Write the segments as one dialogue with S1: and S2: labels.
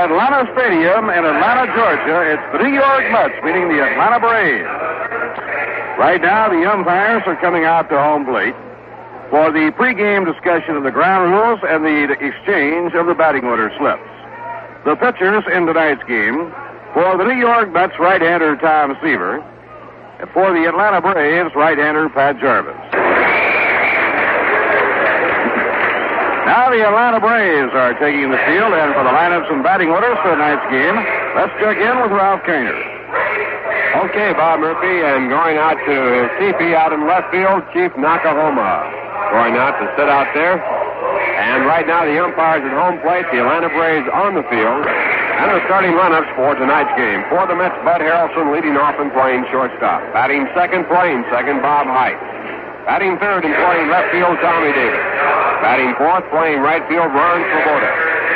S1: Atlanta Stadium in Atlanta, Georgia. It's the New York Mets meeting the Atlanta Braves. Right now, the umpires are coming out to home plate for the pregame discussion of the ground rules and the exchange of the batting order slips. The pitchers in tonight's game: for the New York Mets, right-hander Tom Seaver, and for the Atlanta Braves, right-hander Pat Jarvis. Now the Atlanta Braves are taking the field, and for the lineups and batting orders for tonight's game, let's check in with Ralph Kainer.
S2: Okay, Bob Murphy, and going out to his teepee out in left field, Chief Nakahoma. Going out to sit out there. And right now the umpires at home plate, the Atlanta Braves on the field, and the starting lineups for tonight's game. For the Mets, Bud Harrelson leading off and playing shortstop. Batting second, playing second, Bob Height. Batting third and playing left field, Tommy Davis. Batting fourth, playing right field, Ron Swoboda.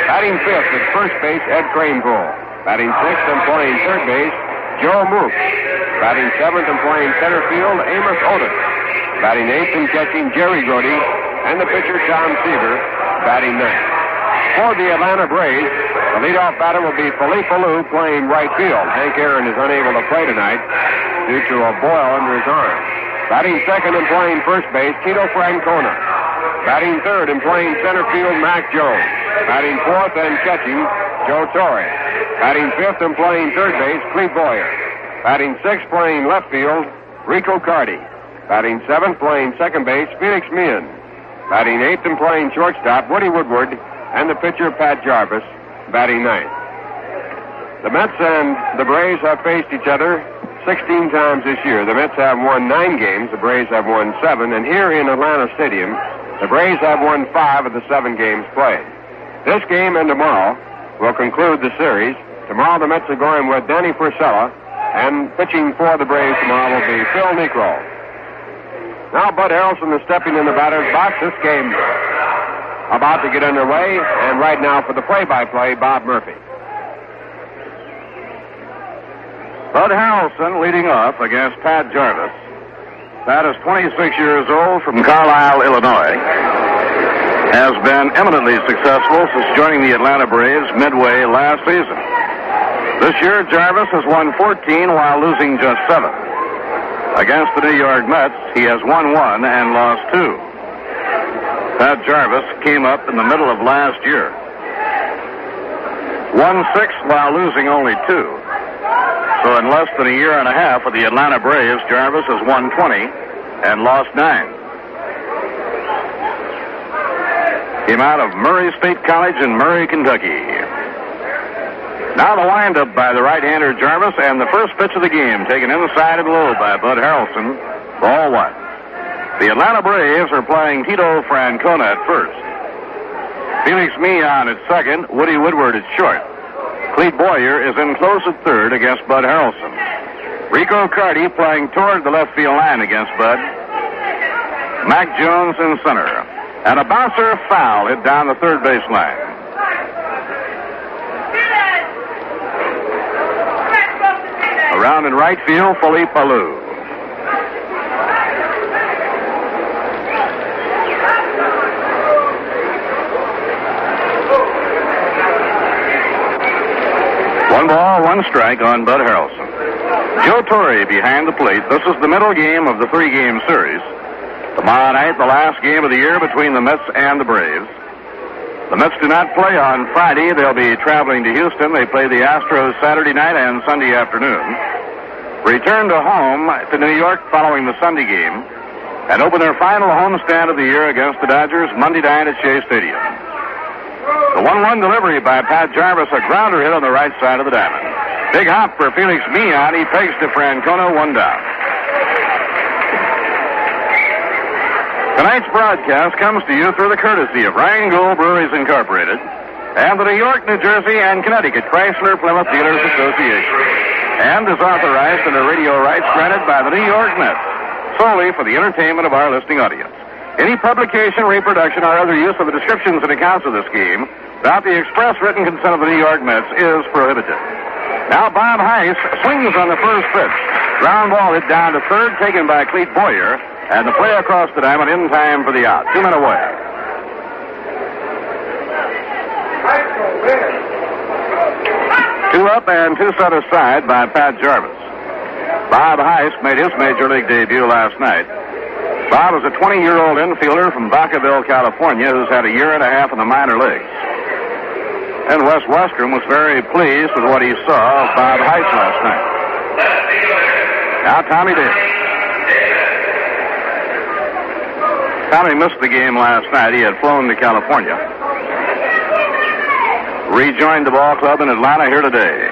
S2: Batting fifth at first base, Ed Kranepool. Batting sixth and playing third base, Joe Mook. Batting seventh and playing center field, Amos Otis. Batting eighth and catching, Jerry Grody. And the pitcher, Tom Seaver, batting ninth. For the Atlanta Braves, the leadoff batter will be Philippe Alou playing right field. Hank Aaron is unable to play tonight due to a boil under his arm. Batting second and playing first base, Tito Francona. Batting third and playing center field, Mac Jones. Batting fourth and catching, Joe Torre. Batting fifth and playing third base, Cleve Boyer. Batting sixth, playing left field, Rico Cardi. Batting seventh, playing second base, Felix Meehan. Batting eighth and playing shortstop, Woody Woodward. And the pitcher, Pat Jarvis, batting ninth. The Mets and the Braves have faced each other 16 times this year. The Mets have won 9 games, the Braves have won 7, and here in Atlanta Stadium, the Braves have won 5 of the 7 games played. This game and tomorrow will conclude the series. Tomorrow the Mets are going with Danny Frisella, and pitching for the Braves tomorrow will be Phil Niekro. Now Bud Harrelson is stepping in the batter's box. This game about to get underway, and right now for the play-by-play, Bob Murphy.
S1: Bud Harrelson leading off against Pat Jarvis. Pat is 26 years old from Carlisle, Illinois. Has been eminently successful since joining the Atlanta Braves midway last season. This year, Jarvis has won 14 while losing just 7. Against the New York Mets, he has won 1 and lost 2. Pat Jarvis came up in the middle of last year. Won 6 while losing only 2. So in less than a year and a half with the Atlanta Braves, Jarvis has won 20 and lost 9. Came out of Murray State College in Murray, Kentucky. Now the windup by the right-hander Jarvis, and the first pitch of the game taken inside and low by Bud Harrelson. Ball 1. The Atlanta Braves are playing Tito Francona at first. Felix Meehan at second. Woody Woodward at short. Cleve Boyer is in close at third against Bud Harrelson. Rico Cardi playing toward the left field line against Bud. Mac Jones in center. And a bouncer foul hit down the third base line. Around in right field, Philippe Alou. One ball, 1 strike on Bud Harrelson. Joe Torre behind the plate. This is the middle game of the 3-game series. Tomorrow night, the last game of the year between the Mets and the Braves. The Mets do not play on Friday. They'll be traveling to Houston. They play the Astros Saturday night and Sunday afternoon. Return to home to New York following the Sunday game, and open their final homestand of the year against the Dodgers Monday night at Shea Stadium. The 1-1 delivery by Pat Jarvis, a grounder hit on the right side of the diamond. Big hop for Felix Meehan. He pegs to Francona, 1 down. Tonight's broadcast comes to you through the courtesy of Rheingold Breweries Incorporated and the New York, New Jersey, and Connecticut Chrysler Plymouth Dealers Association, and is authorized under radio rights granted by the New York Mets, solely for the entertainment of our listening audience. Any publication, reproduction, or other use of the descriptions and accounts of this game without the express written consent of the New York Mets is prohibited. Now Bob Heiss swings on the first pitch. Ground ball hit down to third, taken by Cleve Boyer, and the play across the diamond in time for the out. 2 men away. 2 up and 2 set aside by Pat Jarvis. Bob Heist made his major league debut last night. Bob is a 20-year-old infielder from Vacaville, California, who's had a year and a half in the minor leagues. And Wes Westrom was very pleased with what he saw of Bob Heist last night. Now Tommy Davis. Tommy missed the game last night. He had flown to California. Rejoined the ball club in Atlanta here today.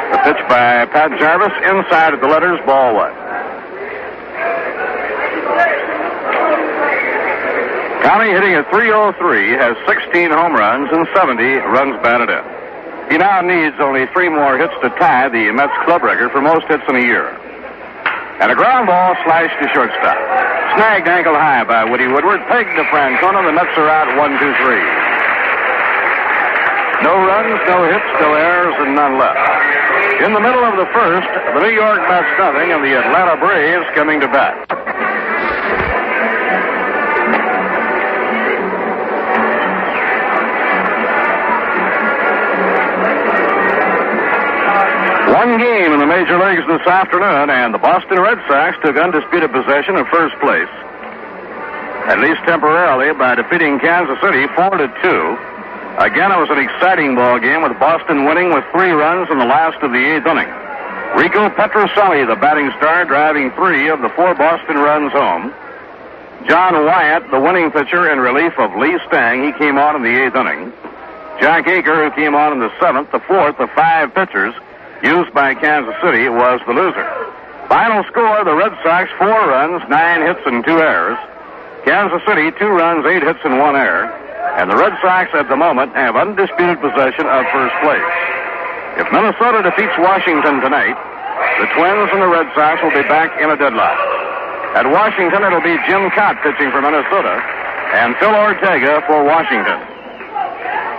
S1: The pitch by Pat Jarvis inside at the letters, ball 1. Tommy hitting at .303 has 16 home runs and 70 runs batted in. He now needs only 3 more hits to tie the Mets club record for most hits in a year. And a ground ball slashed to shortstop. Snagged ankle high by Woody Woodward. Pegged to Francona. The Mets are out 1-2-3. No runs, no hits, no errors, and none left. In the middle of the first, the New York Mets nothing, and the Atlanta Braves coming to bat. One game in the major leagues this afternoon, and the Boston Red Sox took undisputed possession of first place, at least temporarily, by defeating Kansas City 4-2. Again, it was an exciting ball game with Boston winning with 3 runs in the last of the 8th inning. Rico Petrocelli, the batting star, driving 3 of the 4 Boston runs home. John Wyatt, the winning pitcher in relief of Lee Stang, he came on in the 8th inning. Jack Aker, who came on in the 7th, the 4th of 5 pitchers used by Kansas City, was the loser. Final score, the Red Sox 4 runs, 9 hits, and 2 errors. Kansas City 2 runs, 8 hits, and 1 error. And the Red Sox at the moment have undisputed possession of first place. If Minnesota defeats Washington tonight, the Twins and the Red Sox will be back in a deadlock. At Washington, it'll be Jim Cott pitching for Minnesota and Phil Ortega for Washington.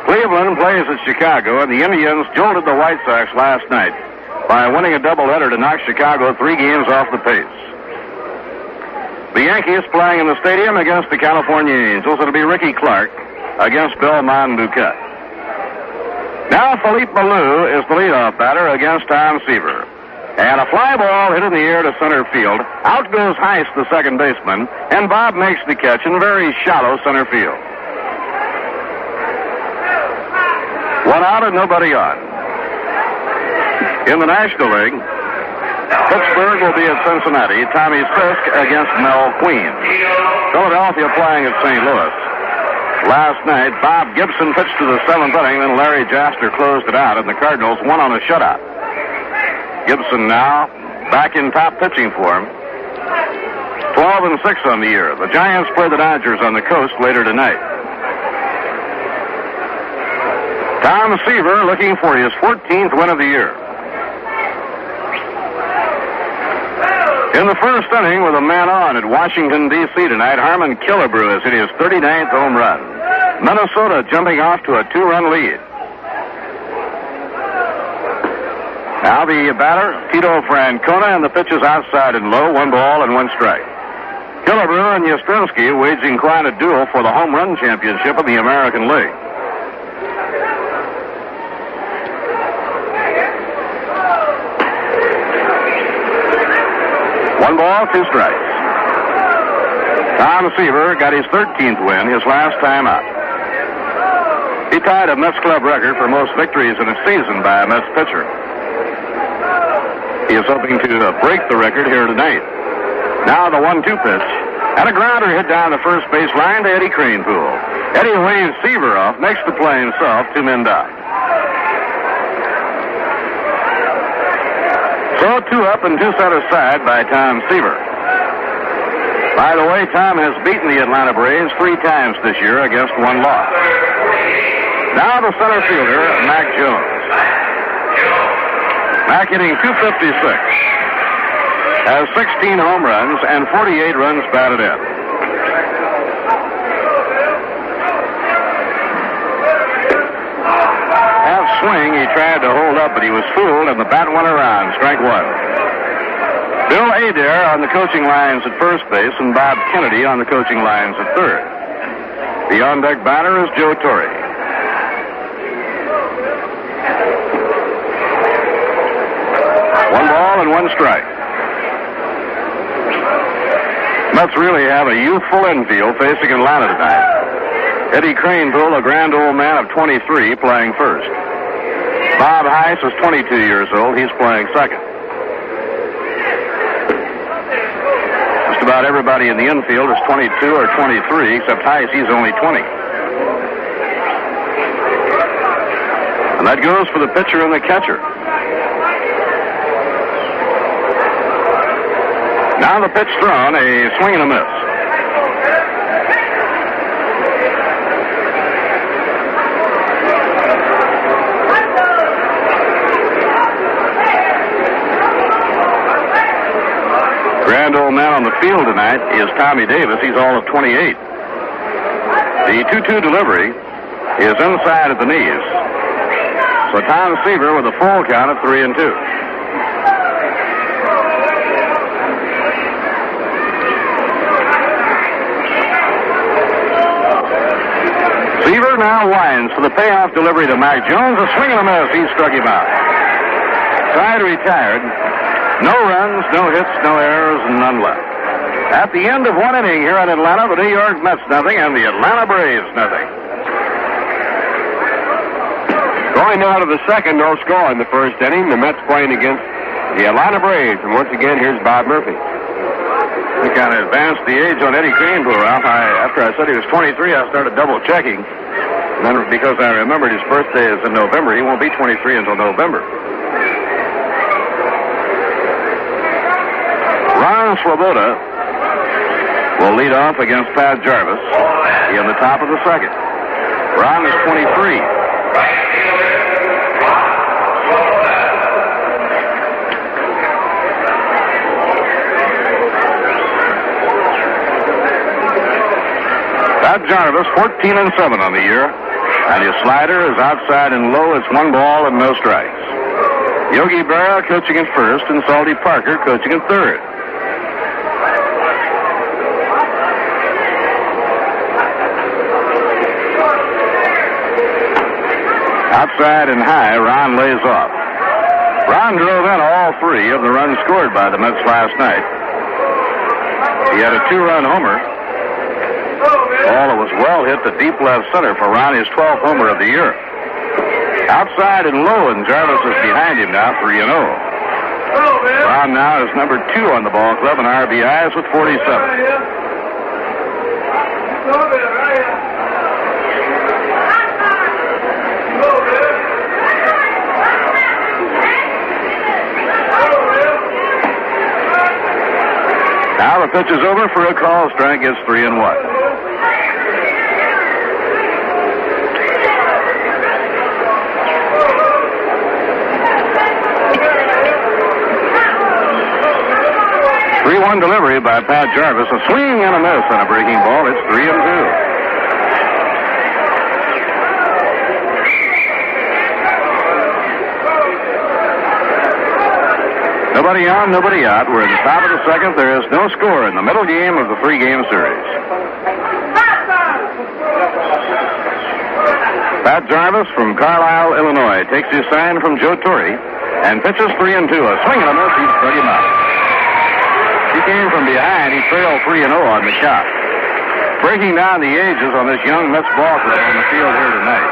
S1: Cleveland plays at Chicago, and the Indians jolted the White Sox last night by winning a doubleheader to knock Chicago 3 games off the pace. The Yankees playing in the stadium against the California Angels. It'll be Ricky Clark against Belmont Duquette. Now Philippe Malou is the leadoff batter against Tom Seaver. And a fly ball hit in the air to center field. Out goes Heist, the second baseman, and Bob makes the catch in very shallow center field. 1 out and nobody on. In the National League, Pittsburgh will be at Cincinnati. Tommy Sisk against Mel Queen. Philadelphia playing at St. Louis. Last night, Bob Gibson pitched to the 7th inning, then Larry Jaster closed it out, and the Cardinals won on a shutout. Gibson now back in top pitching form. 12-6 on the year. The Giants play the Dodgers on the coast later tonight. Tom Seaver looking for his 14th win of the year. In the first inning, with a man on at Washington, D.C. tonight, Harmon Killebrew has hit his 39th home run. Minnesota jumping off to a 2-run lead. Now the batter, Tito Francona, and the pitch is outside and low, 1 ball and 1 strike. Killebrew and Yastrzemski waging quite a duel for the home run championship of the American League. One ball, 2 strikes. Tom Seaver got his 13th win, his last time out. He tied a Mets club record for most victories in a season by a Mets pitcher. He is hoping to break the record here tonight. Now the 1-2 pitch. And a grounder hit down the first base line to Eddie Kranepool. Eddie waves Seaver off, makes the play himself, 2 men down. So 2 up and 2 set aside by Tom Seaver. By the way, Tom has beaten the Atlanta Braves 3 times this year against 1 loss. Now the center fielder, Mac Jones. Mac hitting .256. Has 16 home runs and 48 runs batted in. Swing, he tried to hold up, but he was fooled, and the bat went around. Strike 1. Bill Adair on the coaching lines at first base, and Bob Kennedy on the coaching lines at third. The on-deck batter is Joe Torre. one strike. Mets really have a youthful infield facing Atlanta tonight. Eddie Kranepool, a grand old man of 23, playing first. Bob Heiss is 22 years old. He's playing second. Just about everybody in the infield is 22 or 23, except Heiss. He's only 20. And that goes for the pitcher and the catcher. Now the pitch thrown, a swing and a miss. Grand old man on the field tonight is Tommy Davis. He's all of 28. The 2-2 delivery is inside at the knees. So Tom Seaver with a full count of 3-2. Seaver now winds for the payoff delivery to Mac Jones. A swing and a miss. He struck him out. Side retired. No runs, no hits, no errors, and none left. At the end of one inning here in Atlanta, the New York Mets nothing and the Atlanta Braves nothing.
S2: Going now to the second, no score in the first inning. The Mets playing against the Atlanta Braves. And once again, here's Bob Murphy.
S1: We kind of advanced the age on Eddie Kranepool, Ralph. After I said he was 23, I started double checking. And then because I remembered his birthday is in November, he won't be 23 until November. Ron Swoboda will lead off against Pat Jarvis in the top of the second. Ron is 23. Pat Jarvis, 14-7 on the year, and his slider is outside and low. It's 1 ball and no strikes. Yogi Berra coaching at first, and Salty Parker coaching at third. Outside and high, Ron lays off. Ron drove in all 3 of the runs scored by the Mets last night. He had a 2-run homer. Ball that was well hit to deep left center for Ron, his 12th homer of the year. Outside and low, and Jarvis is behind him now, 3-0. Ron now is number 2 on the ball club in RBIs with 47. Now the pitch is over for a call. Strike is 3-1. One delivery by Pat Jarvis. A swing and a miss on a breaking ball. It's 3-2. Nobody on, nobody out. We're in the top of the second. There is no score in the middle game of the 3-game series. Pat Jarvis from Carlisle, Illinois, takes his sign from Joe Torre and pitches 3-2. A swing and a miss. He struck him out. He came from behind. He trailed 3-0 on the count. Breaking down the ages on this young Mets ball club on the field here tonight.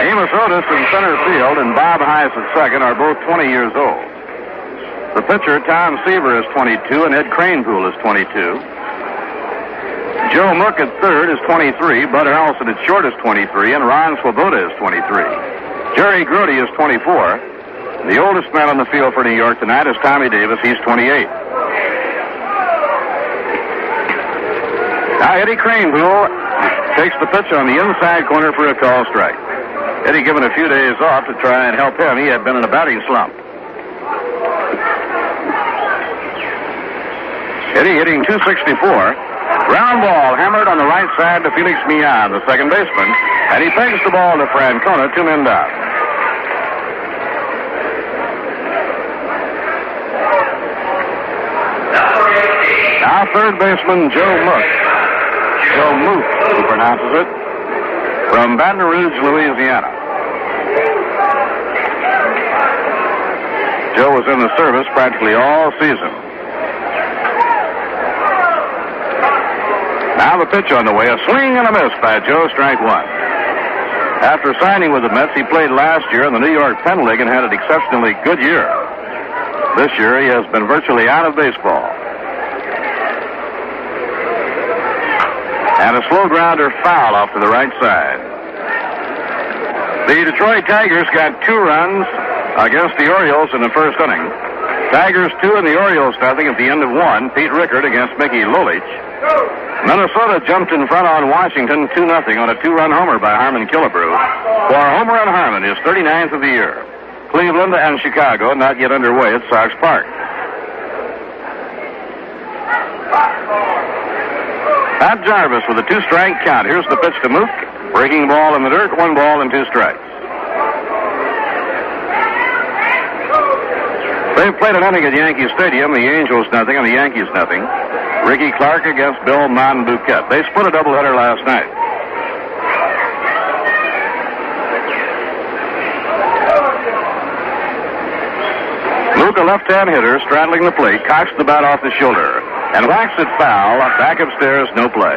S1: Amos Otis in center field and Bob Heiss at second are both 20 years old. The pitcher, Tom Seaver, is 22 and Ed Kranepool is 22. Joe Mook at third is 23. Bud Harrelson at short is 23. And Ron Swoboda is 23. Jerry Grote is 24. The oldest man on the field for New York tonight is Tommy Davis. He's 28. Now Eddie Kranepool takes the pitch on the inside corner for a call strike. Eddie given a few days off to try and help him. He had been in a batting slump. Eddie hitting .264. Ground ball hammered on the right side to Felix Millan, the second baseman, and he pegs the ball to Francona, 2 men down. Now third baseman Joe Mook, who pronounces it, from Baton Rouge, Louisiana. Joe was in the service practically all season. Now the pitch on the way. A swing and a miss by Joe, strike one. After signing with the Mets, he played last year in the New York Penn League and had an exceptionally good year. This year, he has been virtually out of baseball. And a slow grounder foul off to the right side. The Detroit Tigers got 2 runs against the Orioles in the first inning. Tigers 2 and the Orioles nothing at the end of 1. Pete Rickard against Mickey Lolich. Minnesota jumped in front on Washington 2-0 on a 2-run homer by Harmon Killebrew. For Homer and Harmon, his 39th of the year. Cleveland and Chicago not yet underway at Sox Park. Pat Jarvis with a 2-strike count. Here's the pitch to Mook. Breaking ball in the dirt, 1 ball and 2 strikes. They've played an inning at Yankee Stadium. The Angels nothing and the Yankees nothing. Ricky Clark against Bill Monbouquet. They split a doubleheader last night. Mook, a left-hand hitter, straddling the plate, cocks the bat off the shoulder and whacks it foul. Back upstairs, no play.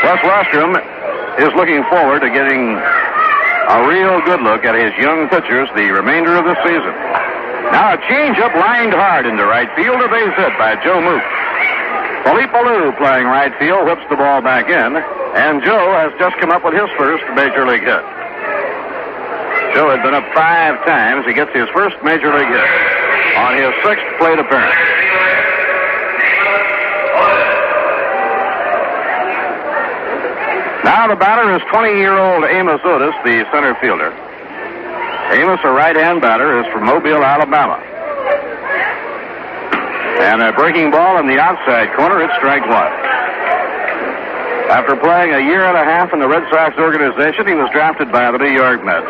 S1: Wes Westrom is looking forward to getting a real good look at his young pitchers the remainder of the season. Now a changeup lined hard into right field, a base hit by Joe Mook. Philippe Alou playing right field whips the ball back in, and Joe has just come up with his first major league hit. Joe had been up 5 times. He gets his first major league hit on his 6th plate appearance. Now the batter is 20-year-old Amos Otis, the center fielder. Amos, a right-hand batter, is from Mobile, Alabama. And a breaking ball in the outside corner, it's strike 1. After playing a year and a half in the Red Sox organization, he was drafted by the New York Mets.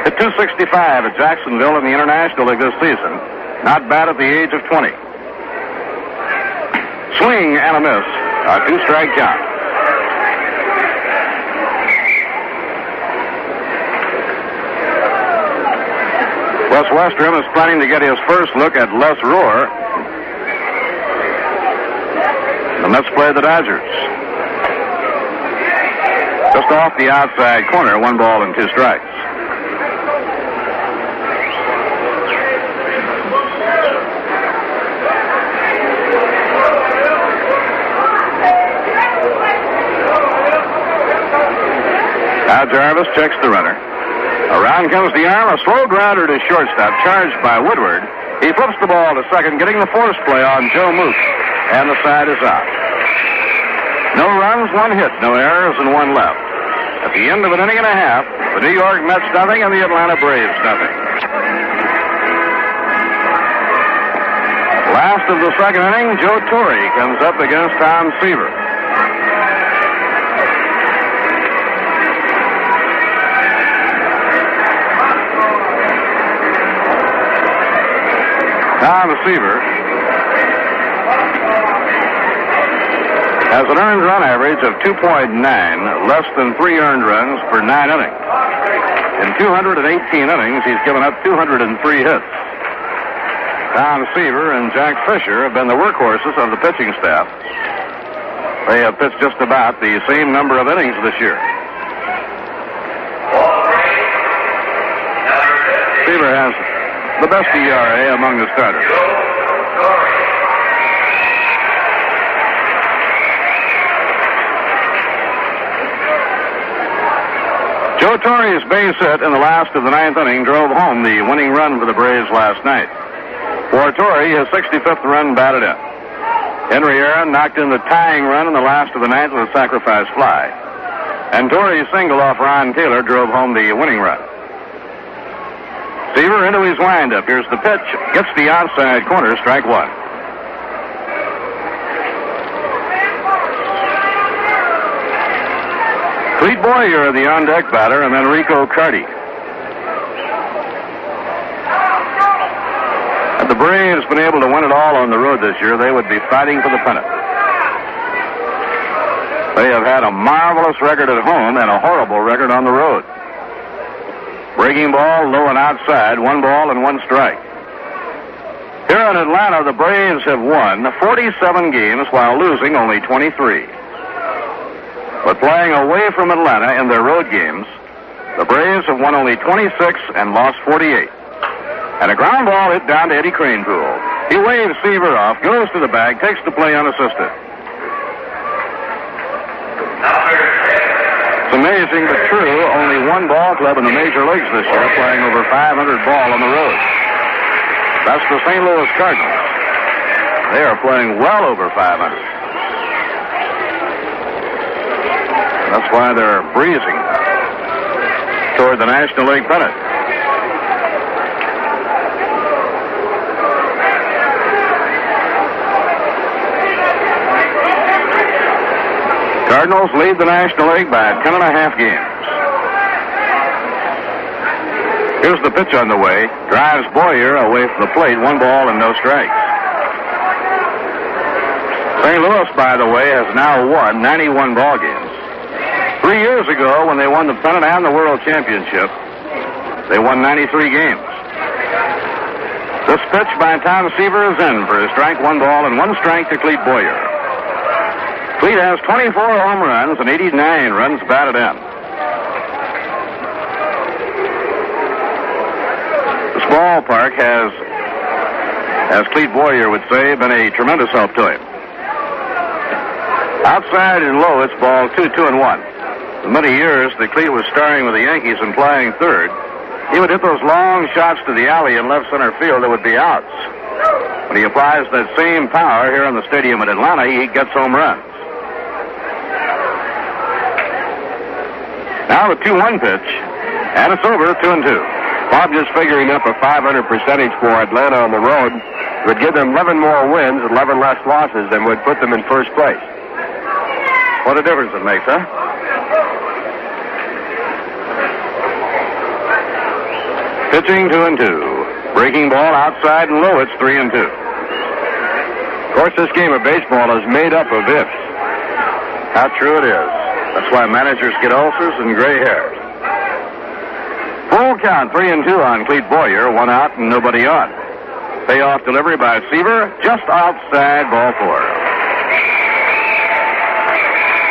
S1: Hit .265 at Jacksonville in the International League this season. Not bad at the age of 20. Swing and a miss. A 2-strike count. Wes Westrom is planning to get his first look at Les Rohr. The Mets play the Dodgers. Just off the outside corner, 1 ball and 2 strikes. Now Jarvis checks the runner. Around comes the arm, a slow grounder to shortstop, charged by Woodward. He flips the ball to second, getting the force play on Joe Mook, and the side is out. No runs, 1 hit, no errors, and 1 left. At the end of an inning and a half, the New York Mets nothing and the Atlanta Braves nothing. Last of the second inning, Joe Torre comes up against Tom Seaver. Tom Seaver has an earned run average of 2.9, less than 3 earned runs per 9 innings. In 218 innings, he's given up 203 hits. Tom Seaver and Jack Fisher have been the workhorses of the pitching staff. They have pitched just about the same number of innings this year. Seaver has the best ERA among the starters. Joe Torre's base hit in the last of the 9th inning drove home the winning run for the Braves last night. For Torre, his 65th run batted in. Henry Aaron knocked in the tying run in the last of the 9th with a sacrifice fly. And Torre's single off Ron Taylor drove home the winning run. Seaver into his windup. Here's the pitch. Gets the outside corner, strike 1. Clete Boyer, the on-deck batter, and then Rico Carty. Had the Braves been able to win it all on the road this year, they would be fighting for the pennant. They have had a marvelous record at home and a horrible record on the road. Breaking ball, low and outside, 1 ball and 1 strike. Here in Atlanta, the Braves have won 47 games while losing only 23. But playing away from Atlanta in their road games, the Braves have won only 26 and lost 48. And a ground ball hit down to Eddie Kranepool. He waves Seaver off, goes to the bag, takes the play unassisted. It's amazing but true, only 1 ball club in the major leagues this year playing over 500 ball on the road. That's the St. Louis Cardinals. They are playing well over 500. That's why they're breezing toward the National League pennant. Cardinals lead the National League by 10.5 games. Here's the pitch on the way. Drives Boyer away from the plate. 1 ball and no strikes. St. Louis, by the way, has now won 91 ball games. 3 years ago, when they won the pennant and the World Championship, they won 93 games. This pitch by Tom Seaver is in for a strike, 1 ball and 1 strike to Clete Boyer. Clete has 24 home runs and 89 runs batted in. This ballpark has, as Clete Boyer would say, been a tremendous help to him. Outside and low, it's ball 2, 2 and 1. For many years that Clete was starring with the Yankees and playing third, he would hit those long shots to the alley in left center field that would be outs. When he applies that same power here in the stadium in Atlanta, he gets home runs. Now the 2-1 pitch, and it's over, 2-2.
S2: Bob just figuring up a 500 percentage for Atlanta on the road would give them 11 more wins, 11 less losses, and would put them in first place.
S1: What a difference it makes, huh? Pitching 2-2. Breaking ball outside and low, it's 3-2.
S2: Of course, this game of baseball is made up of ifs.
S1: How true it is. That's why managers get ulcers and gray hairs. Full count, 3-2 on Clete Boyer, 1 out and nobody on. Payoff delivery by Seaver, just outside, ball 4.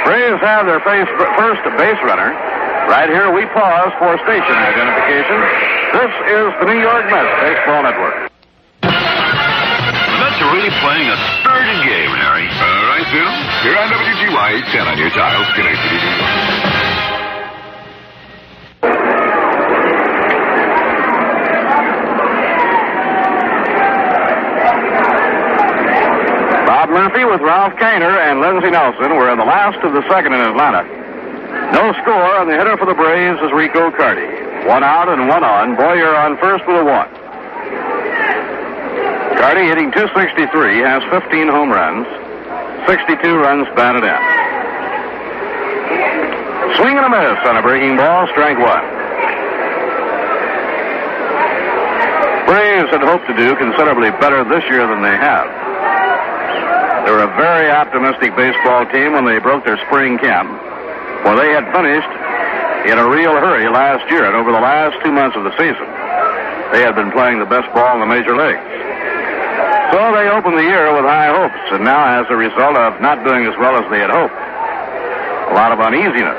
S1: Braves have their first base runner. Right here we pause for station identification. This is the New York Mets Baseball Network.
S3: The Mets are really playing a spirited game, Harry.
S4: Right, Bill. Here on WGY 10 on your dial, Schenectady, New York.
S1: Bob Murphy with Ralph Kainer and Lindsey Nelson were in the last of the second in Atlanta. No score, and the hitter for the Braves is Rico Carty. 1 out and 1 on. Boyer on first with a 1. Carty hitting .263, has 15 home runs, 62 runs batted in. Swing and a miss on a breaking ball, strike 1. Braves had hoped to do considerably better this year than they have. They were a very optimistic baseball team when they broke their spring camp, for they had finished in a real hurry last year, and over the last 2 months of the season, they had been playing the best ball in the major leagues. So they opened the year with high hopes, and now as a result of not doing as well as they had hoped, a lot of uneasiness.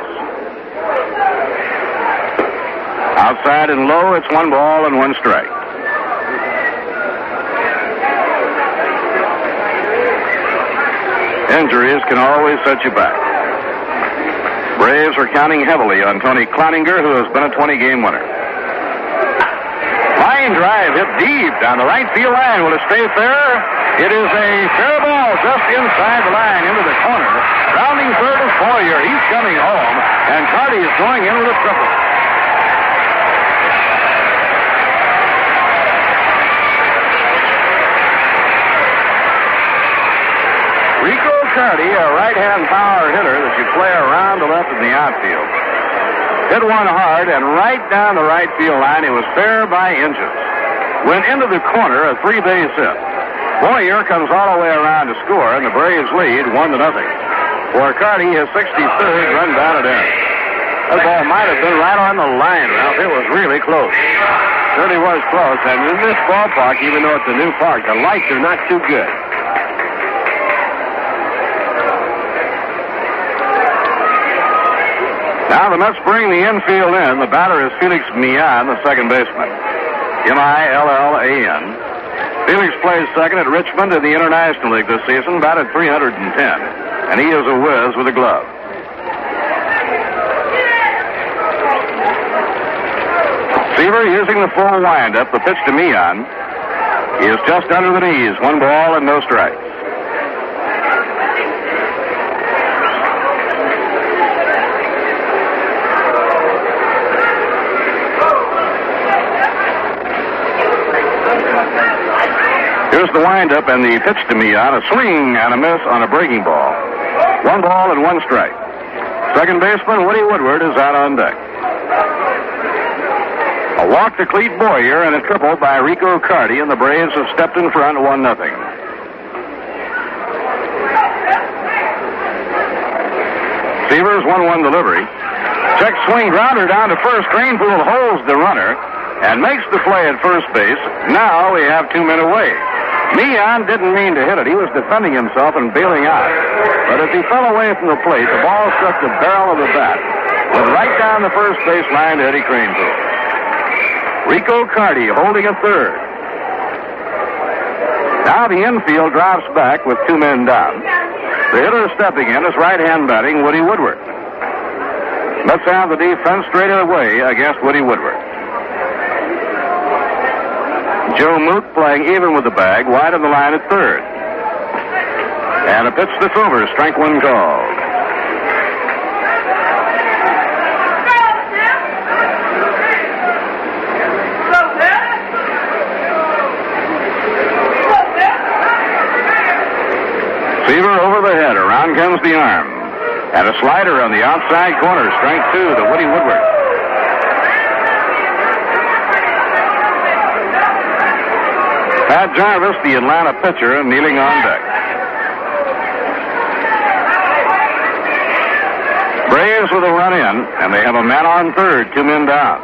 S1: Outside and low, it's 1 ball and 1 strike. Injuries can always set you back. Braves are counting heavily on Tony Cloninger, who has been a 20-game winner. Line drive hit deep down the right field line. Will it stay fair? It is a fair ball just inside the line into the corner. Rounding third is Boyer. He's coming home, and Carty is going in with a triple. Rico Carty, a right-hand power hitter that you play around the left in the outfield, hit one hard and right down the right field line. It was fair by inches. Went into the corner, a 3-base hit. Boyer comes all the way around to score, and the Braves lead 1-0. for Carty, his 63rd run batted in. That ball might have been right on the line, Ralph. It was really close.
S2: Certainly was close. And in this ballpark, even though it's a new park, the lights are not too good.
S1: Now the Mets bring the infield in. The batter is Felix Millan, the second baseman. Millan. Felix plays second at Richmond in the International League this season, batted .310, and he is a whiz with a glove. Seaver using the full windup. The pitch to Millan. He is just under the knees. 1 ball and no strikes. Here's the windup and the pitch to Millan. A swing and a miss on a breaking ball. 1 ball and 1 strike. Second baseman Woody Woodward is out on deck. A walk to Clete Boyer and a triple by Rico Carty, and the Braves have stepped in front 1-0. Seaver's 1-1 delivery. Check swing grounder down to first. Kranepool holds the runner and makes the play at first base. Now we have 2 men away. Millan didn't mean to hit it. He was defending himself and bailing out. But as he fell away from the plate, the ball struck the barrel of the bat, went right down the first base line to Eddie Kranepool. Rico Carty holding a third. Now the infield drops back with 2 men down. The hitter stepping in is right-hand batting Woody Woodward. Let's have the defense straight away against Woody Woodward. Joe Moot playing even with the bag, wide of the line at third. And a pitch that's over, strike 1 called. Seaver over the head, around comes the arm. And a slider on the outside corner, strike 2 to Woody Woodward. Pat Jarvis, the Atlanta pitcher, kneeling on deck. Braves with a run in, and they have a man on third, 2 men down.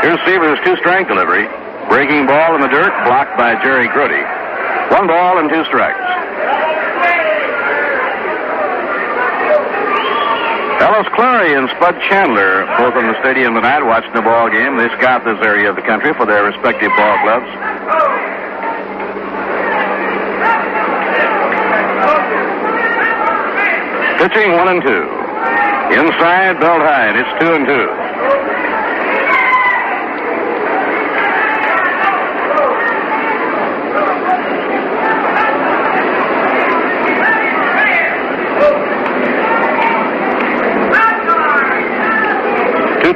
S1: Here's Seaver's 2-strike delivery. Breaking ball in the dirt, blocked by Jerry Grote. 1 ball and 2 strikes. Ellis Clary and Spud Chandler, both in the stadium tonight watching the ball game. They scout this area of the country for their respective ball clubs. Pitching 1 and 2. Inside, belt high, and it's 2-2.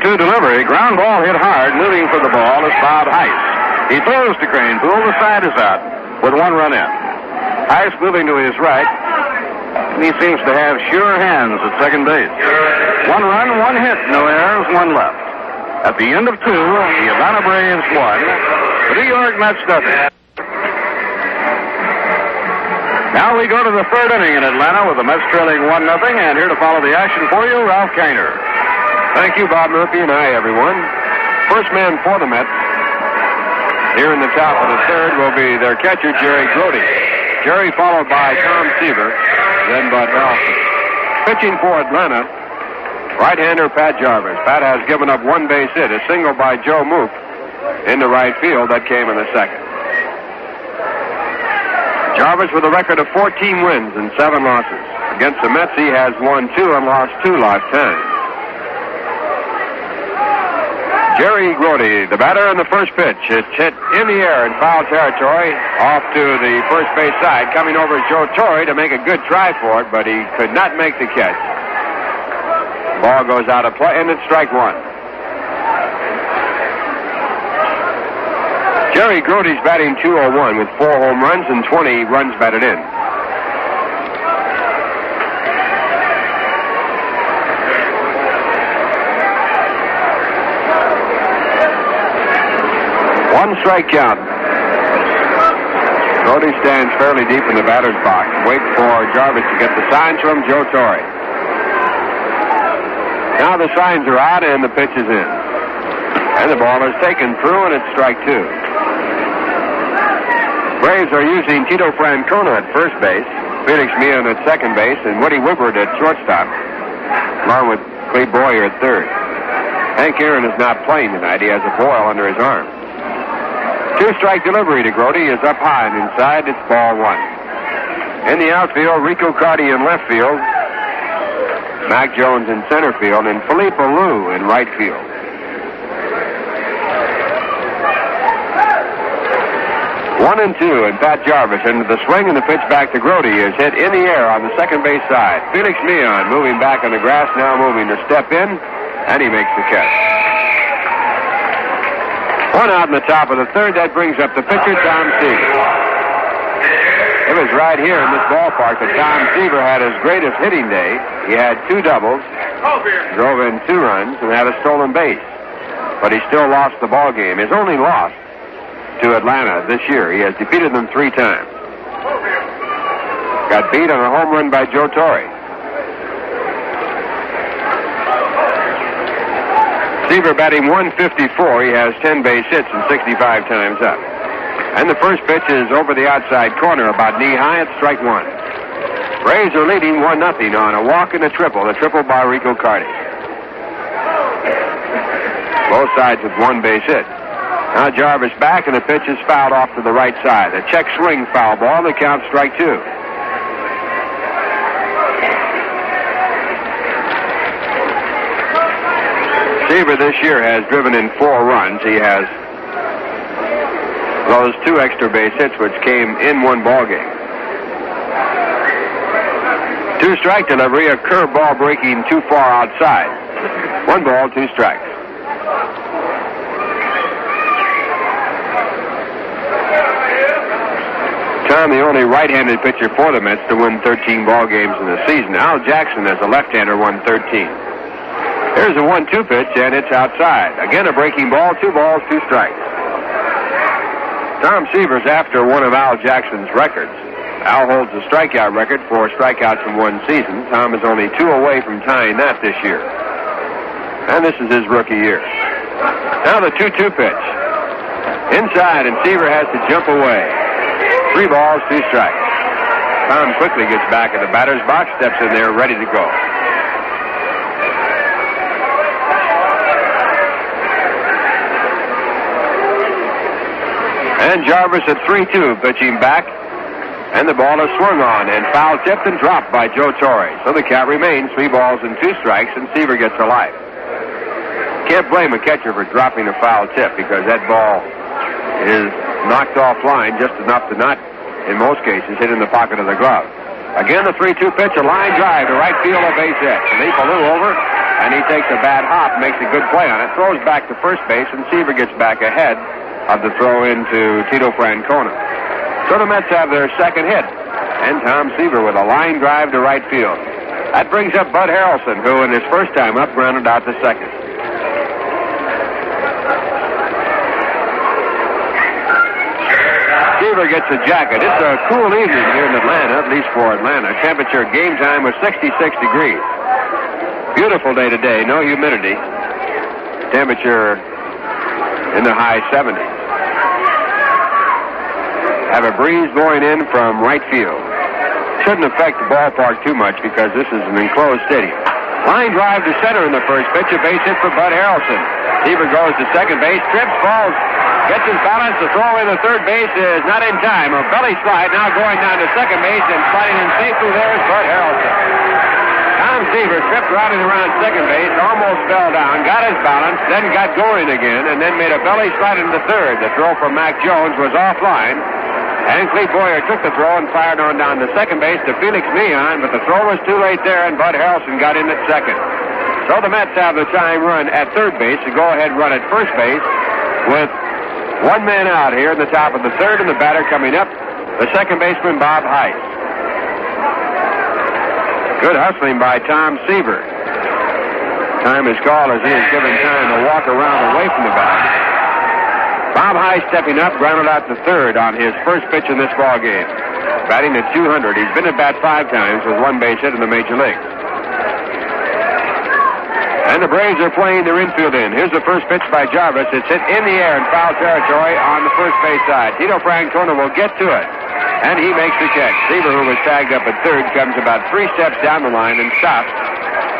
S1: Delivery, ground ball hit hard. Moving for the ball is Bob Heiss. He throws to Kranepool. The side is out with 1 run in. Heiss moving to his right. And he seems to have sure hands at second base. 1 run, 1 hit, no errors, 1 left. At the end of 2, the Atlanta Braves won. The New York Mets nothing. Now we go to the 3rd inning in Atlanta with the Mets trailing 1-0, and here to follow the action for you, Ralph Kiner.
S2: Thank you, Bob Murphy, and hi, everyone. First man for the Mets here in the top of the 3rd will be their catcher, Jerry Grote. Jerry followed by Tom Seaver, then Bud Nelson. Pitching for Atlanta, right-hander Pat Jarvis. Pat has given up 1 base hit, a single by Joe Mook into right field. That came in the 2nd. Jarvis with a record of 14 wins and 7 losses. Against the Mets, he has won 2 and lost 2 lifetimes. Jerry Grote, the batter on the first pitch. It's hit in the air in foul territory off to the first base side. Coming over Joe Torre to make a good try for it, but he could not make the catch. Ball goes out of play, and it's strike 1. Jerry Grote's batting .201 with 4 home runs and 20 runs batted in. One strike count. Grote stands fairly deep in the batter's box. Wait for Jarvis to get the signs from Joe Torre. Now the signs are out and the pitch is in. And the ball is taken through, and it's strike two. Braves are using Tito Francona at first base, Felix Meehan at second base, and Woody Woodward at shortstop, along with Clay Boyer at third. Hank Aaron is not playing tonight. He has a boil under his arm. Two-strike delivery to Grote is up high and inside. It's ball one. In the outfield, Rico Carty in left field, Mac Jones in center field, and Felipe Alou in right field. 1-2, and Pat Jarvis into the swing, and the pitch back to Grote is hit in the air on the second base side. Felix Meehan moving back on the grass, now moving to step in, and he makes the catch. One out in the top of the third. That brings up the pitcher, Tom Seaver. It was right here in this ballpark that Tom Seaver had his greatest hitting day. He had 2 doubles, drove in 2 runs, and had a stolen base. But he still lost the ball game. His only loss to Atlanta this year. He has defeated them 3 times. Got beat on a home run by Joe Torre. Seaver batting .154. He has 10 base hits and 65 times up. And the first pitch is over the outside corner, about knee high. It's strike one. Braves are leading 1-0 on a walk and a triple by Rico Carty. Both sides with 1 base hit. Now Jarvis back, and the pitch is fouled off to the right side. A check swing foul ball. The count strike 2. Seaver this year has driven in 4 runs. He has those 2 extra base hits, which came in 1 ball game. 2-strike delivery, a curveball breaking too far outside. 1 ball, 2 strikes. Tom, the only right-handed pitcher for the Mets to win 13 ball games in the season. Al Jackson, as a left-hander, won 13. Here's a 1-2 pitch, and it's outside. Again, a breaking ball, 2 balls, 2 strikes. Tom Seaver's after one of Al Jackson's records. Al holds the strikeout record for strikeouts in 1 season. Tom is only 2 away from tying that this year. And this is his rookie year. Now the 2-2 pitch. Inside, and Seaver has to jump away. 3 balls, 2 strikes. Tom quickly gets back in the batter's box, steps in there, ready to go. And Jarvis at 3-2, pitching back. And the ball is swung on and foul tipped and dropped by Joe Torre. So the count remains 3 balls and 2 strikes, and Seaver gets a life. Can't blame a catcher for dropping a foul tip, because that ball is knocked offline just enough to not, in most cases, hit in the pocket of the glove. Again, the 3-2 pitch, a line drive to right field, a base hit. Felipe Alou over, and he takes a bad hop, makes a good play on it, throws back to first base, and Seaver gets back ahead of the throw into Tito Francona. So the Mets have their second hit, and Tom Seaver with a line drive to right field. That brings up Bud Harrelson, who in his first time up grounded out to second. Seaver gets a jacket. It's a cool evening here in Atlanta, at least for Atlanta. Temperature game time was 66 degrees. Beautiful day today, no humidity. Temperature in the high 70s. Have a breeze blowing in from right field. Shouldn't affect the ballpark too much because this is an enclosed stadium. Line drive to center in the first pitch, a base hit for Bud Harrelson. Seaver goes to second base, trips, falls, gets his balance. The throw in the third base is not in time. A belly slide now going down to second base, and sliding in safely there is Bud Harrelson. Tom Seaver tripped routing around second base, almost fell down, got his balance, then got going again, and then made a belly slide into third. The throw from Mac Jones was offline. And Clay Boyer took the throw and fired on down to second base to Felix Meehan, but the throw was too late there, and Bud Harrelson got in at second. So the Mets have the tying run at third base, a go-ahead run at first base, with 1 man out here in the top of the third, and the batter coming up, the second baseman, Bob Heiss. Good hustling by Tom Seaver. Time is called as he is given time to walk around away from the bat. Bob High stepping up, grounded out to third on his first pitch in this ball game. Batting at 200. He's been at bat 5 times with 1 base hit in the major leagues. And the Braves are playing their infield in. Here's the first pitch by Jarvis. It's hit in the air in foul territory on the first base side. Tito Francona will get to it, and he makes the catch. Seaver, who was tagged up at third, comes about 3 steps down the line and stops.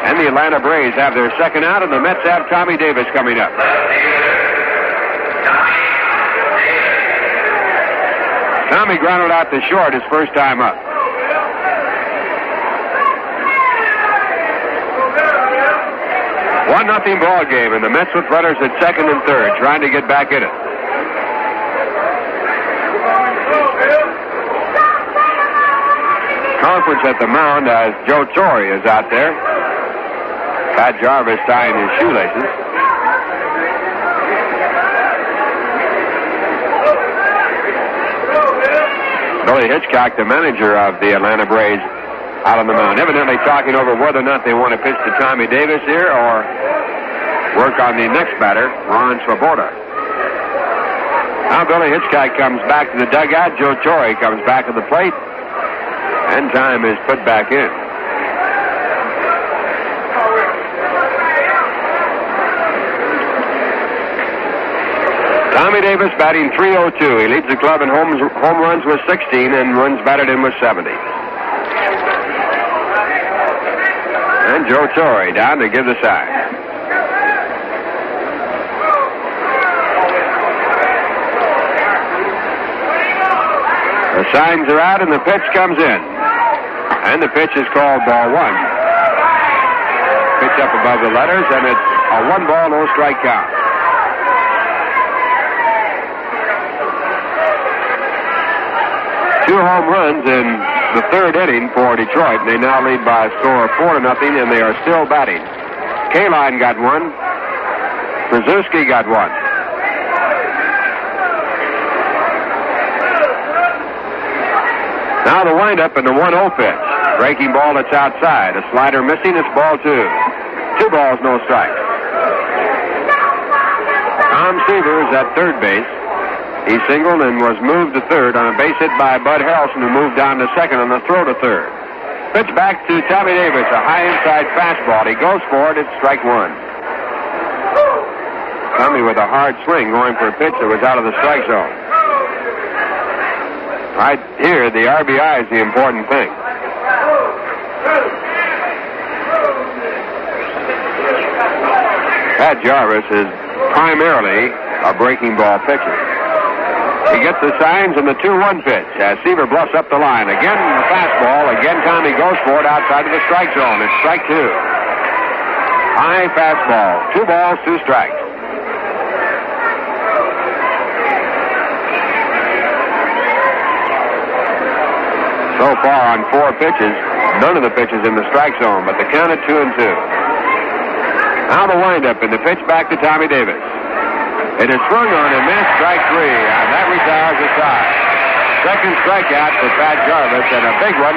S2: And the Atlanta Braves have their second out, and the Mets have Tommy Davis coming up. Tommy grounded out to short his first time up. One nothing ball game, and the Mets with runners at second and third, trying to get back in it. Conference at the mound as Joe Torre is out there. Pat Jarvis tying his shoelaces. Billy Hitchcock, the manager of the Atlanta Braves, out on the mound, evidently talking over whether or not they want to pitch to Tommy Davis here or work on the next batter, Ron Swoboda. Now Billy Hitchcock comes back to the dugout. Joe Torre comes back to the plate, and time is put back in. Tommy Davis batting .302. He leads the club in home runs with 16 and runs batted in with 70. And Joe Torre down to give the sign. The signs are out and the pitch comes in. And the pitch is called ball 1. Pitch up above the letters, and it's a 1-ball, no strike count. Two home runs in the third inning for Detroit. They now lead by a score of 4-0, and they are still batting. Kaline got one. Krzyzewski got one. Now the windup and the 1-0 pitch. Breaking ball that's outside. A slider missing. It's ball 2. 2 balls, no strikes. Tom Seaver is at third base. He singled and was moved to third on a base hit by Bud Harrelson, who moved down to second on the throw to third. Pitch back to Tommy Davis, a high inside fastball. He goes for it. It's strike 1. Tommy with a hard swing going for a pitch that was out of the strike zone. Right here, the RBI is the important thing. Pat Jarvis is primarily a breaking ball pitcher. He gets the signs and the 2-1 pitch as Seaver bluffs up the line. Again, the fastball. Again, Tommy goes for it outside of the strike zone. It's strike 2. High fastball. 2 balls, 2 strikes. So far on 4 pitches, none of the pitches in the strike zone, but the count at 2-2. Now the windup and the pitch back to Tommy Davis. It is swung on and missed, strike 3, and that retires the side. Second strikeout for Pat Jarvis, and a big one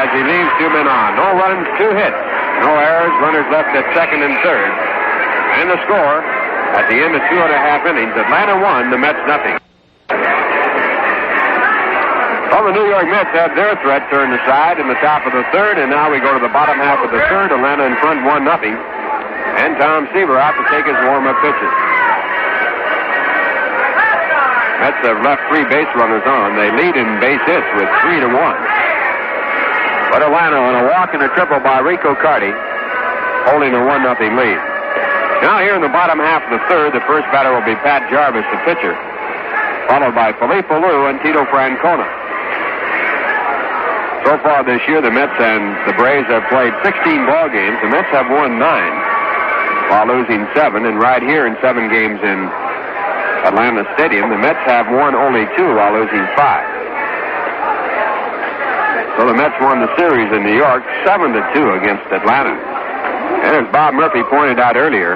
S2: as he leaves 2 men on. No runs, 2 hits, no errors, runners left at second and third. And the score at the end of 2.5 innings, Atlanta 1, the Mets nothing. Well, the New York Mets have their threat turned aside in the top of the third, and now we go to the bottom half of the third. Atlanta in front 1-0, and Tom Seaver out to take his warm-up pitches. Mets have left 3 base runners on. They lead in base hits with 3-1. But Atlanta on a walk and a triple by Rico Carty, holding a 1-0 lead. Now here in the bottom half of the third, the first batter will be Pat Jarvis, the pitcher, followed by Felipe Alou and Tito Francona. So far this year, the Mets and the Braves have played 16 ball games. The Mets have won 9 while losing 7, and right here in 7 games in Atlanta Stadium, the Mets have won only 2 while losing 5. So the Mets won the series in New York 7-2 against Atlanta. And as Bob Murphy pointed out earlier,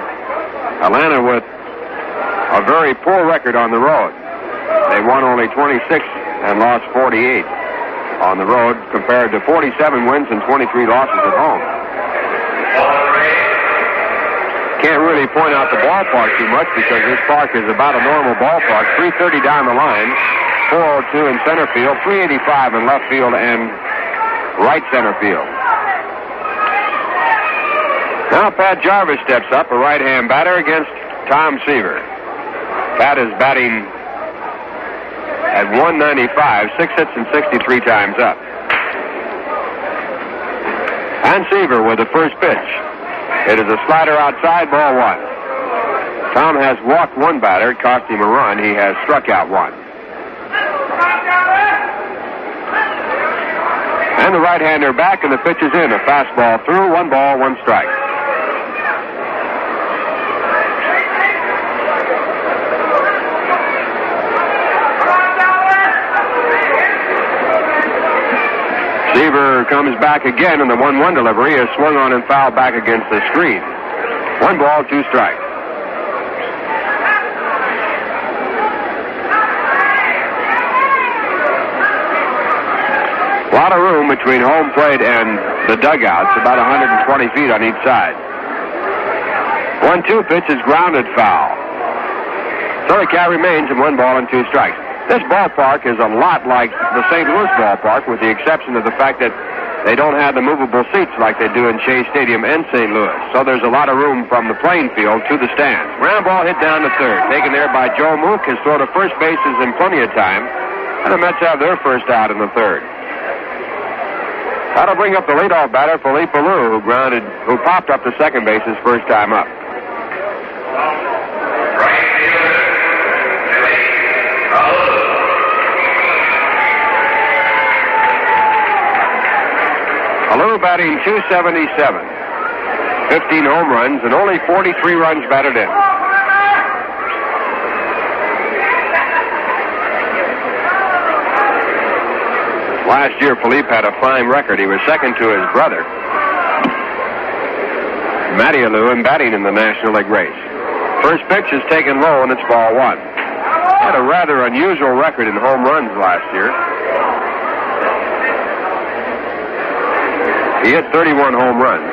S2: Atlanta with a very poor record on the road. They won only 26 and lost 48 on the road compared to 47 wins and 23 losses at home. Can't really point out the ballpark too much because this park is about a normal ballpark. 330 down the line, 402 in center field, 385 in left field and right center field. Now Pat Jarvis steps up, a right-hand batter against Tom Seaver. Pat is batting at 195, 6 hits and 63 times up. And Seaver with the first pitch. It is a slider outside, ball one. Tom has walked one batter. It cost him a run. He has struck out one. And the right-hander back, and the pitch is in. A fastball through, 1 ball, 1 strike. Seaver comes back again, and the 1-1 delivery is swung on and fouled back against the screen. 1 ball, 2 strikes. A lot of room between home plate and the dugouts, about 120 feet on each side. 1-2 pitch is grounded foul. So the count remains in 1 ball and 2 strikes. This ballpark is a lot like the St. Louis ballpark, with the exception of the fact that they don't have the movable seats like they do in Shea Stadium and St. Louis. So there's a lot of room from the playing field to the stands. Ground ball hit down to third. Taken there by Joe Mook. His throw to first base is in plenty of time. And the Mets have their first out in the third. That'll bring up the leadoff batter, Philippe Alou, who popped up to second base his first time up. Alou batting .277. 15 home runs and only 43 runs batted in. Last year, Philippe had a fine record. He was second to his brother, Matty Alou, in batting in the National League race. First pitch is taken low, and it's ball 1. Had a rather unusual record in home runs last year. He hit 31 home runs.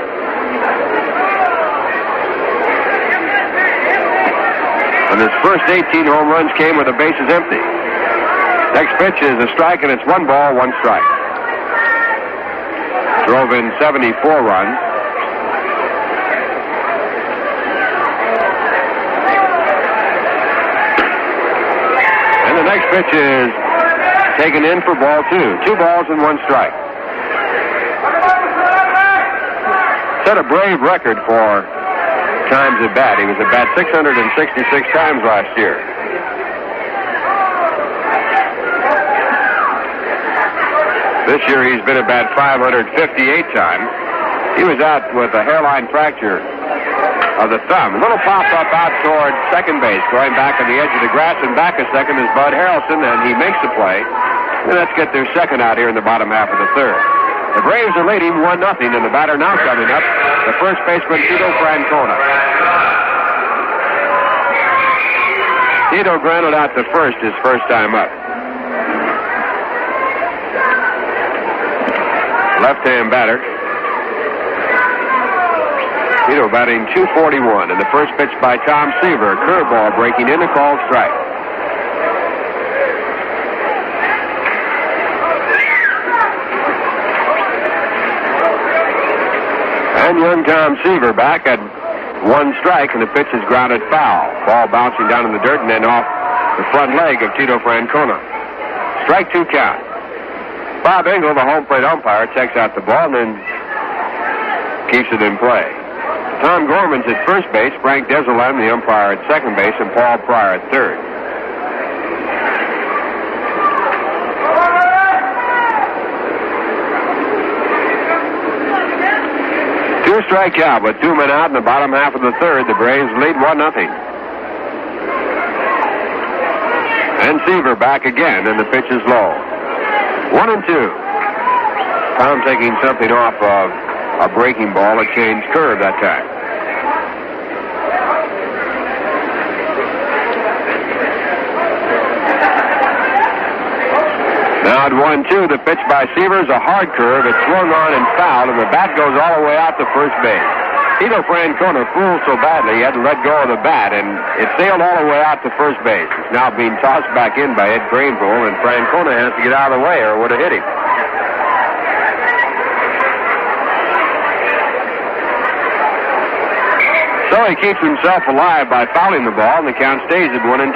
S2: And his first 18 home runs came with the bases empty. Next pitch is a strike, and it's 1 ball, 1 strike. Drove in 74 runs. And the next pitch is taken in for ball 2. 2 balls and 1 strike. Set a brave record for times at bat. He was at bat 666 times last year. This year he's been at bat 558 times. He was out with a hairline fracture of the thumb. A little pop-up out toward second base, going back on the edge of the grass, and back a second is Bud Harrelson, and he makes the play. And let's get their second out here in the bottom half of the third. The Braves are leading 1-0, and the batter now coming up, the first baseman, Tito Francona. Tito grounded out to first his first time up. Left-hand batter. Tito batting .241, and the first pitch by Tom Seaver. Curveball breaking in, a called strike. And young Tom Seaver back at 1 strike, and the pitch is grounded foul. Ball bouncing down in the dirt and then off the front leg of Tito Francona. Strike 2 count. Bob Engel, the home plate umpire, checks out the ball and then keeps it in play. Tom Gorman's at first base, Frank Desolem, the umpire, at second base, and Paul Pryor at third. Two-strike count with 2 men out in the bottom half of the third. The Braves lead 1-0. And Seaver back again, and the pitch is low. 1-2. Tom taking something off of a breaking ball, a changed curve that time. Now at 1-2, the pitch by Seaver is a hard curve. It's swung on and fouled, and the bat goes all the way out to first base. Tito Francona fooled so badly he had to let go of the bat, and it sailed all the way out to first base. It's now being tossed back in by Ed Kranepool, and Francona has to get out of the way or it would have hit him. So he keeps himself alive by fouling the ball, and the count stays at 1-2.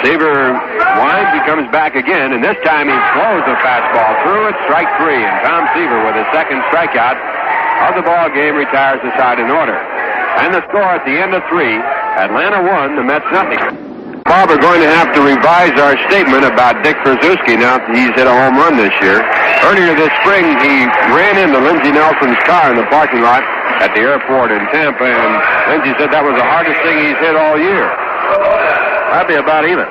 S2: Seaver winds, he comes back again, and this time he throws a fastball through it, strike 3, and Tom Seaver with his second strikeout of the ball game retires the side in order. And the score at the end of 3, Atlanta 1, the Mets nothing. Bob, we're going to have to revise our statement about Dick Krasuski now that he's hit a home run this year. Earlier this spring, he ran into Lindsey Nelson's car in the parking lot at the airport in Tampa, and Lindsey said that was the hardest thing he's hit all year. That'd be about even.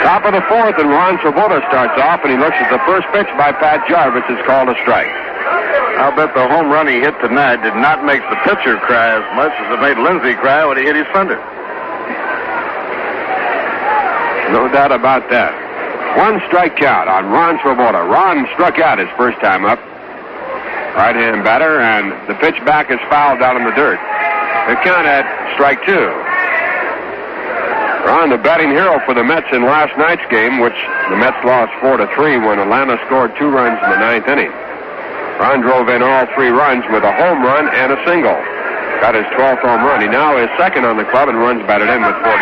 S2: Top of the 4th, and Ron Swoboda starts off, and he looks at the first pitch by Pat Jarvis. It's called a strike.
S1: I'll bet the home run he hit tonight did not make the pitcher cry as much as it made Lindsey cry when he hit his fender.
S2: No doubt about that. 1 strike count on Ron Swoboda. Ron struck out his first time up. Right-hand batter, and the pitch back is fouled down in the dirt. The count at strike 2. Ron, the batting hero for the Mets in last night's game, which the Mets lost 4-3 when Atlanta scored 2 runs in the 9th inning. Ron drove in all 3 runs with a home run and a single. Got his 12th home run. He now is second on the club and runs batted in with 47.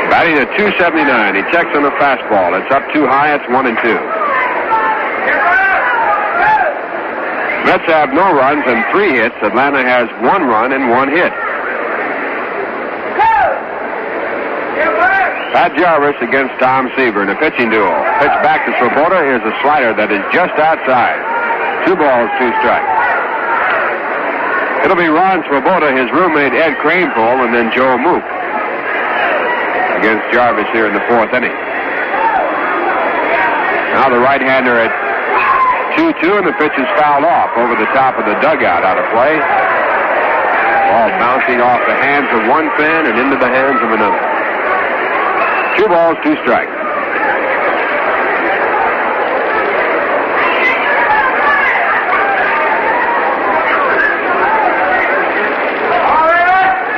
S2: Batting at .279. He checks on the fastball. It's up too high. It's 1-2. Mets have no runs and 3 hits. Atlanta has 1 run and 1 hit. Pat Jarvis against Tom Seaver in a pitching duel. Pitch back to Swoboda. Here's a slider that is just outside. 2 balls, 2 strikes. It'll be Ron Swoboda, his roommate Ed Kranepool, and then Joe Mook against Jarvis here in the 4th inning. Now the right-hander at 2-2, and the pitch is fouled off over the top of the dugout, out of play. Ball bouncing off the hands of one fan and into the hands of another. 2 balls, 2 strikes.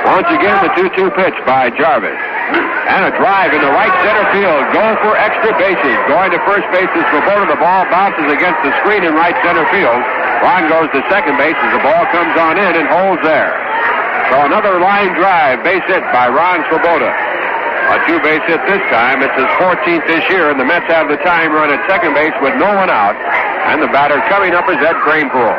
S2: Once again, the 2-2 pitch by Jarvis. And a drive into right center field. Go for extra bases. Going to first base is Swoboda. The ball bounces against the screen in right center field. Ron goes to second base as the ball comes on in and holds there. So another line drive, base hit by Ron Swoboda. A 2-base hit this time. It's his 14th this year, and the Mets have the time run at second base with no one out. And the batter coming up is Ed Kranepool.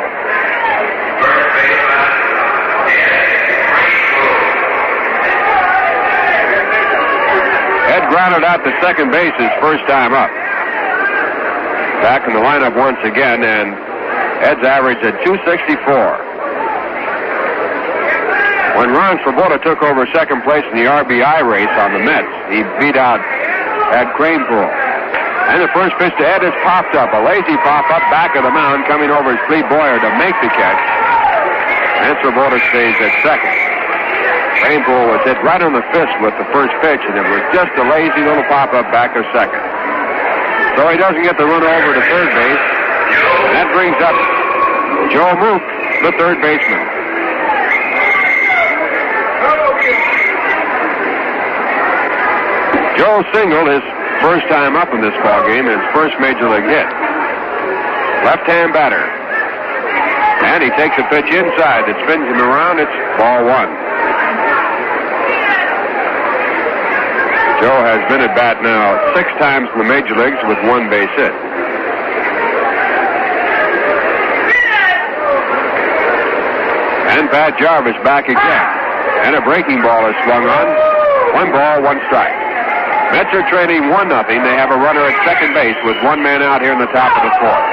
S2: Ed grounded out to second base his first time up. Back in the lineup once again, and Ed's average at .264. When Ron Swoboda took over second place in the RBI race on the Mets, he beat out Ed Kranepool. And the first pitch to Ed is popped up. A lazy pop-up back of the mound coming over is Cleve Boyer to make the catch. And Swoboda stays at second. Kranepool was hit right on the fist with the first pitch, and it was just a lazy little pop-up back of second. So he doesn't get the run over to third base. And that brings up Joe Mook, the third baseman. Joe singled his first time up in this ballgame, his first major league hit. Left-hand batter. And he takes a pitch inside that spins him around. It's ball 1. Joe has been at bat now 6 times in the major leagues with 1 base hit. And Pat Jarvis back again. And a breaking ball is swung on. 1 ball, 1 strike. Mets are trailing 1-0. They have a runner at second base with 1 man out here in the top of the 4th.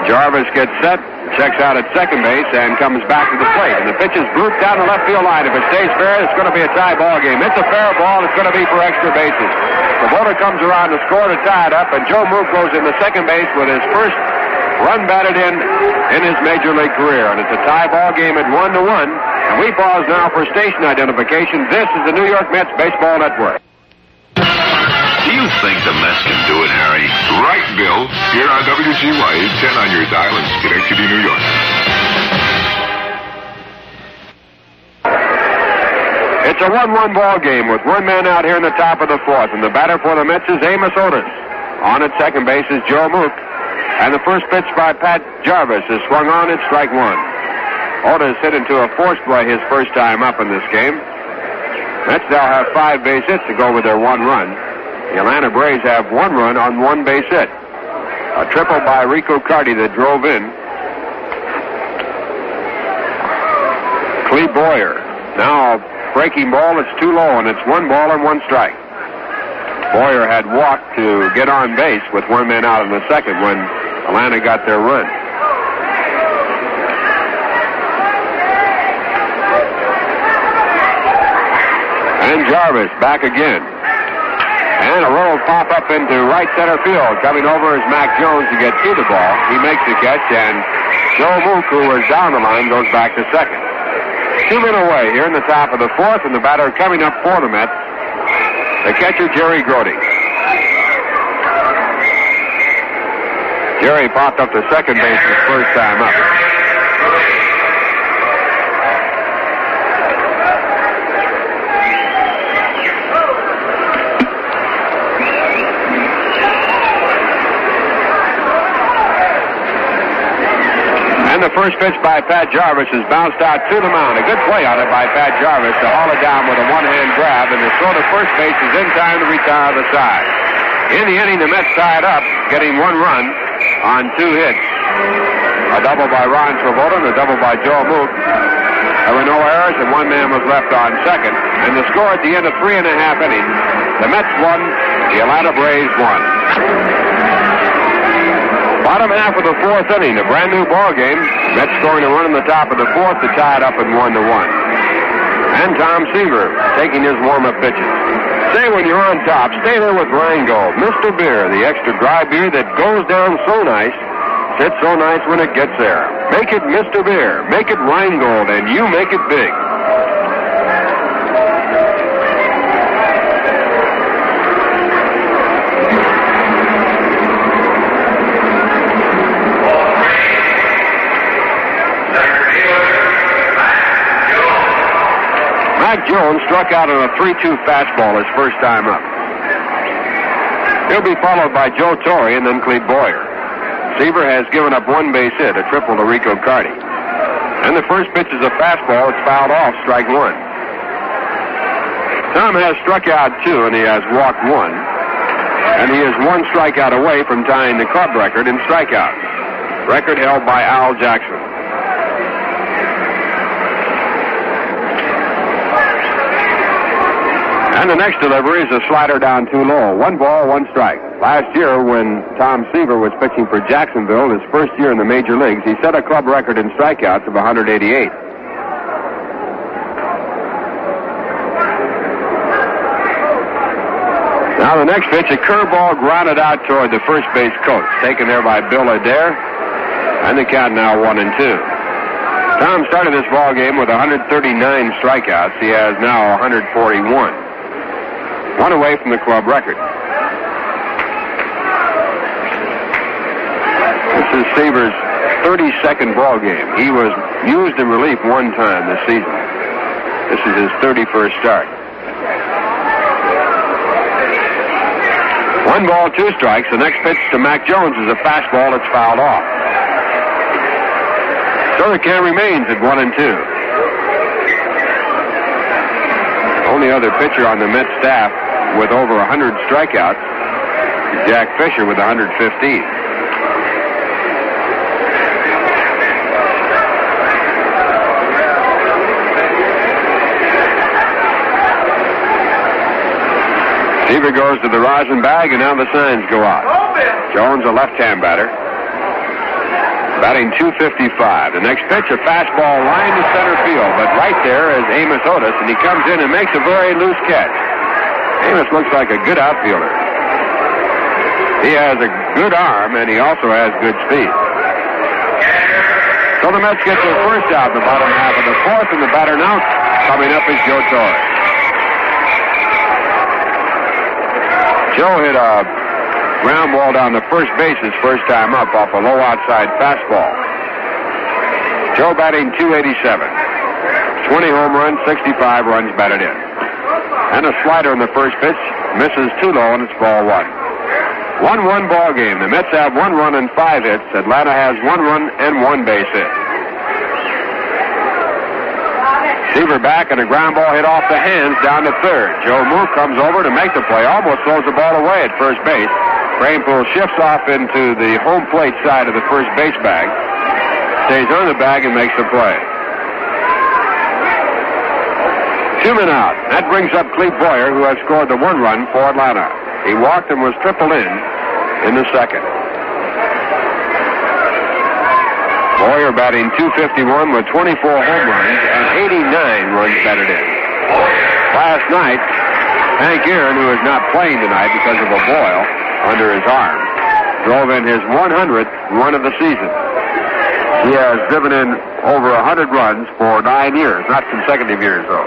S2: Jarvis gets set, checks out at second base and comes back to the plate. And the pitch is grouped down the left field line. If it stays fair, it's going to be a tie ball game. It's a fair ball. It's going to be for extra bases. Kubota comes around to score to tie it up, and Joe Mook goes into second base with his first run batted in his major league career. And it's a tie ball game at 1-1. And we pause now for station identification. This is the New York Mets Baseball Network.
S3: Do you think the Mets can do it, Harry?
S4: Right, Bill. Here on WGY 10 on your dial in Schenectady, New York.
S2: It's a 1-1 ball game with one man out here in the top of the fourth. And the batter for the Mets is Amos Otis. On at second base is Joe Mook. And the first pitch by Pat Jarvis is swung on. It's strike one. Otis hit into a force play his first time up in this game. Mets now have 5 base hits to go with their 1 run. The Atlanta Braves have 1 run on 1 base hit. A triple by Rico Carty that drove in. Cleve Boyer. Now breaking ball. It's too low, and it's 1 ball and 1 strike. Boyer had walked to get on base with 1 man out in the second when Atlanta got their run. And Jarvis back again. And a roll pop up into right center field. Coming over is Mac Jones to get to the ball. He makes the catch, and Joe Mook, who was down the line, goes back to second. 2 men away here in the top of the fourth, and the batter coming up for the Mets, the catcher, Jerry Grody. Jerry popped up to second base his first time up. And the first pitch by Pat Jarvis is bounced out to the mound. A good play on it by Pat Jarvis to haul it down with a one-hand grab, and the throw to first base is in time to retire the side. In the inning, the Mets tied up, getting 1 run on 2 hits. A double by Ron Swoboda and a double by Joe Mook. There were no errors, and 1 man was left on second. And the score at the end of 3.5 innings, the Mets won, the Atlanta Braves won. Bottom half of the fourth inning, a brand new ball game. Mets scoring a run in the top of the fourth to tie it up at 1-1. And Tom Seaver taking his warm-up pitches. Say when you're on top, stay there with Rheingold. Mr. Beer, the extra dry beer that goes down so nice, sits so nice when it gets there. Make it Mr. Beer. Make it Rheingold, and you make it big. Mac Jones struck out on a 3-2 fastball his first time up. He'll be followed by Joe Torre and then Cleve Boyer. Seaver has given up 1 base hit, a triple to Rico Carty. And the first pitch is a fastball. It's fouled off, strike 1. Tom has struck out 2, and he has walked 1. And he is 1 strikeout away from tying the club record in strikeouts. Record held by Al Jackson. And the next delivery is a slider down too low. 1 ball, 1 strike. Last year, when Tom Seaver was pitching for Jacksonville, his first year in the major leagues, he set a club record in strikeouts of 188. Now the next pitch, a curveball grounded out toward the first base coach, taken there by Bill Adair, and the count now 1-2. Tom started this ball game with 139 strikeouts. He has now 141. 1 away from the club record. This is Seaver's 32nd ball game. He was used in relief 1 time this season. This is his 31st start. 1 ball, 2 strikes. The next pitch to Mac Jones is a fastball that's fouled off. So the count remains at 1-2. Only other pitcher on the Mets staff with over 100 strikeouts is Jack Fisher with 115. Seaver goes to the rosin bag, and now the signs go out. Jones, a left-hand batter. batting .255. The next pitch, a fastball line to center field, but right there is Amos Otis, and he comes in and makes a very loose catch. Amos looks like a good outfielder. He has a good arm, and he also has good speed. So the Mets get their first out in the bottom half of the fourth, and the batter now coming up is Joe Torre. Joe hit a ground ball down the first base his first time up off a low outside fastball. Joe batting .287. 20 home runs, 65 runs batted in. And a slider in the first pitch, misses too low, and it's ball one. 1-1 ball game. The Mets have 1 run and 5 hits. Atlanta has 1 run and 1 base hit. Seaver back and a ground ball hit off the hands down to third. Joe Moore comes over to make the play. Almost throws the ball away at first base. Kranepool shifts off into the home plate side of the first base bag. Stays on the bag and makes the play. 2 men out. That brings up Cleve Boyer, who has scored the 1 run for Atlanta. He walked and was tripled in the second. Boyer batting .251 with 24 home runs and 89 runs batted in. Last night, Hank Aaron, who is not playing tonight because of a boil under his arm, drove in his 100th run of the season. He has driven in over 100 runs for 9 years, not consecutive years, though.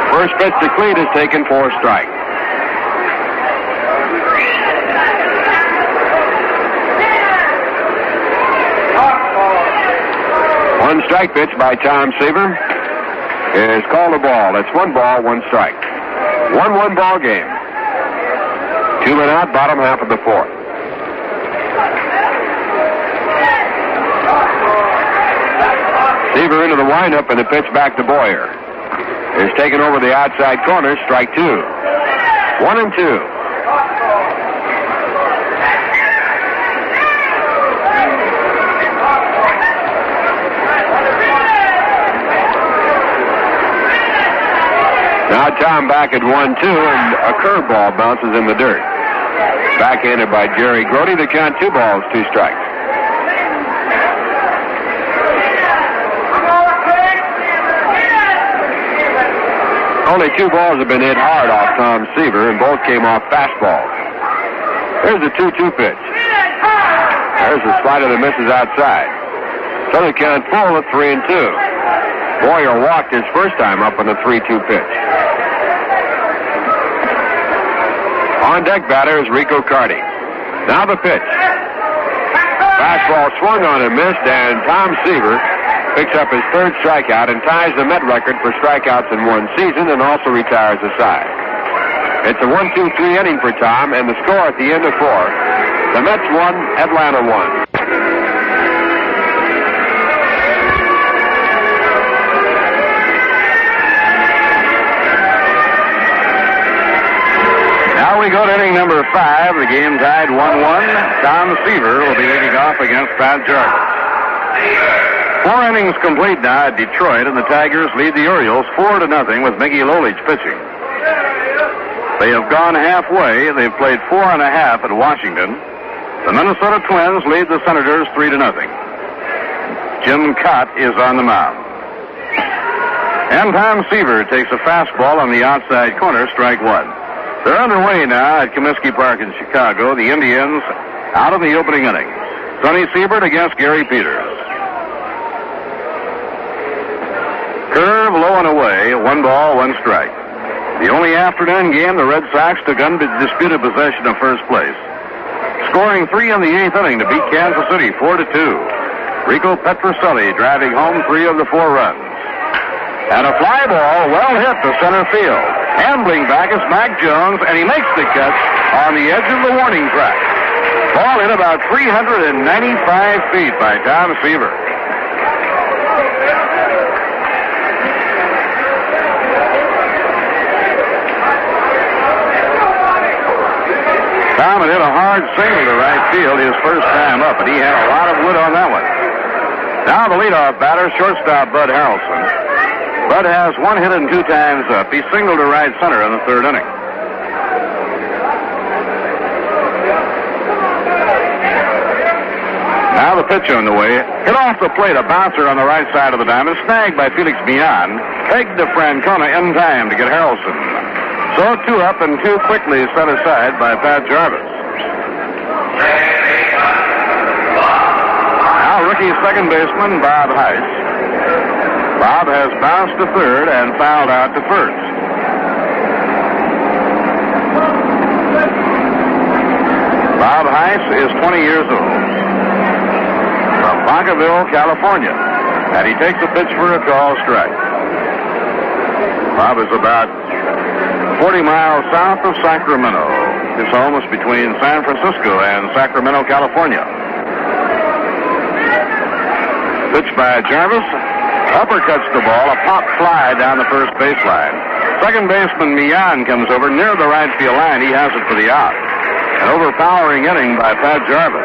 S2: First pitch to Cleve is taken for a strike. One strike pitch by Tom Seaver is called a ball. It's 1 ball, 1 strike. 1-1 ball game. 2 men out, bottom half of the fourth. Seaver into the windup and the pitch back to Boyer. Is taken over the outside corner, strike 2. 1-2. Now Tom back at 1-2, and a curveball bounces in the dirt. Backhanded by Jerry Grody. The count 2 balls, 2 strikes. Only 2 balls have been hit hard off Tom Seaver, and both came off fastballs. There's a 2-2 pitch. There's a slider that misses outside. So the count full at 3-2. Boyer walked his first time up on the 3-2 pitch. On deck batter is Rico Carty. Now the pitch. Fastball swung on and missed, and Tom Seaver picks up his 3rd strikeout and ties the Met record for strikeouts in one season, and also retires the side. It's a 1-2-3 inning for Tom, and the score at the end of 4. The Mets won, Atlanta won.
S1: Now we go to inning number 5. The game tied 1-1. Tom Seaver will be leading off against Pat Jarvis. 4 innings complete now at Detroit, and the Tigers lead the Orioles 4-0 with Mickey Lolich pitching. They have gone halfway. They've played 4.5 at Washington. The Minnesota Twins lead the Senators 3-0. Jim Cott is on the mound. And Tom Seaver takes a fastball on the outside corner, strike 1. They're underway now at Comiskey Park in Chicago. The Indians out of the opening inning. Sonny Siebert against Gary Peters. Curve low and away, 1 ball, 1 strike. The only afternoon game, the Red Sox took undisputed possession of first place, scoring 3 in the 8th inning to beat Kansas City 4-2. Rico Petrocelli driving home 3 of the 4 runs. And a fly ball well hit to center field. Ambling back is Mac Jones, and he makes the catch on the edge of the warning track. Ball hit about 395 feet by Tom Seaver. Tom had hit a hard single to right field his first time up, and he had a lot of wood on that one. Now the leadoff batter, shortstop Bud Harrelson. Bud has 1 hit and 2 times up. He singled to right center in the 3rd inning. Now the pitch on the way. Hit off the plate, a bouncer on the right side of the diamond, snagged by Felix Millan. Pegged to Francona in time to get Harrelson. So 2 up and 2 quickly set aside by Pat Jarvis. Now rookie second baseman Bob Heiss. Bob has bounced to third and fouled out to first. Bob Heiss is 20 years old. From Baccaville, California. And he takes a pitch for a call strike. Bob is about 40 miles south of Sacramento. It's almost between San Francisco and Sacramento, California. Pitch by Jarvis. Uppercuts the ball. A pop fly down the first baseline. Second baseman Millan comes over near the right field line. He has it for the out. An overpowering inning by Pat Jarvis.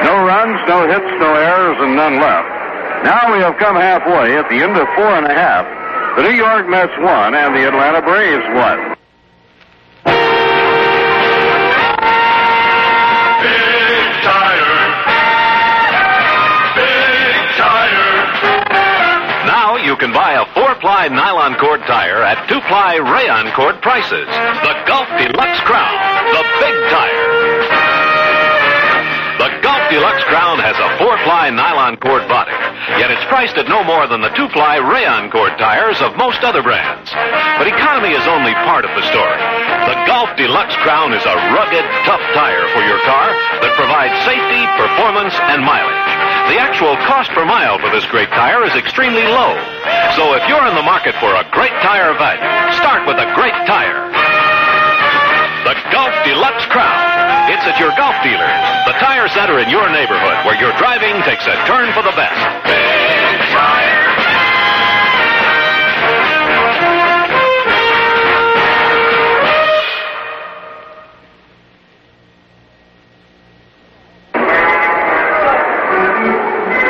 S1: No runs, no hits, no errors, and none left. Now we have come halfway. At the end of 4 1/2, the New York Mets won and the Atlanta Braves won.
S3: Big Tire. Big Tire. Now you can buy a 4-ply nylon cord tire at 2-ply rayon cord prices. The Gulf Deluxe Crown, the Big Tire. The Gulf Deluxe Crown has a 4-ply nylon cord body, yet it's priced at no more than the 2-ply rayon cord tires of most other brands. But economy is only part of the story. The Gulf Deluxe Crown is a rugged, tough tire for your car that provides safety, performance, and mileage. The actual cost per mile for this great tire is extremely low. So if you're in the market for a great tire value, start with a great tire. The Gulf Deluxe Crown. It's at your Gulf dealer, the tire center in your neighborhood, where your driving takes a turn for the best. Big Tire.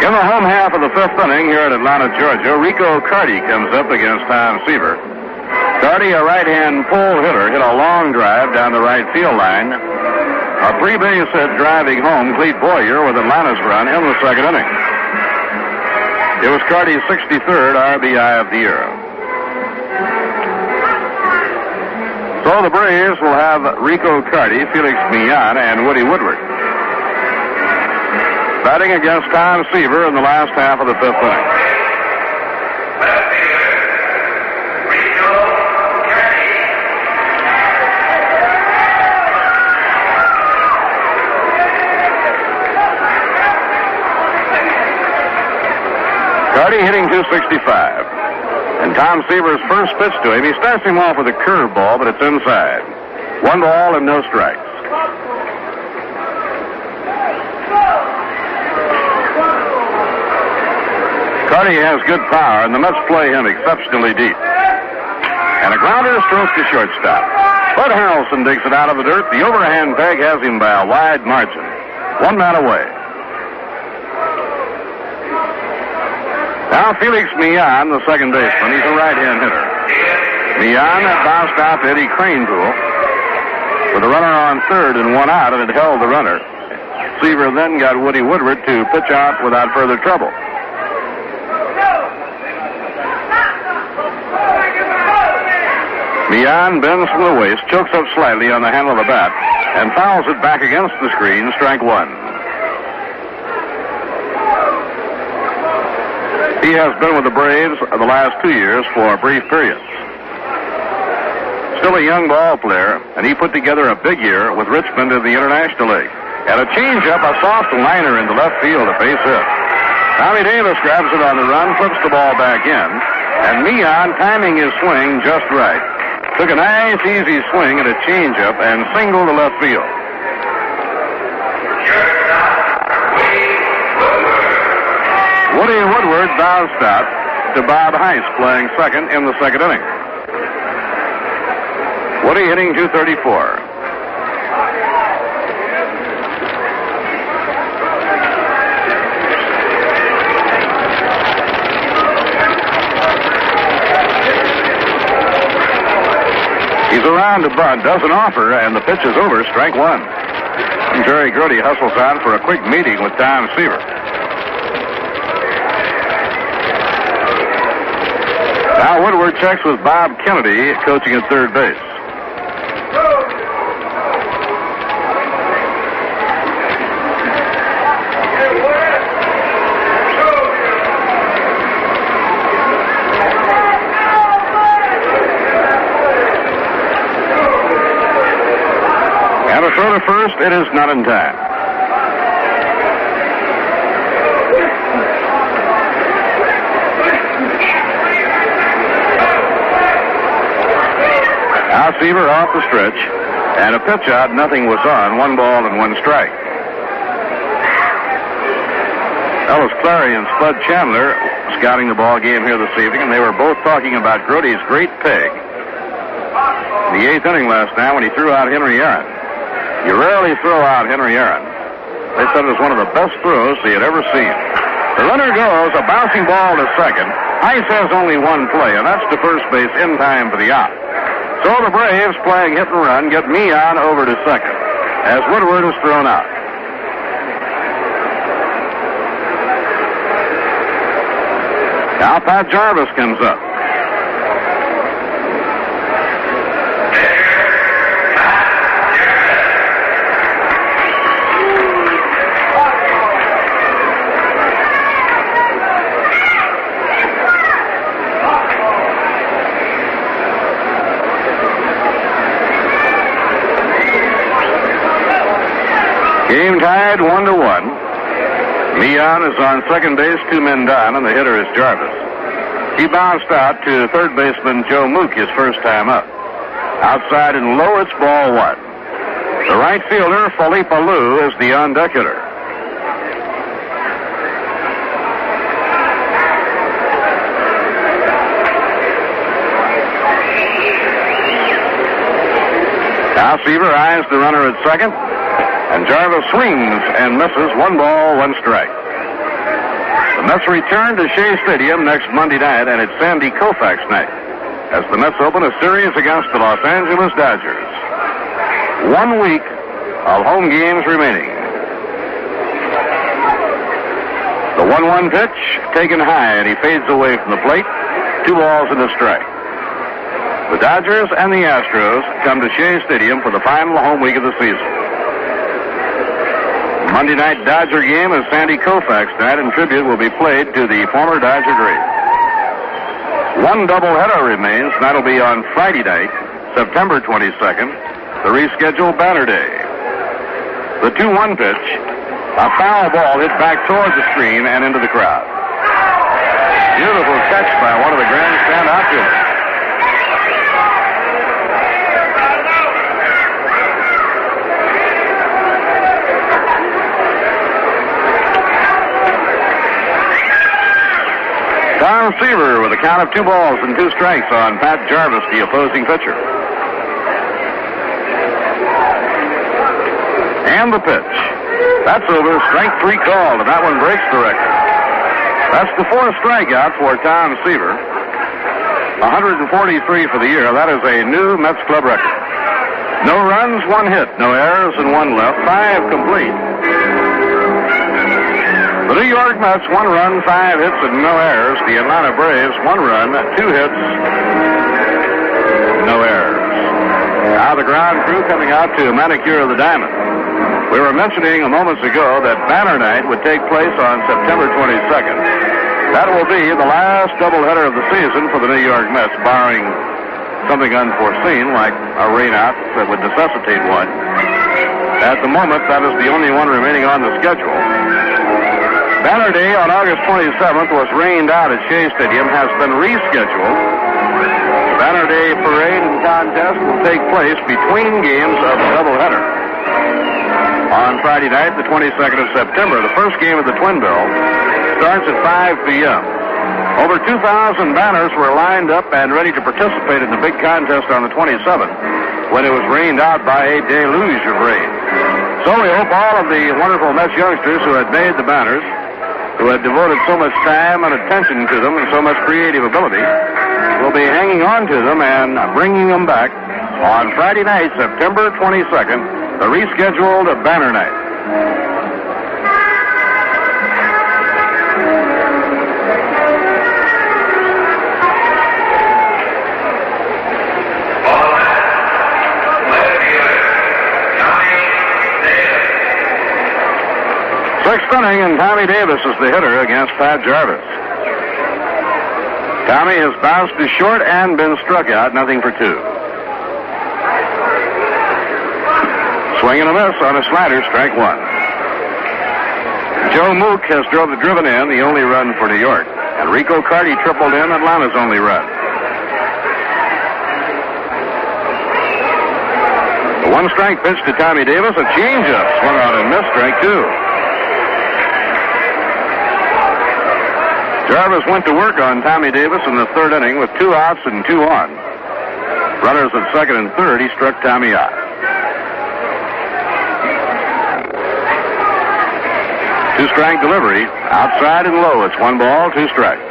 S1: In the home half of the 5th inning here at Atlanta, Georgia, Rico Carty comes up against Tom Seaver. Carty, a right-hand pull hitter, hit a long drive down the right field line. A 3-base hit driving home Clete Boyer with Atlanta's run in the 2nd inning. It was Carty's 63rd RBI of the year. So the Braves will have Rico Carty, Felix Millan, and Woody Woodward batting against Tom Seaver in the last half of the 5th inning. Carty hitting 265. And Tom Seaver's first pitch to him, he starts him off with a curveball, but it's inside. 1 ball and no strikes. Carty has good power, and the Mets play him exceptionally deep. And a grounder strokes to shortstop. Bud Harrelson digs it out of the dirt. The overhand peg has him by a wide margin. 1 man away. Now Felix Millan, the second baseman. He's a right-hand hitter. Millan bounced out to Eddie Kranepool with a runner on third and 1 out, and it held the runner. Seaver then got Woody Woodward to pitch out without further trouble. Millan bends from the waist, chokes up slightly on the handle of the bat, and fouls it back against the screen, strike 1. He has been with the Braves the last 2 years for brief periods. Still a young ball player, and he put together a big year with Richmond in the International League. And a changeup, a soft liner into left field, a base hit. Tommy Davis grabs it on the run, flips the ball back in, and Millan, timing his swing just right, took a nice, easy swing at a changeup and singled to left field. Woody Woodward bounced out to Bob Heiss, playing second in the 2nd inning. Woody hitting 234. He's around to bunt, doesn't offer, and the pitch is over, strike 1. Jerry Grote hustles out for a quick meeting with Tom Seaver. Now Woodward checks with Bob Kennedy, coaching at third base. And a throw to first, it is not in time. Now Seaver off the stretch, and a pitch out, nothing was on, 1 ball and 1 strike. Ellis Clary and Spud Chandler scouting the ball game here this evening, and they were both talking about Grote's great peg in the 8th inning last night when he threw out Henry Aaron. You rarely throw out Henry Aaron. They said it was one of the best throws they had ever seen. The runner goes, a bouncing ball to second. Ice has only 1 play, and that's to first base in time for the out. So the Braves, playing hit and run, get Meehan over to second as Woodward is thrown out. Now Pat Jarvis comes up. Game tied 1-1. Meehan is on second base, 2 men down, and the hitter is Jarvis. He bounced out to third baseman Joe Mook his first time up. Outside and low, it's ball 1. The right fielder, Felipe Alou, is the on-deck hitter. Now Seaver eyes the runner at second. And Jarvis swings and misses, 1 ball, 1 strike. The Mets return to Shea Stadium next Monday night, and it's Sandy Koufax night as the Mets open a series against the Los Angeles Dodgers. 1 week of home games remaining. The 1-1 pitch taken high, and he fades away from the plate. 2 balls and a strike. The Dodgers and the Astros come to Shea Stadium for the final home week of the season. Monday night Dodger game is Sandy Koufax night, and tribute will be played to the former Dodger great. 1 doubleheader remains, and that'll be on Friday night, September 22nd, the rescheduled Banner Day. The 2-1 pitch, a foul ball hit back towards the screen and into the crowd. Beautiful catch by one of the grandstand outfielders. Tom Seaver with a count of 2 balls and 2 strikes on Pat Jarvis, the opposing pitcher. And the pitch. That's over. Strike 3 called, and that one breaks the record. That's the 4th strikeout for Tom Seaver. 143 for the year. That is a new Mets club record. No runs, 1 hit, no errors, and 1 left. 5 complete. The New York Mets, 1 run, 5 hits, and no errors. The Atlanta Braves, 1 run, 2 hits, no errors. Now the ground crew coming out to manicure the diamond. We were mentioning a moment ago that Banner Night would take place on September 22nd. That will be the last doubleheader of the season for the New York Mets, barring something unforeseen like a rainout that would necessitate one. At the moment, that is the only one remaining on the schedule. Banner Day on August 27th was rained out at Shea Stadium, has been rescheduled. The Banner Day parade and contest will take place between games of the doubleheader. On Friday night, the 22nd of September, the first game of the Twin Bill starts at 5 p.m. Over 2,000 banners were lined up and ready to participate in the big contest on the 27th when it was rained out by a deluge of rain. So we hope all of the wonderful Mets youngsters who had made the banners, who had devoted so much time and attention to them and so much creative ability, will be hanging on to them and bringing them back on Friday night, September 22nd, the rescheduled Banner Night. Sixth inning, and Tommy Davis is the hitter against Pat Jarvis. Tommy has bounced to short and been struck out, 0-2. Swing and a miss on a slider, strike one. Joe Mook has driven in the only run for New York, and Rico Carty tripled in Atlanta's only run. The one-strike pitch to Tommy Davis, a changeup, swung out and missed, strike two. Jarvis went to work on Tommy Davis in the third inning with 2 outs and 2 on. Runners at second and third, he struck Tommy out. Two-strike delivery, outside and low. It's 1 ball, 2 strikes.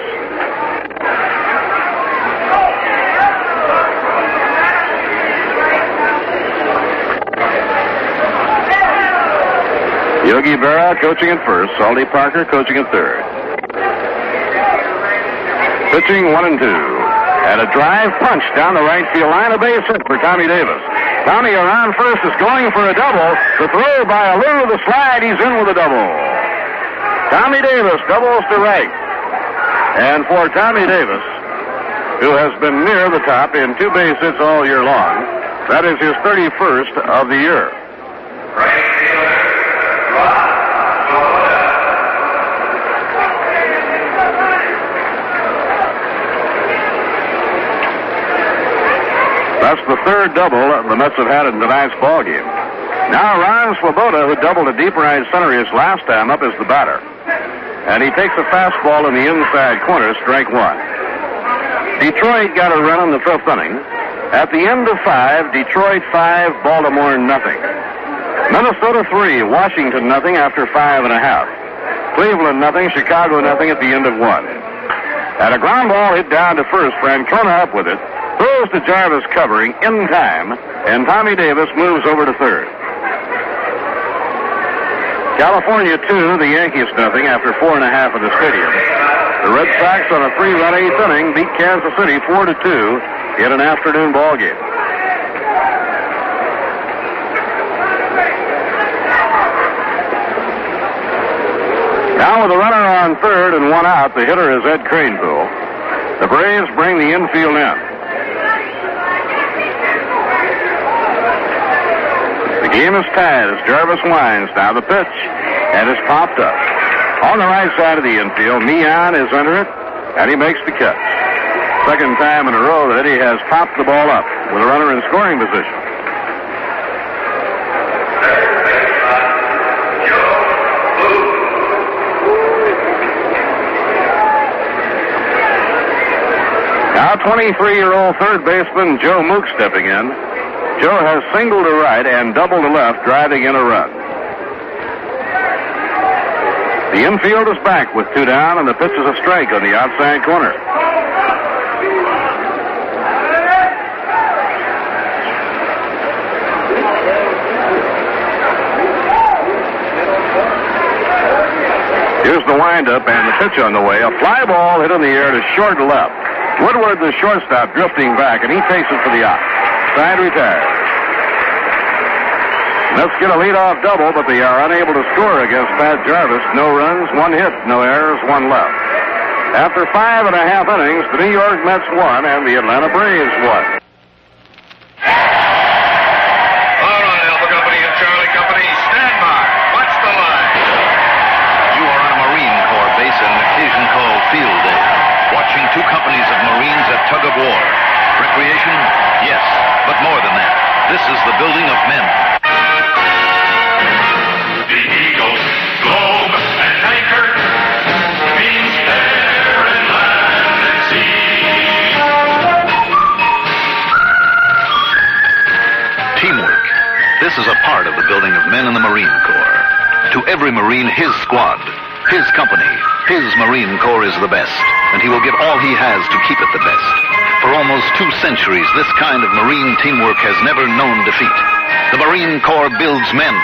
S1: Yogi Berra coaching at first, Salty Parker coaching at third. Pitching 1-2. And a drive punch down the right field line, a base hit for Tommy Davis. Tommy around first is going for a double. The throw by Alou, the slide, he's in with a double. Tommy Davis doubles to right. And for Tommy Davis, who has been near the top in 2 base hits all year long, that is his 31st of the year. That's the third double the Mets have had in tonight's ball game. Now Ron Swoboda, who doubled a deep right center his last time up, is the batter. And he takes a fastball in the inside corner, strike one. Detroit got a run in the 5th inning. At the end of 5, Detroit 5, Baltimore nothing. Minnesota 3, Washington nothing after 5 1/2. Cleveland nothing, Chicago nothing at the end of 1. And a ground ball hit down to first. Francona up with it. Throws to Jarvis covering in time, and Tommy Davis moves over to third. California 2, the Yankees nothing after 4 1/2 at the stadium. The Red Sox on a 3-run 8th inning beat Kansas City 4-2 in an afternoon ball game. Now with a runner on third and 1 out, the hitter is Ed Kranepool. The Braves bring the infield in. The game is tied as Jarvis winds. Now the pitch, and it's popped up. On the right side of the infield, Meehan is under it, and he makes the catch. Second time in a row that he has popped the ball up with a runner in scoring position. Now 23-year-old third baseman Joe Mook stepping in. Joe has singled to right and doubled to left, driving in a run. The infield is back with 2 down, and the pitch is a strike on the outside corner. Here's the windup and the pitch on the way. A fly ball hit in the air to short left. Woodward, the shortstop, drifting back, and he takes it for the out. Side retired. Let's get a leadoff double, but they are unable to score against Pat Jarvis. No runs, 1 hit, no errors, 1 left. After 5 1/2 innings, the New York Mets won and the Atlanta Braves won.
S3: All right, Alpha Company and Charlie Company, stand by. Watch the line. You are on a Marine Corps base at an occasion called Field Day, watching 2 companies of Marines at tug of war. Recreation? Yes, but more than that. This is the building of men. The Eagle, Globe, and Anchor means air and land and sea. Teamwork. This is a part of the building of men in the Marine Corps. To every Marine, his squad, his company, his Marine Corps is the best, and he will give all he has to keep it the best. For almost 2 centuries, this kind of Marine teamwork has never known defeat. The Marine Corps builds men,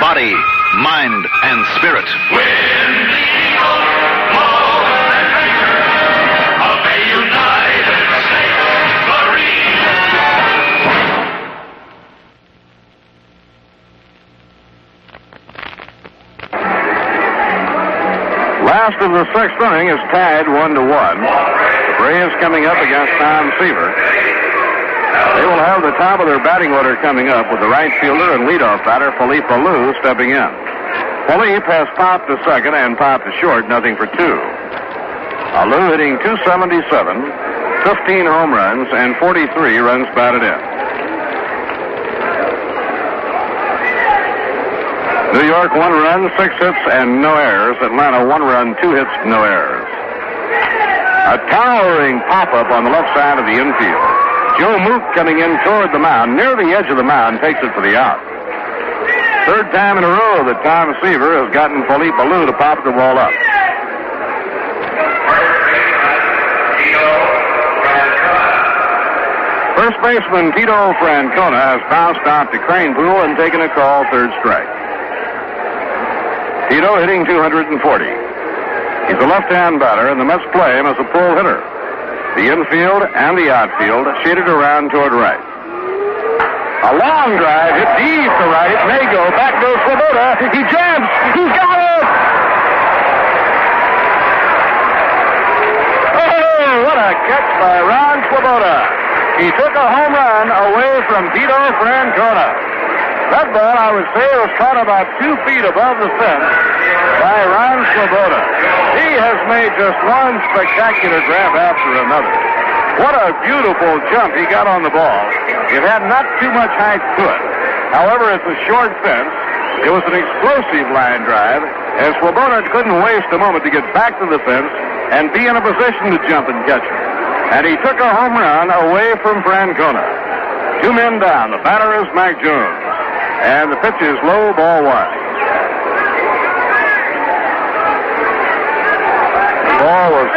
S3: body, mind, and spirit. Win the Eagle, Globe, and Anchor of a United States Marine.
S1: last of the sixth inning is tied 1-1. The Braves coming up against Tom Seaver. They will have the top of their batting order coming up with the right fielder and leadoff batter Philippe Alou stepping in. Philippe has popped to second and popped to short, nothing for two. Alou hitting .277, 15 home runs, and 43 runs batted in. New York, 1 run, 6 hits, and no errors. Atlanta, 1 run, 2 hits, no errors. A towering pop-up on the left side of the infield. Joe Mook coming in toward the mound, near the edge of the mound, takes it for the out. Third time in a row that Tom Seaver has gotten Philippe Alou to pop the ball up. First baseman Tito Francona has bounced out to Cranepool and taken a call, third strike. Tito hitting .240. He's a left-hand batter, and the Mets play him as a pull hitter. The infield and the outfield shaded around toward right. A long drive hit deep to right. May go. Back goes Swoboda. He jams. He's got it! Oh, what a catch by Ron Swoboda. He took a home run away from Tito Francona. That ball, I would say, was caught about 2 feet above the fence by Ron Swoboda. He has made just one spectacular grab after another. What a beautiful jump he got on the ball. It had not too much height to it. However, it's a short fence. It was an explosive line drive, and Swoboda couldn't waste a moment to get back to the fence and be in a position to jump and catch it. And he took a home run away from Francona. 2 men down. The batter is Mac Jones. And the pitch is low, ball 1. The ball was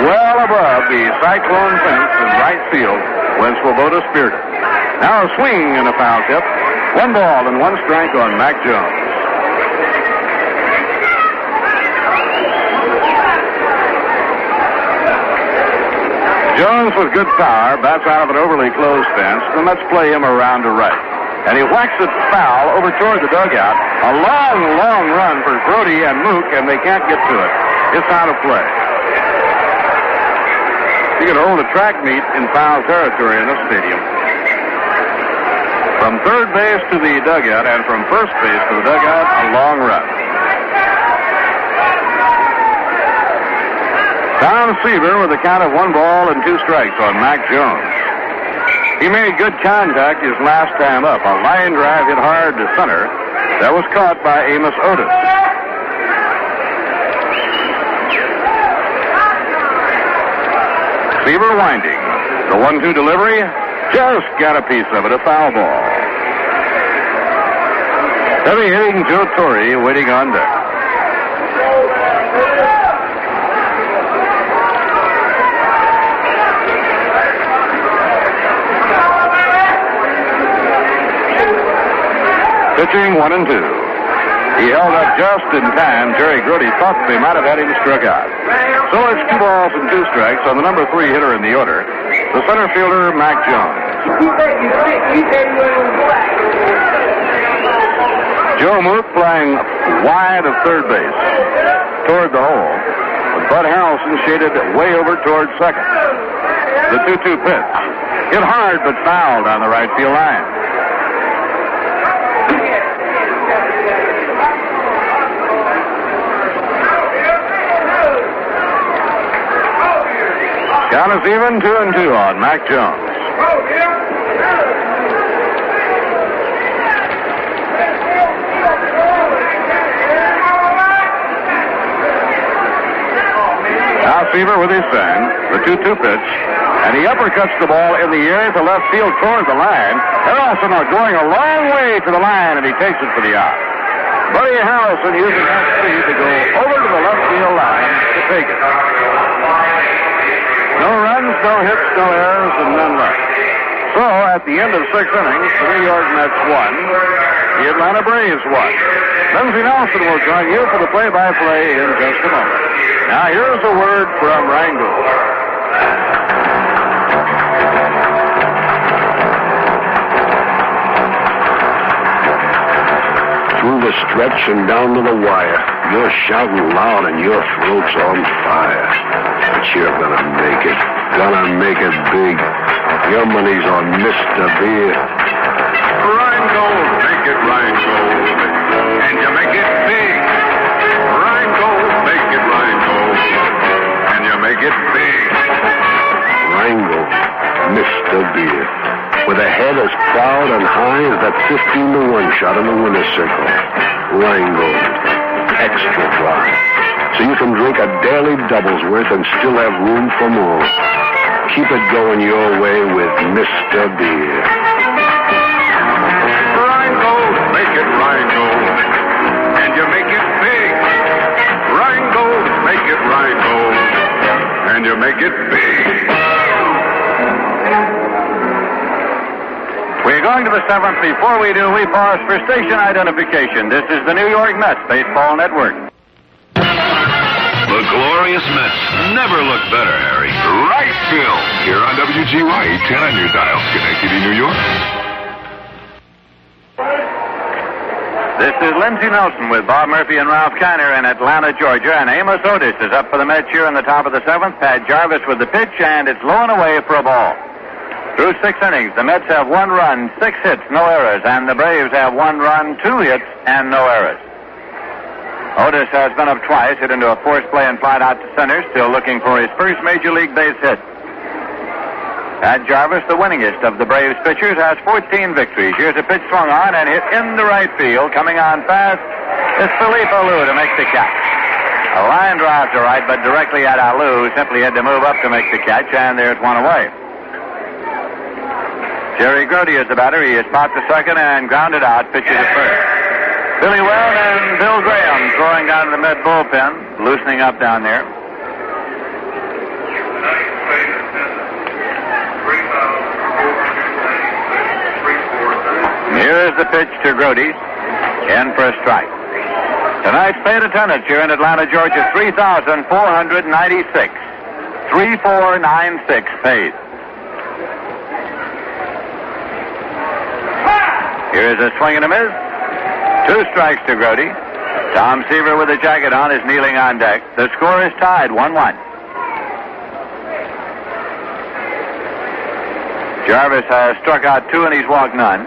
S1: well above the cyclone fence in right field when Swoboda speared it. Now a swing and a foul tip. 1 ball and 1 strike on Mac Jones. Jones with good power bats out of an overly closed fence. The Mets play him around to right. And he whacks it foul over toward the dugout. A long, long run for Brody and Mook, and they can't get to it. It's out of play. You can hold a track meet in foul territory in this stadium. From third base to the dugout and from first base to the dugout, a long run. Tom Seaver with a count of 1 ball and 2 strikes on Mac Jones. He made good contact his last time up. A line drive hit hard to center. That was caught by Amos Otis. Seaver winding. The 1-2 delivery. Just got a piece of it. A foul ball. Heavy hitting Joe Torre waiting on deck. Pitching 1 and 2. He held up just in time. Jerry Grody thought they might have had him struck out. So it's 2 balls and 2 strikes on the number 3 hitter in the order, the center fielder, Mac Jones. Joe Mook playing wide of third base toward the hole, with Bud Harrelson shaded way over toward second. The 2-2 pitch. Hit hard but fouled on the right field line. Count is even, 2 and 2 on Mac Jones. Now Seaver with his thing, the 2-2 pitch, and he uppercuts the ball in the air to left field toward the line. Harrelson going a long way to the line, and he takes it for the out. Buddy Harrelson using that speed to go over to the left field line to take it. No runs, no hits, no errors, and none left. So, at the end of 6 innings, the New York Mets won. The Atlanta Braves won. Lindsey Nelson will join you for the play-by-play in just a moment. Now, here's a word from Rangel.
S5: Through the stretch and down to the wire. You're shouting loud and your throat's on fire. But you're gonna make it. Gonna make it big. Your money's on Mr. Beer.
S4: Rheingold, make it Rheingold. And you make it big. Rheingold, make it Rheingold. And you make it big.
S5: Rheingold, Mr. Beer. With a head as proud and high as that 15-to-1 shot in the winner's circle. Rheingold, extra dry. So you can drink a daily double's worth and still have room for more. Keep it going your way with Mr. Beer.
S4: Rheingold, make it Rheingold. And you make it big. Rheingold, make it Rheingold. And you make it big.
S1: We're going to the seventh. Before we do, we pause for station identification. This is the New York Mets Baseball Network.
S3: The glorious Mets never look better, Harry.
S4: Right, Phil. Here on WGY 10 on your dial, Schenectady, New York.
S1: This is Lindsey Nelson with Bob Murphy and Ralph Kiner in Atlanta, Georgia, and Amos Otis is up for the Mets here in the top of the seventh. Pat Jarvis with the pitch, and it's low and away for a ball. Through 6 innings, the Mets have 1 run, 6 hits, no errors, and the Braves have 1 run, 2 hits, and no errors. Otis has been up twice, hit into a forced play and flied out to center, still looking for his first major league base hit. Pat Jarvis, the winningest of the Braves pitchers, has 14 victories. Here's a pitch swung on and hit in the right field. Coming on fast, it's Felipe Alou to make the catch. A line drive to right, but directly at Alou, who simply had to move up to make the catch, and there's 1 away. Jerry Grote is the batter. He is popped to second and grounded out. Pitches at first. Billy Weld and Bill Graham throwing down to the mid bullpen, loosening up down there. Here is the pitch to Grote, in for a strike. Tonight's paid attendance here in Atlanta, Georgia, 3,496. 3,496 paid. Here's a swing and a miss. 2 strikes to Grote. Tom Seaver with a jacket on is kneeling on deck. The score is tied, 1-1. Jarvis has struck out 2 and he's walked none.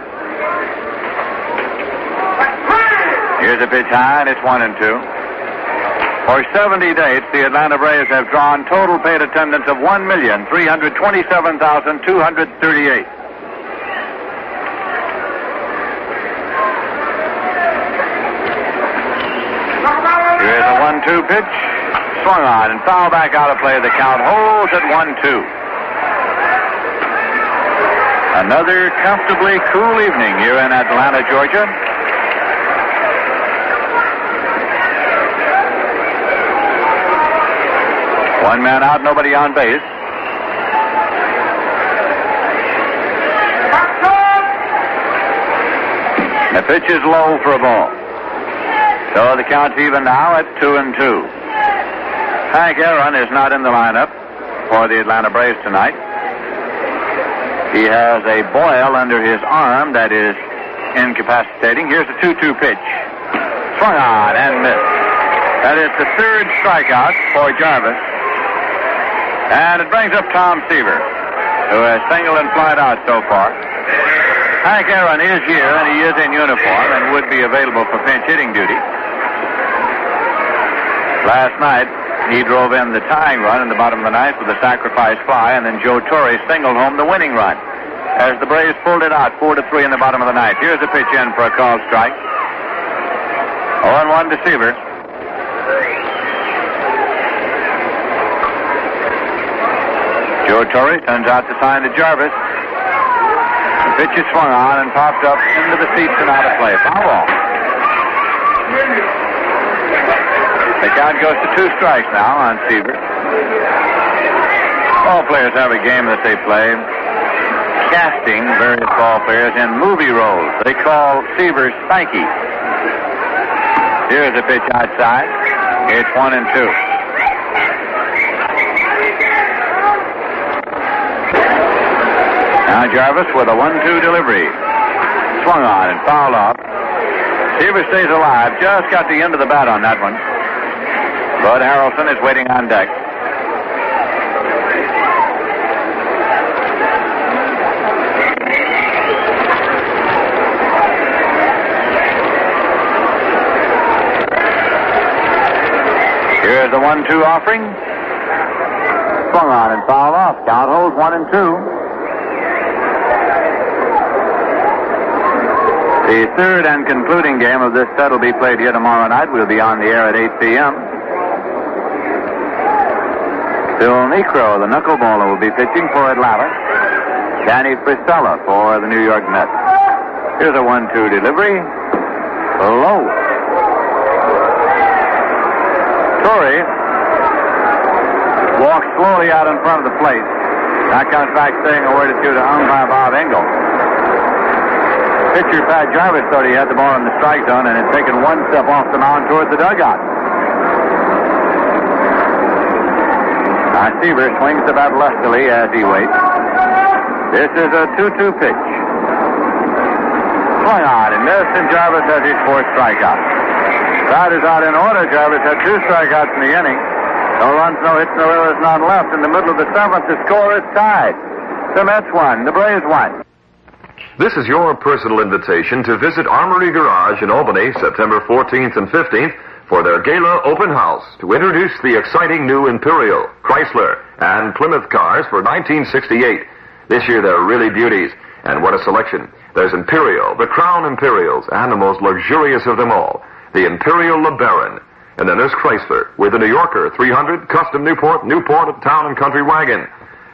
S1: Here's a pitch high and it's 1-2. For 70 dates, the Atlanta Braves have drawn total paid attendance of 1,327,238. Here's a 1-2 pitch. Swung on and foul back out of play. The count holds at 1-2. Another comfortably cool evening here in Atlanta, Georgia. One man out, nobody on base. The pitch is low for a ball. So the count's even now at 2-2. Hank Aaron is not in the lineup for the Atlanta Braves tonight. He has a boil under his arm that is incapacitating. Here's a 2-2 pitch. Swung on and missed. That is the 3rd strikeout for Jarvis. And it brings up Tom Seaver, who has singled and flied out so far. Hank Aaron is here, and he is in uniform and would be available for pinch hitting duty. Last night, he drove in the tying run in the bottom of the ninth with a sacrifice fly, and then Joe Torre singled home the winning run as the Braves pulled it out 4-3 in the bottom of the ninth. Here's a pitch in for a called strike. 0-1 to Seaver. Joe Torre turns out to sign to Jarvis. The pitch is swung on and popped up into the seats and out of play. Foul ball. The count goes to 2 strikes now on Seaver. Ball players have a game that they play, casting various ball players in movie roles. They call Seaver Spanky. Here's a pitch outside. It's 1-2. Now Jarvis with a 1-2 delivery. Swung on and fouled off.
S6: Seaver stays alive. Just got the end of the bat on that one. Bud Harrelson is waiting on deck. Here's the 1-2 offering. Swung on and fouled off. Count holds 1-2. The third and concluding game of this set will be played here tomorrow night. We'll be on the air at 8 p.m. Phil Niekro, the knuckleballer, will be pitching for Atlanta. Danny Frisella for the New York Mets. Here's a 1-2 delivery. Low. Torrey walks slowly out in front of the plate. Now comes back saying a word or two to umpire Bob Engel. Pitcher Pat Jarvis thought he had the ball in the strike zone and had taken one step off the mound toward the dugout. Now Seaver swings the bat lustily as he waits. This is a 2-2 pitch. Swung on and missed, and Jarvis has his fourth strikeout. Crowd is out in order. Jarvis had 2 strikeouts in the inning. No runs, no hits, no errors, none left. In the middle of the seventh, the score is tied. The Mets won. The Braves won.
S7: This is your personal invitation to visit Armory Garage in Albany, September 14th and 15th, for their Gala Open House to introduce the exciting new Imperial, Chrysler, and Plymouth cars for 1968. This year they're really beauties, and what a selection. There's Imperial, the Crown Imperials, and the most luxurious of them all, the Imperial LeBaron. And then there's Chrysler with the New Yorker 300 Custom Newport Town and Country Wagon.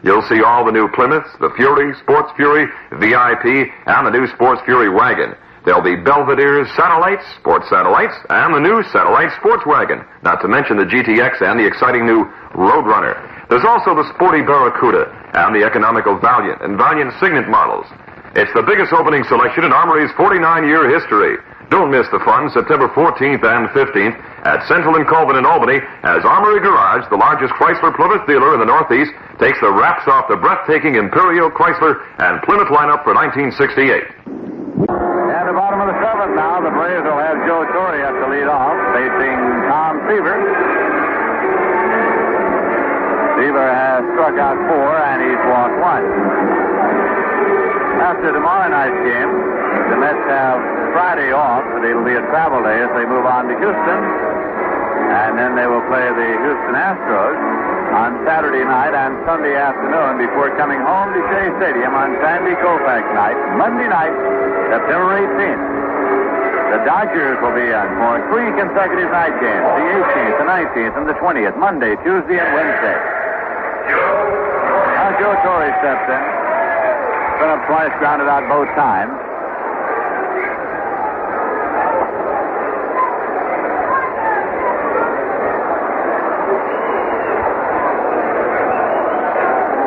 S7: You'll see all the new Plymouths, the Fury, Sports Fury, VIP, and the new Sports Fury wagon. There'll be Belvedere's Satellites, Sports Satellites, and the new Satellite Sports Wagon, not to mention the GTX and the exciting new Roadrunner. There's also the sporty Barracuda and the economical Valiant and Valiant Signet models. It's the biggest opening selection in Armory's 49-year history. Don't miss the fun September 14th and 15th at Central and Colvin in Albany as Armory Garage, the largest Chrysler Plymouth dealer in the Northeast, takes the wraps off the breathtaking Imperial, Chrysler, and Plymouth lineup for 1968.
S6: At the bottom of the seventh now, the Braves will have Joe Torre at the lead off, facing Tom Seaver. Seaver has struck out 4 and he's walked 1. After tomorrow night's game, the Mets have Friday off, but it'll be a travel day as they move on to Houston. And then they will play the Houston Astros on Saturday night and Sunday afternoon before coming home to Shea Stadium on Sandy Koufax night, Monday night, September 18th. The Dodgers will be on for 3 consecutive night games, the 18th, the 19th, and the 20th, Monday, Tuesday, and Wednesday. Now Joe Torre steps in. Been up twice, grounded out both times.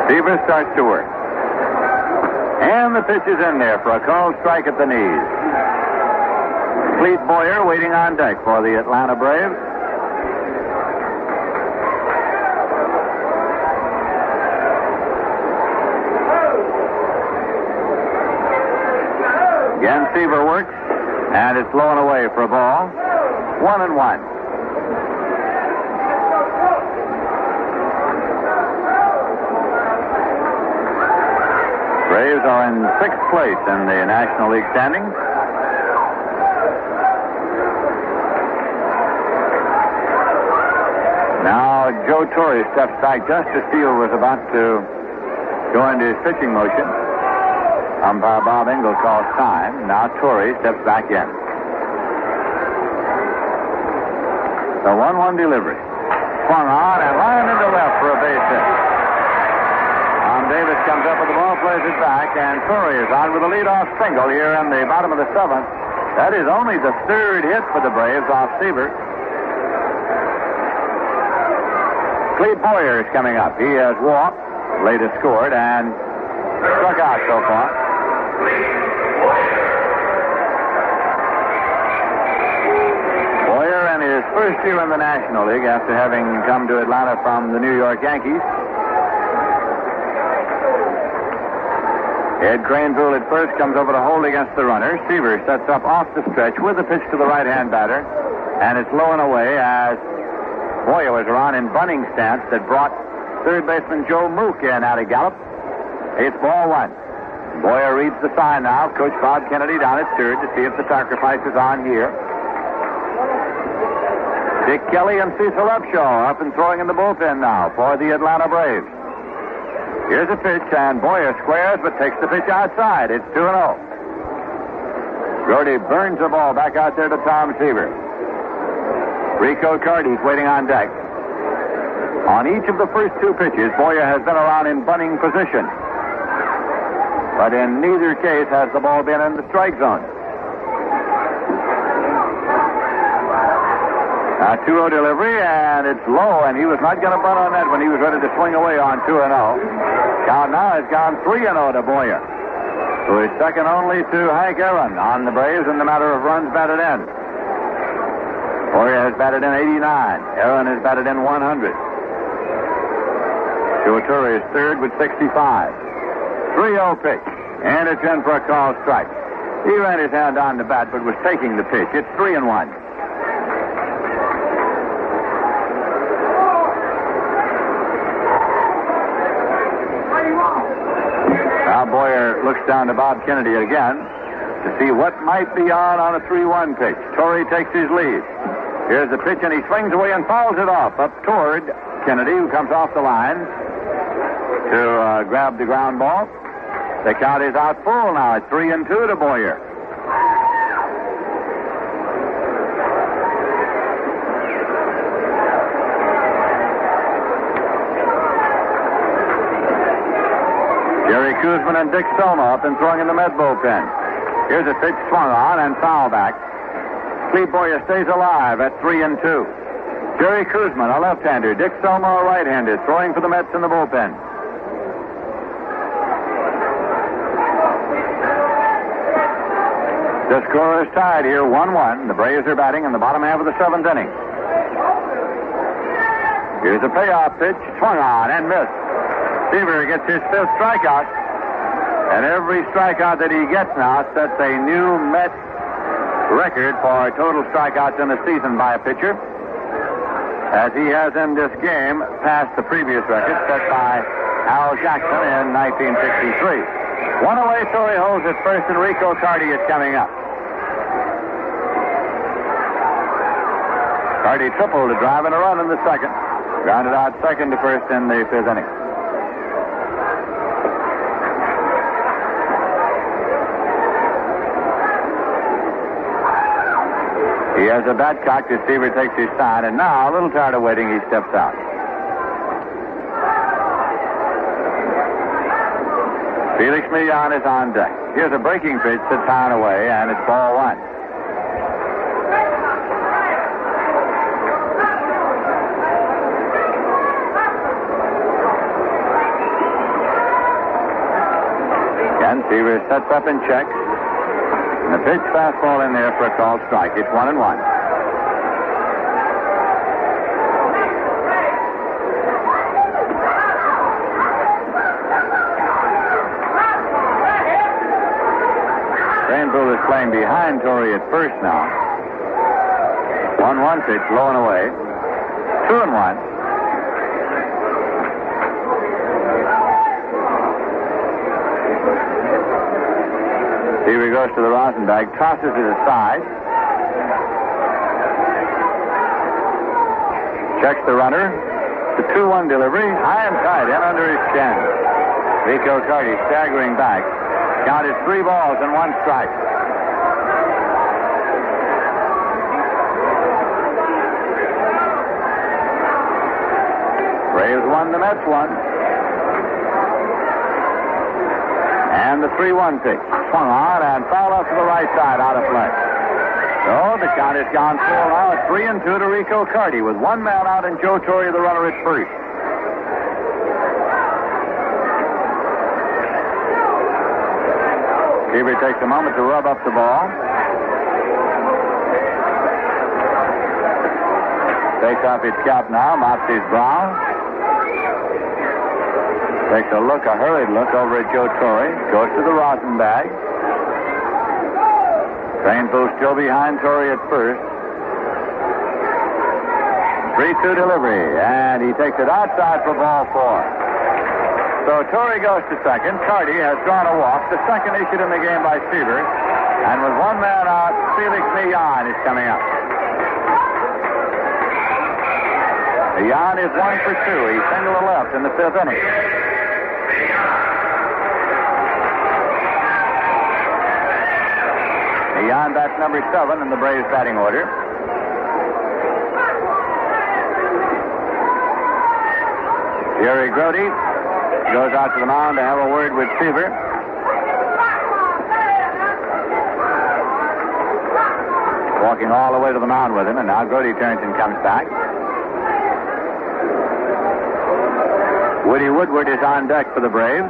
S6: Seaver starts to work. And the pitch is in there for a called strike at the knees. Clete Boyer waiting on deck for the Atlanta Braves. Again, Seaver works, and it's blown away for a ball. 1-1. Braves are in 6th place in the National League standings. Now Joe Torre steps back just as Steele was about to go into his pitching motion. Umpire Bob Engel calls time. Now Torre steps back in. The 1-1 delivery. Swung on and lined into left for a base hit. Tom Davis comes up with the ball, plays it back, and Torre is on with a leadoff single here in the bottom of the 7th. That is only the 3rd hit for the Braves off Seaver. Clete Boyer is coming up. He has walked, latest scored, and struck out so far. Boyer in his first year in the National League after having come to Atlanta from the New York Yankees. Ed Craneville at first comes over to hold against the runner. Seaver sets up off the stretch with a pitch to the right-hand batter, and it's low and away as Boyer was around in bunting stance that brought third baseman Joe Mook in at a gallop. It's ball one. Boyer reads the sign now. Coach Bob Kennedy down at third to see if the sacrifice is on here. Dick Kelly and Cecil Upshaw up and throwing in the bullpen now for the Atlanta Braves. Here's a pitch, and Boyer squares but takes the pitch outside. It's 2-0. Gordy burns the ball back out there to Tom Seaver. Rico Carty's waiting on deck. On each of the first two pitches, Boyer has been around in bunting position. But in neither case has the ball been in the strike zone. A 2-0 delivery, and it's low, and he was not going to bunt on that when he was ready to swing away on 2-0. Count now has gone 3-0 to Boyer, who is second only to Hank Aaron on the Braves in the matter of runs batted in. Boyer has batted in 89. Aaron has batted in 100. Joe Torre is third with 65. 3-0 pitch, and it's in for a called strike. He ran his hand on the bat, but was taking the pitch. It's 3-1. Now Boyer looks down to Bob Kennedy again to see what might be on a 3-1 pitch. Torrey takes his lead. Here's the pitch, and he swings away and fouls it off up toward Kennedy, who comes off the line to grab the ground ball. The count is out full now. It's 3-2 to Boyer. Jerry Kuzman and Dick Selma up and throwing in the Med bullpen. Here's a pitch swung on and foul back. Cleve Boyer stays alive at 3-2. Jerry Kuzman, a left-hander. Dick Selma, a right-hander, throwing for the Mets in the bullpen. The score is tied here, 1-1. The Braves are batting in the bottom half of the seventh inning. Here's a payoff pitch, swung on and missed. Seaver gets his fifth strikeout, and every strikeout that he gets now sets a new Met record for total strikeouts in a season by a pitcher, as he has in this game passed the previous record set by Al Jackson in 1963. One away, Torrey holds at first, and Rico Carty is coming up. Carty tripled to drive in a run in the second. Grounded out second to first in the fifth inning. He has a bat cocked as Seaver takes his sign, and now, a little tired of waiting, he steps out. Felix Millan is on deck. Here's a breaking pitch that's high and away, and it's ball one. Again, Seaver sets up and checks. And the pitch fastball in there for a called strike. It's 1-1. Craneville is playing behind Torrey at first now. 1-1 pitch, low and away. 2-1. Seaver goes to the rosin bag, tosses it aside. Checks the runner. The 2-1 delivery, high and tight, in under his chin. Rico Carty staggering back. Count is 3 balls and 1 strike. Braves won, the Mets won. And the 3-1 pitch. Swung on and fouled off to the right side, out of play. So the count has gone full now. It's 3-2 to Rico Carty with 1 man out and Joe Torre, the runner, at first. Seaver takes a moment to rub up the ball. Takes off his cap now, mops his brow. Takes a hurried look over at Joe Torre. Goes to the rosin bag. Rainbow still behind Torre at first. 3-2 delivery, and he takes it outside for ball 4. So Torre goes to second. Carty has drawn a walk, the second issued in the game by Seaver. And with one man out, Felix Millan is coming up. Millan is 1 for 2. He singled to left in the 5th inning. Millan bats number 7 in the Braves batting order. Jerry Grody goes out to the mound to have a word with Seaver. Walking all the way to the mound with him, and now Grody turns and comes back. Woody Woodward is on deck for the Braves.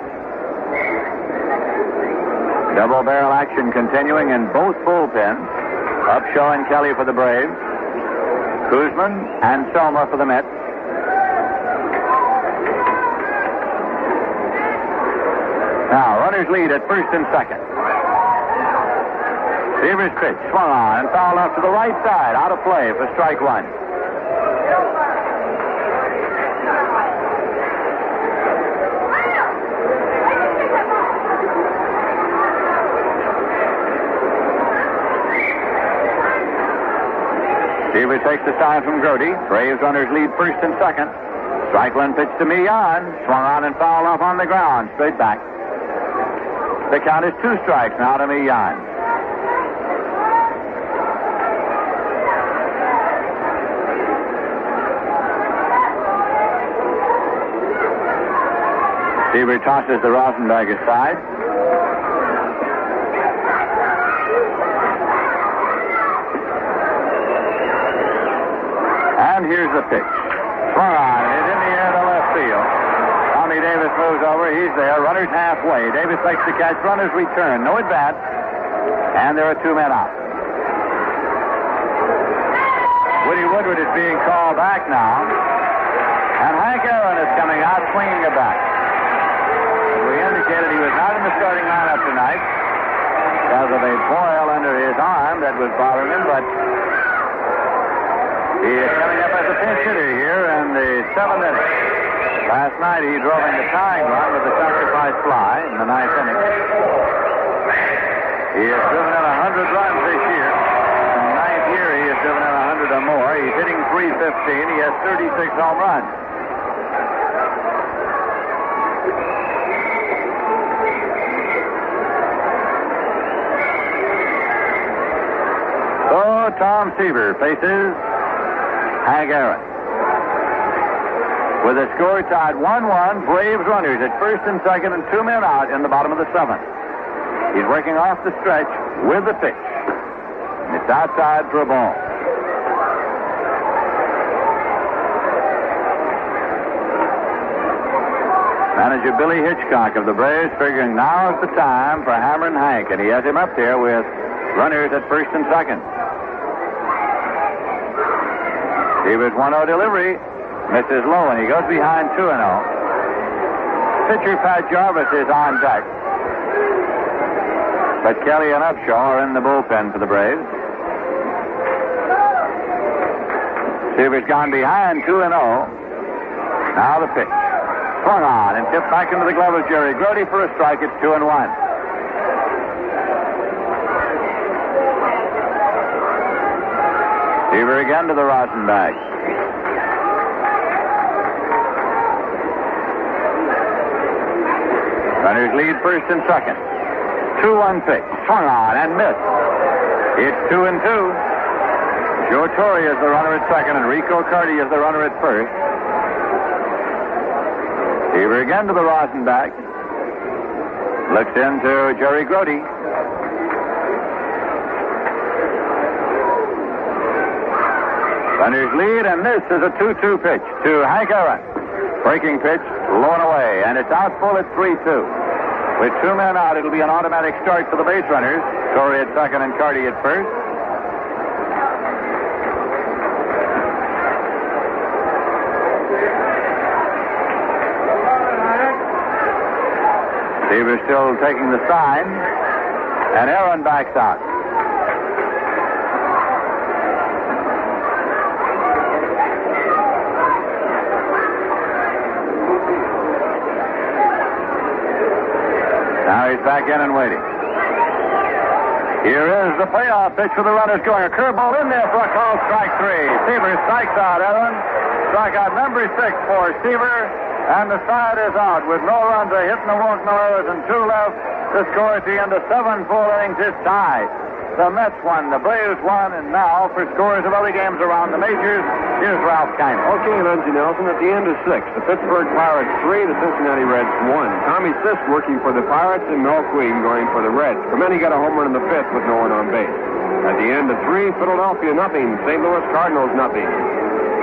S6: Double barrel action continuing in both bullpens. Upshaw and Kelly for the Braves. Koosman and Selma for the Mets. Now, runners lead at first and second. Seaver's pitch swung on and fouled off to the right side. Out of play for strike 1. Seaver takes the sign from Grody. Braves runners lead first and second. Strike 1 pitch to Millan. Swung on and fouled off on the ground. Straight back. The count is 2 strikes now to Millan. Seaver tosses the Rosenberg aside. And here's the pitch. Swung on. It's in the air to left field. Tommy Davis moves over. He's there. Runners halfway. Davis makes the catch. Runners return. No at bat. And there are 2 men out. Woody Woodward is being called back now. And Hank Aaron is coming out swinging a bat. As we indicated, he was not in the starting lineup tonight because of a boil under his arm that was bothering him, but he is coming up as a pinch hitter here in the 7th inning. Last night he drove in the tying run with the sacrifice fly in the 9th inning. He has driven in 100 runs this year. In the 9th year he has driven in 100 or more. He's hitting .315. He has 36 home runs. So Tom Seaver faces Hank Aaron. With the score tied 1-1, Braves runners at first and second and 2 men out in the bottom of the 7th. He's working off the stretch with the pitch. And it's outside for a ball. Manager Billy Hitchcock of the Braves figuring now is the time for hammering Hank, and he has him up there with runners at first and second. Seaver's 1-0 delivery. Misses low, and he goes behind 2-0. Pitcher Pat Jarvis is on deck. But Kelly and Upshaw are in the bullpen for the Braves. Seaver's gone behind 2-0. Now the pitch. Swung on and tipped back into the glove of Jerry Grody for a strike. It's 2-1. Seaver again to the rosin bag. Runners lead first and second. 2-1 pitch. Swung on and missed. It's 2-2. Joe Torre is the runner at second, and Rico Carty is the runner at first. Seaver again to the rosin bag. Looks into Jerry Grody. Runners lead, and this is a 2-2 pitch to Hank Aaron. Breaking pitch, low and away, and it's out full at 3-2. With 2 men out, it'll be an automatic start for the base runners. Torre at second and Carty at first. Seaver still taking the sign, and Aaron backs out. Now he's back in and waiting. Here is the payoff pitch for the runners going. A curveball in there for a call, strike 3. Seaver strikes out, Aaron. Strikeout number 6 for Seaver. And the side is out with no runs, a hit and a walk, no errors, and 2 left. The score at the end of 7 full innings is tied. The Mets won, the Braves won, and now for scores of other games around the majors, here's Ralph Kiner.
S2: Okay, Lindsey Nelson, at the end of 6, the Pittsburgh Pirates 3, the Cincinnati Reds 1. Tommy Sisk working for the Pirates and Mel Queen going for the Reds. Clemente got a home run in the 5th with no one on base. At the end of 3, Philadelphia nothing, St. Louis Cardinals nothing.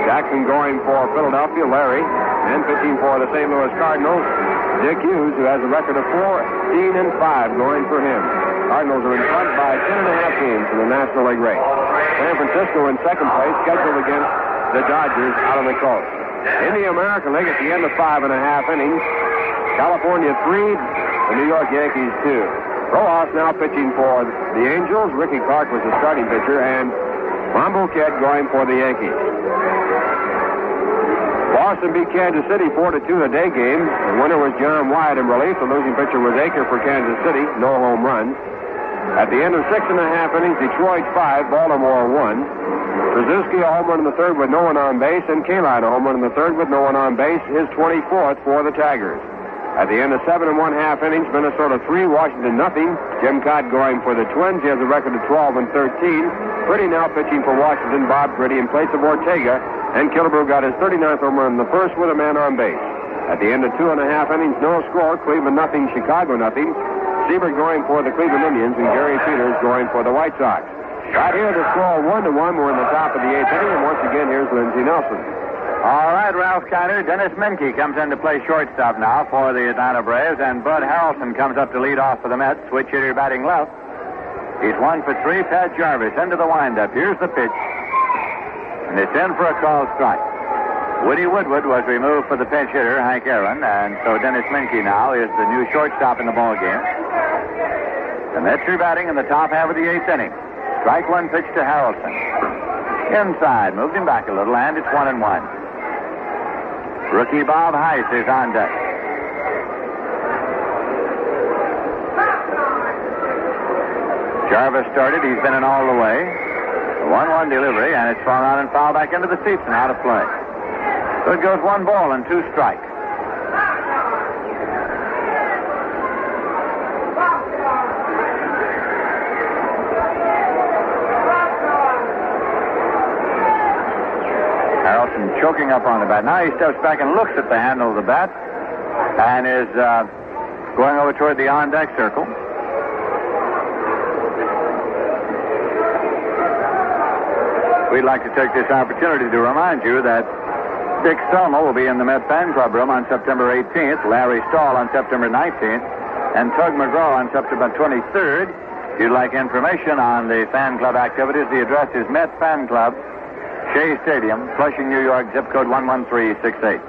S2: Jackson going for Philadelphia, Larry, and pitching for the St. Louis Cardinals, Dick Hughes, who has a record of 14-5 going for him. Cardinals are in front by 10.5 games in the National League race. San Francisco in second place, scheduled against the Dodgers out on the coast. In the American League, at the end of 5.5 innings, California 3, the New York Yankees 2. Rojas now pitching for the Angels. Ricky Clark was the starting pitcher, and Mambo Kid going for the Yankees. Boston beat Kansas City 4-2 the day game. The winner was John Wyatt in relief. The losing pitcher was Aker for Kansas City. No home runs. At the end of 6.5 innings, Detroit 5, Baltimore 1. Trzaskowski a home run in the 3rd with no one on base, and Kaline a home run in the 3rd with no one on base, his 24th for the Tigers. At the end of 7.5 innings, Minnesota 3, Washington nothing. Jim Cott going for the Twins. He has a record of 12-13. Pretty now pitching for Washington, Bob Pretty in place of Ortega, and Killebrew got his 39th home run in the 1st with a man on base. At the end of 2.5 innings, no score. Cleveland nothing, Chicago nothing. Siebert going for the Cleveland Indians, and Gary Peters going for the White Sox. Right here, the score 1-1. We're in the top of the 8th inning, and once again, here's Lindsey Nelson.
S6: All right, Ralph Kiner. Dennis Menke comes in to play shortstop now for the Atlanta Braves, and Bud Harrelson comes up to lead off for the Mets. Switch hitter batting left. He's 1 for 3. Pat Jarvis into the windup. Here's the pitch, and it's in for a called strike. Woody Woodward was removed for the pinch hitter, Hank Aaron, and so Dennis Menke now is the new shortstop in the ball game. The Mets are batting in the top half of the 8th inning. Strike 1 pitch to Harrelson. Inside, moved him back a little, and it's 1-1. Rookie Bob Heiss is on deck. Jarvis started. He's been in all the way. A 1-1 delivery, and it's swung on and fouled back into the seats and out of play. So it goes 1 ball and 2 strikes. Harrelson choking up on the bat. Now he steps back and looks at the handle of the bat and is going over toward the on-deck circle. We'd like to take this opportunity to remind you that Dick Selma will be in the Met Fan Club room on September 18th, Larry Stahl on September 19th, and Tug McGraw on September 23rd. If you'd like information on the fan club activities, the address is Met Fan Club, Shea Stadium, Flushing, New York, zip code 11368.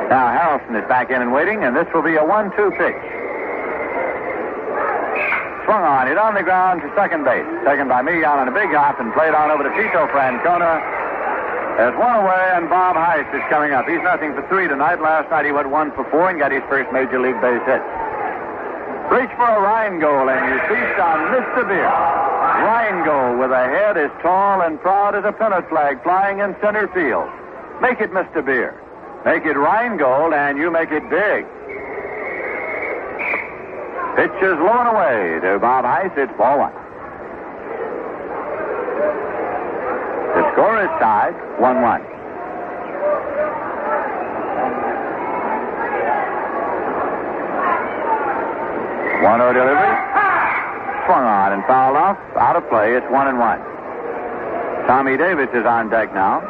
S6: Now Harrelson is back in and waiting, and this will be a 1-2 pitch. Swung on, hit on the ground to second base. Taken by Miguel on a big hop and played on over to Tito Francona. There's 1 away, and Bob Heiss is coming up. He's 0 for 3 tonight. Last night he went 1 for 4 and got his first major league base hit. Reach for a Rheingold, and you feast on Mr. Beer. Rheingold with a head as tall and proud as a pennant flag flying in center field. Make it Mr. Beer. Make it Rheingold, and you make it big. Pitch is low and away to Bob Heiss. It's ball 1. The score is tied, 1-1. One-0 delivery. Swung on and fouled off. Out of play. It's 1-1. Tommy Davis is on deck now.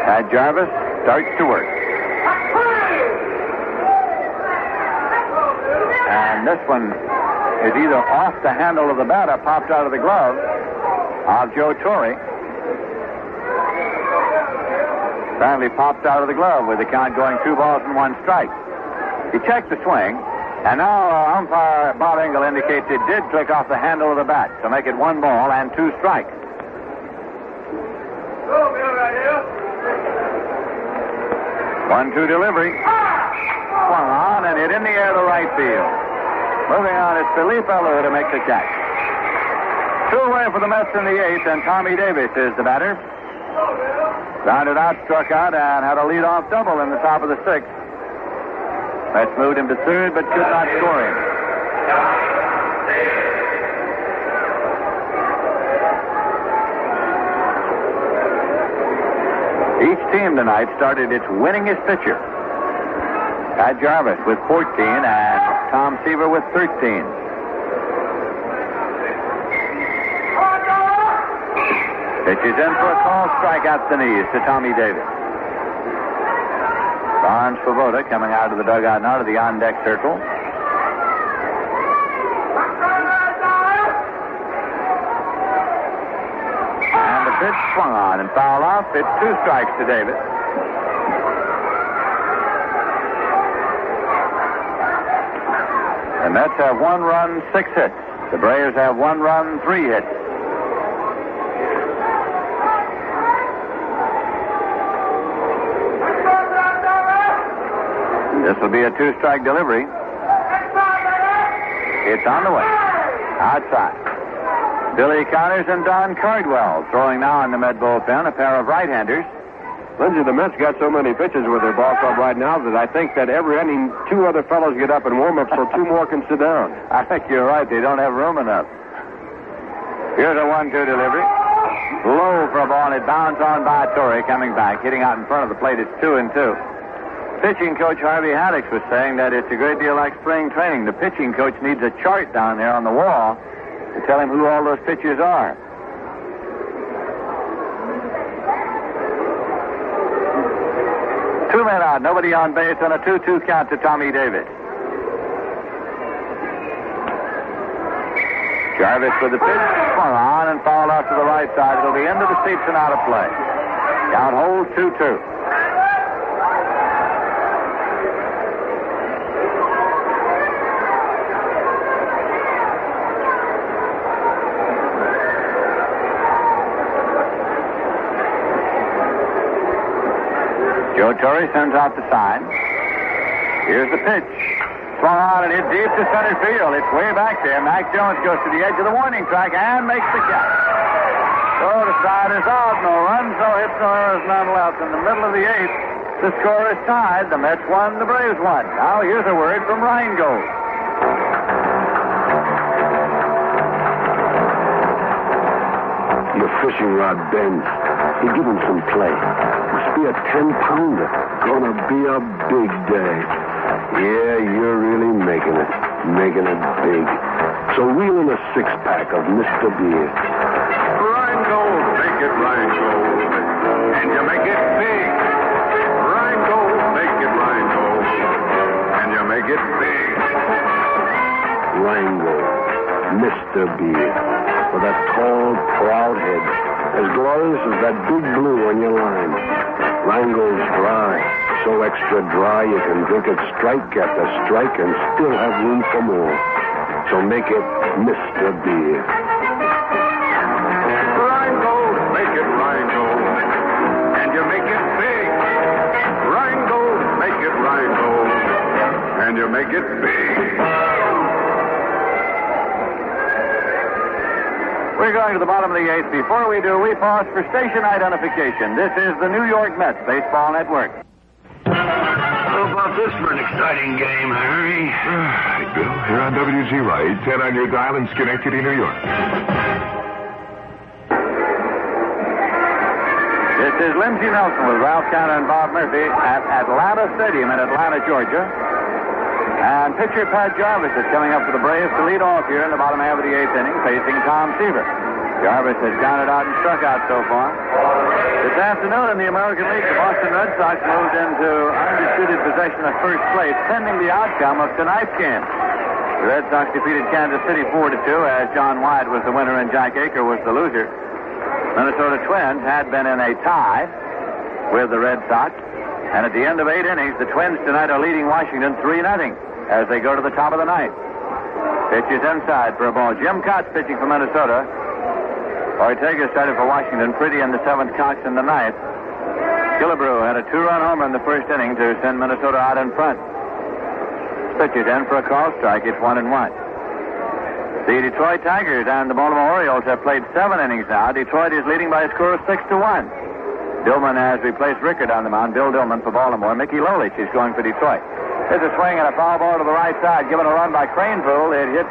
S6: Pat Jarvis starts to work. And this one is either off the handle of the bat or popped out of the glove of Joe Torre. Apparently popped out of the glove with the count going 2 balls and 1 strike. He checked the swing, and now umpire Bob Engel indicates it did click off the handle of the bat to make it 1 ball and 2 strikes. 1-2 delivery. Swung on and hit in the air to right field. Moving on, it's Felipe Alou to make the catch. 2 away for the Mets in the 8th, and Tommy Davis is the batter. Grounded out, struck out, and had a leadoff double in the top of the 6th. Mets moved him to third, but could not score him. Each team tonight started its winningest pitcher. Pat Jarvis with 14 and Tom Seaver with 13. Pitches in for a call, strike out the knees to Tommy Davis. Barnes Svoboda coming out of the dugout now to the on-deck circle. And the pitch swung on and fouled off. It's 2 strikes to Davis. The Mets have 1 run, 6 hits. The Braves have 1 run, 3 hits. This will be a 2-strike delivery. It's on the way. Outside. Billy Connors and Don Cardwell throwing now in the Met bullpen, a pair of right-handers.
S2: Lindsay, the Mets got so many pitches with their ball club right now that I think that every inning 2 other fellows get up and warm up so 2 more can sit down.
S6: I think you're right. They don't have room enough. Here's a 1-2 delivery. Low for a ball, and it bounds on by Torre coming back. Hitting out in front of the plate, it's 2-2. Pitching coach Harvey Haddix was saying that it's a great deal like spring training. The pitching coach needs a chart down there on the wall to tell him who all those pitchers are. Two men out, nobody on base, on a 2-2 count to Tommy Davis. Jarvis with the pitch, swung on and fouled out to the right side. It'll be into the seats and out of play. Count holds 2-2. Joe Torre sends out the sign. Here's the pitch. Swung on and hit deep to center field. It's way back there. Mac Jones goes to the edge of the warning track and makes the catch. So the side is out. No runs, no hits, no errors, none left. In the middle of the 8th, the score is tied. The Mets won, the Braves won. Now here's a word from Rheingold.
S5: Your fishing rod bends. You give him some play. Must be a 10-pounder. Gonna be a big day. Yeah, you're really making it. Making it big. So reel in a 6-pack of Mr. Beer.
S4: Rheingold, make it Rheingold. And you make it big. Rheingold, make it Rheingold. And you make it big.
S5: Rheingold, Mr. Beer. With that tall, proud head. As glorious as that big blue on your line. Rheingold's dry. So extra dry you can drink it strike after strike and still have room for more. So make it Mr. Beer.
S4: Rheingold, make it Rheingold. And you make it big. Rheingold, make it Rheingold. And you make it big.
S6: We're going to the bottom of the 8th. Before we do, we pause for station identification. This is the New York Mets Baseball Network.
S8: How about this for an exciting game, Harry?
S9: Hey, Bill, here on WGY 810 on your dial in Schenectady, New York.
S6: This is Lindsey Nelson with Ralph Cannon and Bob Murphy at Atlanta Stadium in Atlanta, Georgia. And pitcher Pat Jarvis is coming up for the Braves to lead off here in the bottom half of the 8th inning, facing Tom Seaver. Jarvis has grounded out and struck out so far. This afternoon in the American League, the Boston Red Sox moved into undisputed possession of first place, pending the outcome of tonight's game. The Red Sox defeated Kansas City 4-2 as John White was the winner and Jack Aker was the loser. Minnesota Twins had been in a tie with the Red Sox. And at the end of 8 innings, the Twins tonight are leading Washington 3-0 as they go to the top of the ninth. Pitch is inside for a ball. Jim Cox pitching for Minnesota. Ortega started for Washington. Pretty in the 7th, Cox in the 9th. Killebrew had a 2-run homer in the first inning to send Minnesota out in front. Pitch is in for a call strike. It's 1-1. The Detroit Tigers and the Baltimore Orioles have played 7 innings now. Detroit is leading by a score of 6-1. Dillman has replaced Rickard on the mound. Bill Dillman for Baltimore. Mickey Lolich is going for Detroit. There's a swing and a foul ball to the right side, given a run by Cranepool. It hit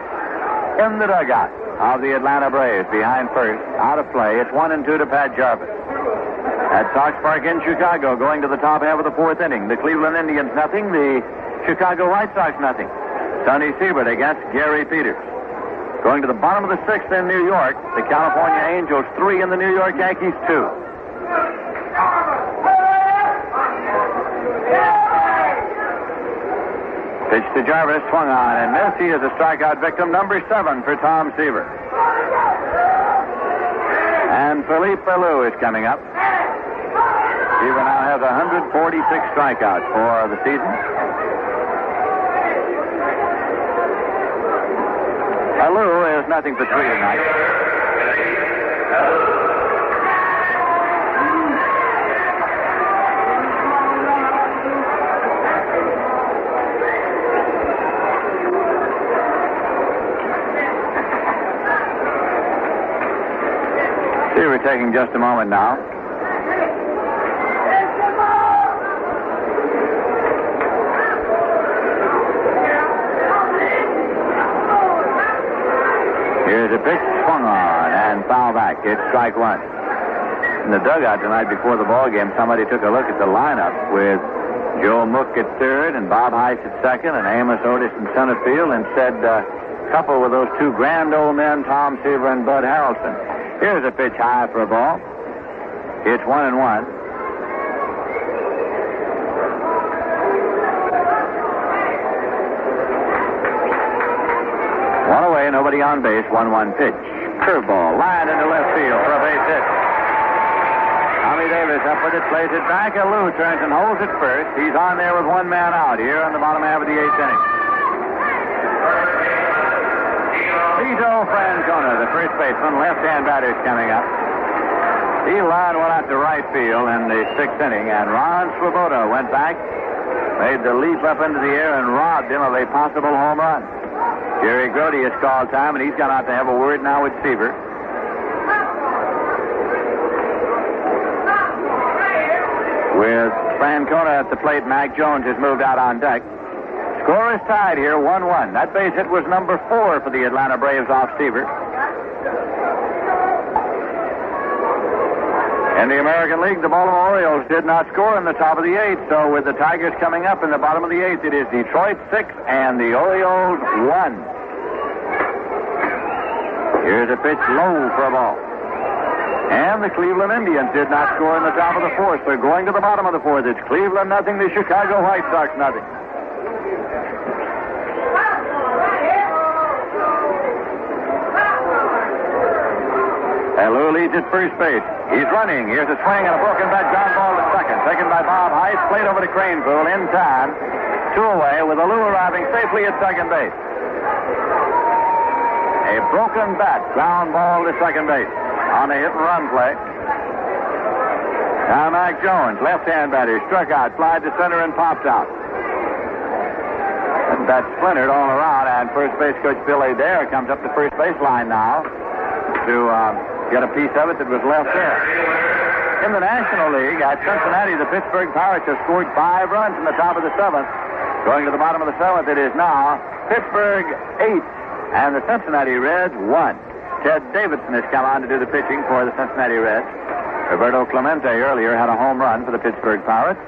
S6: in the dugout of the Atlanta Braves behind first. Out of play. It's 1-2 to Pat Jarvis. At Sox Park in Chicago, going to the top half of the 4th inning. The Cleveland Indians nothing. The Chicago White Sox nothing. Sonny Siebert against Gary Peters. Going to the bottom of the 6th in New York. The California Angels 3 and the New York Yankees 2. Pitch to Jarvis, swung on and missed. He is a strikeout victim, number 7 for Tom Seaver. And Philippe Ballou is coming up. Seaver now has 146 strikeouts for the season. Ballou is nothing for 3 tonight. We're taking just a moment now. Here's a pitch, swung on, and foul back. It's strike 1. In the dugout tonight before the ball game, somebody took a look at the lineup with Joe Mook at 3rd and Bob Heiss at 2nd and Amos Otis in center field and said, couple with those 2 grand old men, Tom Seaver and Bud Harrelson. Here's a pitch high for a ball. It's 1-1. One away, nobody on base, 1-1 pitch. Curveball, lined into left field for a base hit. Tommy Davis up with it, plays it back. Lou turns and holds it first. He's on there with 1 man out here in the bottom half of the 8th inning. Vito Francona, the first baseman, left-hand batter, is coming up. He line went out to right field in the 6th inning, and Ron Swoboda went back, made the leap up into the air, and robbed him of a possible home run. Jerry Grody has called time, and he's gone out to have a word now with Seaver. With Francona at the plate, Mac Jones has moved out on deck. Score is tied here, 1-1. That base hit was number 4 for the Atlanta Braves off Seaver. In the American League, the Baltimore Orioles did not score in the top of the 8th, so with the Tigers coming up in the bottom of the 8th, it is Detroit 6 and the Orioles 1. Here's a pitch low for a ball. And the Cleveland Indians did not score in the top of the 4th. They're going to the bottom of the 4th. It's Cleveland nothing, the Chicago White Sox nothing. Lou leads at first base. He's running. Here's a swing and a broken bat ground ball to second. Taken by Bob Heiss. Played over to Cranepool in time. 2 away with Lou arriving safely at second base. A broken bat ground ball to second base on a hit and run play. Now Mac Jones, left-hand batter, struck out, flied to center and popped out. And that splintered all around, and first base coach Bill Adair comes up the first base line now to get a piece of it that was left there. In the National League, at Cincinnati, the Pittsburgh Pirates have scored 5 runs in the top of the 7th. Going to the bottom of the 7th, it is now Pittsburgh 8 and the Cincinnati Reds 1. Ted Davidson has come on to do the pitching for the Cincinnati Reds. Roberto Clemente earlier had a home run for the Pittsburgh Pirates.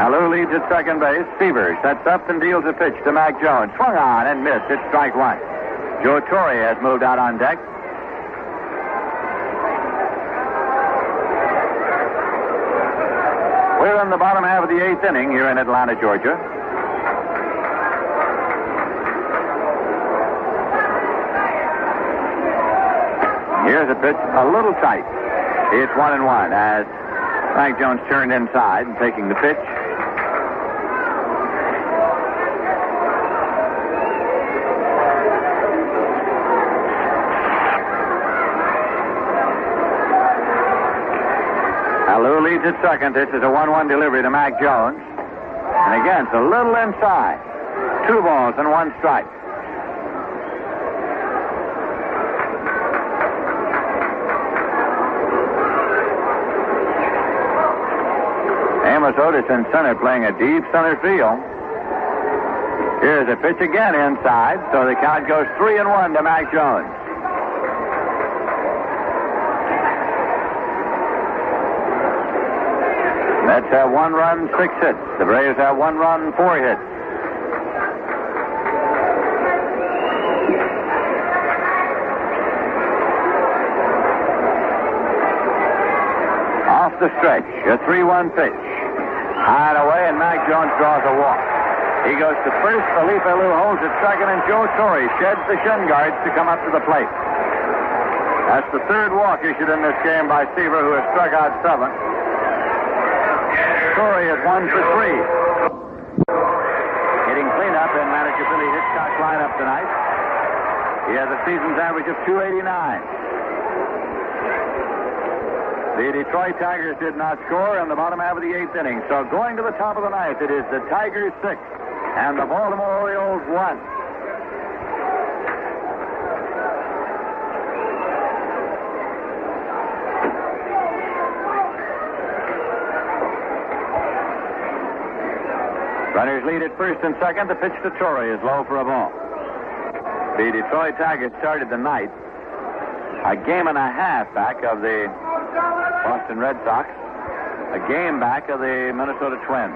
S6: Lou leads at second base. Seaver sets up and deals a pitch to Mac Jones. Swung on and missed. It's strike 1. Joe Torre has moved out on deck. We're in the bottom half of the 8th inning here in Atlanta, Georgia. Here's a pitch, a little tight. It's 1-1 as Mac Jones turned inside and taking the pitch. Lou leads at second. This is a 1-1 delivery to Mac Jones. And again, it's a little inside. 2 balls and 1 strike. Amos Otis in center playing a deep center field. Here's a pitch again inside, so the count goes 3-1 to Mac Jones. Mets have 1 run, 6 hits. The Braves have 1 run, 4 hits. Off the stretch, a 3-1 pitch. High and away, and Mac Jones draws a walk. He goes to first. Felipe Alou holds at second, and Joe Torre sheds the shin guards to come up to the plate. That's the 3rd walk issued in this game by Seaver, who has struck out 7. Torre is 1 for 3. Hitting cleanup in manager Billy Hitchcock's lineup tonight. He has a season's average of 289. The Detroit Tigers did not score in the bottom half of the 8th inning. So going to the top of the 9th, it is the Tigers 6 and the Baltimore Orioles 1. Runners lead at first and second. The pitch to Torre is low for a ball. The Detroit Tigers started the night a game and a half back of the Boston Red Sox, a game back of the Minnesota Twins.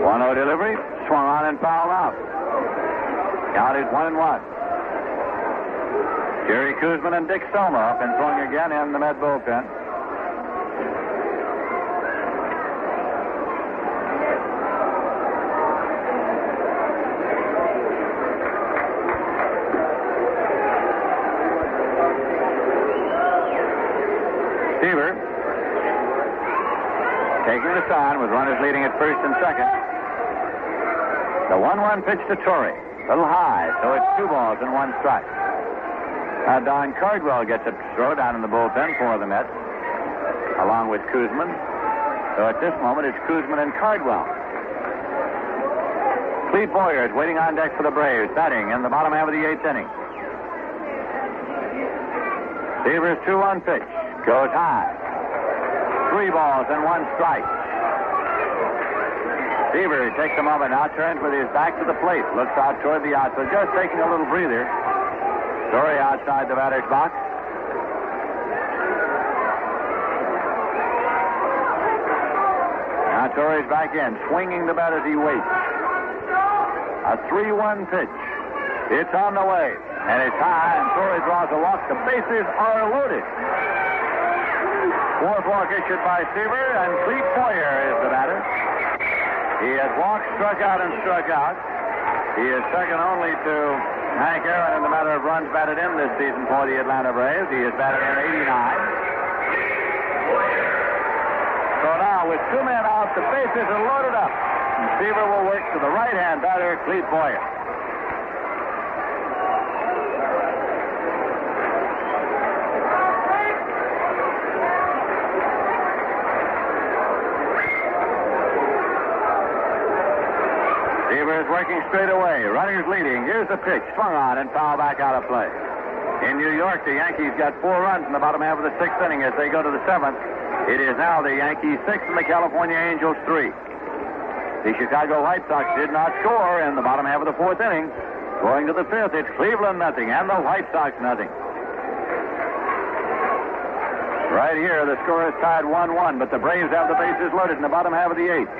S6: One-0 delivery, swung on and fouled out. Count is 1-1. Jerry Koosman and Dick Soma up and throwing again in the Met bullpen. Seaver taking the sign with runners leading at first and second. The 1-1 pitch to Torre. A little high, so it's 2 balls and 1 strike. Don Cardwell gets a throw down in the bullpen for the Mets, along with Koosman. So at this moment, it's Koosman and Cardwell. Clete Boyer is waiting on deck for the Braves, batting in the bottom half of the 8th inning. Seaver's 2-1 pitch. Goes high. 3 balls and 1 strike. Seaver takes a moment now, turns with his back to the plate, looks out toward the outfield, just taking a little breather. Torre outside the batter's box. Now Torre's back in, swinging the bat as he waits. A 3-1 pitch. It's on the way, and it's high, and Torre draws a walk. The bases are loaded. 4th walk issued by Seaver, and Clete Boyer is the batter. He has walked, struck out, and struck out. He is second only to Hank Aaron in the matter of runs batted in this season for the Atlanta Braves. He has batted in 89. So now, with 2 men out, the bases are loaded up. And Seaver will work to the right-hand batter, Clete Boyer. Seaver is working straight away. Runners leading. Here's the pitch. Swung on and foul back out of play. In New York, the Yankees got 4 runs in the bottom half of the 6th inning as they go to the 7th. It is now the Yankees 6 and the California Angels 3. The Chicago White Sox did not score in the bottom half of the 4th inning. Going to the 5th, it's Cleveland nothing and the White Sox nothing. Right here, the score is tied 1-1, but the Braves have the bases loaded in the bottom half of the 8th.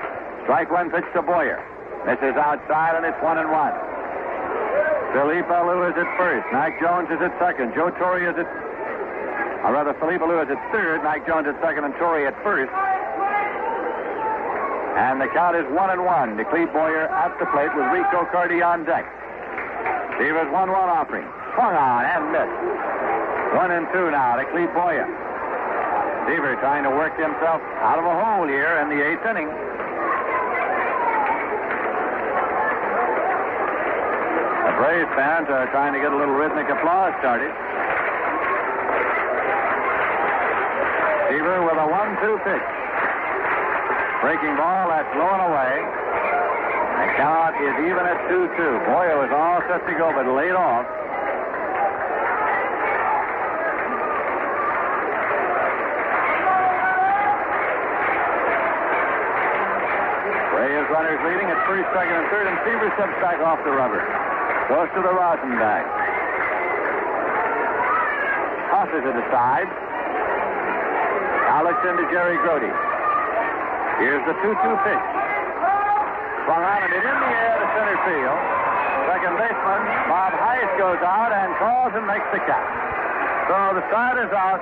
S6: Strike 1 pitch to Boyer. This is outside, and it's 1-1. Felipe Alou is at first. Mac Jones is at second. Joe Torre is at... Felipe Alou is at third. Mac Jones at second, and Torre at first. And the count is 1-1 to Cleve Boyer at the plate with Rico Carty on deck. Seaver's 1-1 offering. Swung on and missed. 1-2 now to Cleve Boyer. Seaver trying to work himself out of a hole here in the 8th inning. The Braves fans are trying to get a little rhythmic applause started. Seaver with a 1-2 pitch. Breaking ball, that's low and away. The count is even at 2-2. Boyer was all set to go, but laid off. Braves runners leading at first, second, and third, and Seaver steps back off the rubber. Goes to the rosin bag. Tosses it aside. Now looks into Jerry Grody. Here's the 2-2 pitch. Swung on and hit in the air to center field. Second baseman Bob Heiss goes out and calls and makes the catch. So the side is out.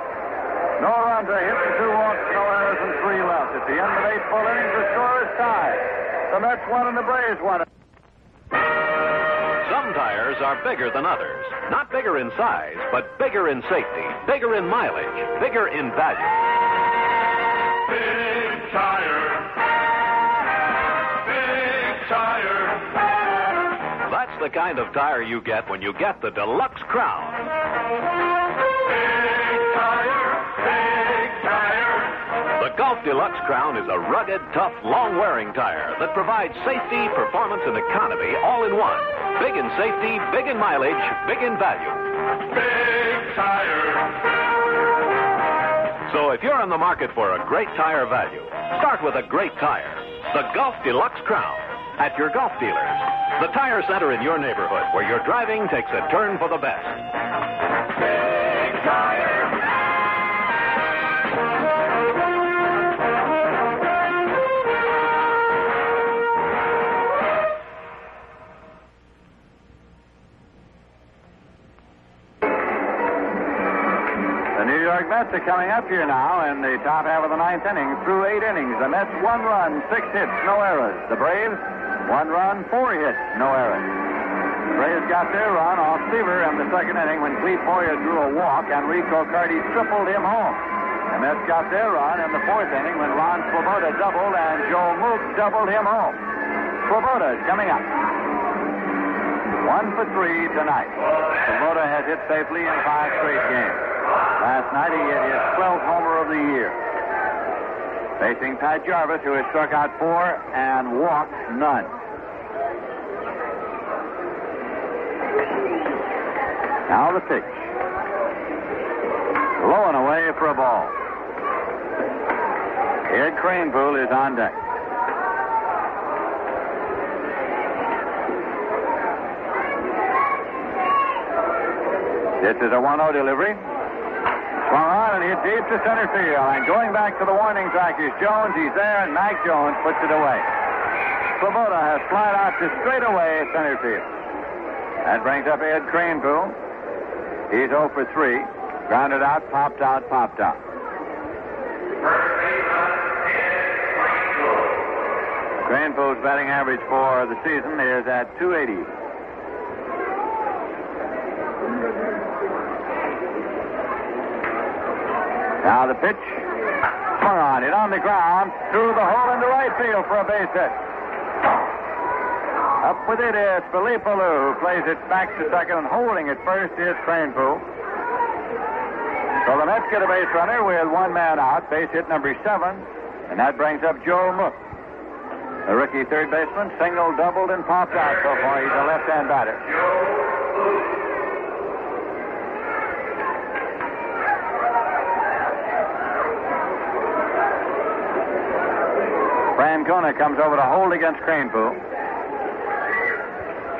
S6: No runs are hit, 2 walks, no errors, and 3 left. At the end of 8 full innings, the score is tied. The Mets won and the Braves won.
S3: Some tires are bigger than others. Not bigger in size, but bigger in safety, bigger in mileage, bigger in value.
S4: Big Tire. Big Tire.
S3: That's the kind of tire you get when you get the Deluxe Crown.
S4: Big Tire. Big Tire.
S3: The Gulf Deluxe Crown is a rugged, tough, long-wearing tire that provides safety, performance, and economy all in one. Big in safety, big in mileage, big in value.
S4: Big Tire.
S3: So if you're in the market for a great tire value, start with a great tire. The Gulf Deluxe Crown at your Gulf dealers. The tire center in your neighborhood where your driving takes a turn for the best.
S4: Big Tire.
S6: The New York Mets are coming up here now in the top half of the 9th inning. Through 8 innings, the Mets 1 run, 6 hits, no errors. The Braves 1 run, 4 hits, no errors. The Braves got their run off Seaver in the 2nd inning when Cleve Boyer drew a walk and Rico Carty tripled him home. The Mets got their run in the 4th inning when Ron Swoboda doubled and Joe Mook doubled him home. Swoboda is coming up. 1 for 3 tonight. Swoboda has hit safely in 5 straight games. Last night he hit his 12th homer of the year. Facing Pat Jarvis, who has struck out 4 and walked none. Now the pitch. Low and away for a ball. Ed Kranepool is on deck. This is a 1-0 delivery. Swung on and hit deep to center field. And going back to the warning track is Jones. He's there, and Mac Jones puts it away. Swoboda has flied out to straightaway center field. That brings up Ed Kranepool. He's 0 for 3. Grounded out, popped out, popped out. Kranepool's batting average for the season is at .280. Now the pitch. Swung on it on the ground. Through the hole into right field for a base hit. Up with it is Philippe Alou, who plays it back to second, and holding it first is Kranepool. So the Mets get a base runner with 1 man out, base hit number 7, and that brings up Joe Mook. The rookie third baseman, single, doubled, and popped out so far. He's a left-hand batter. Francona comes over to hold against Kranepool.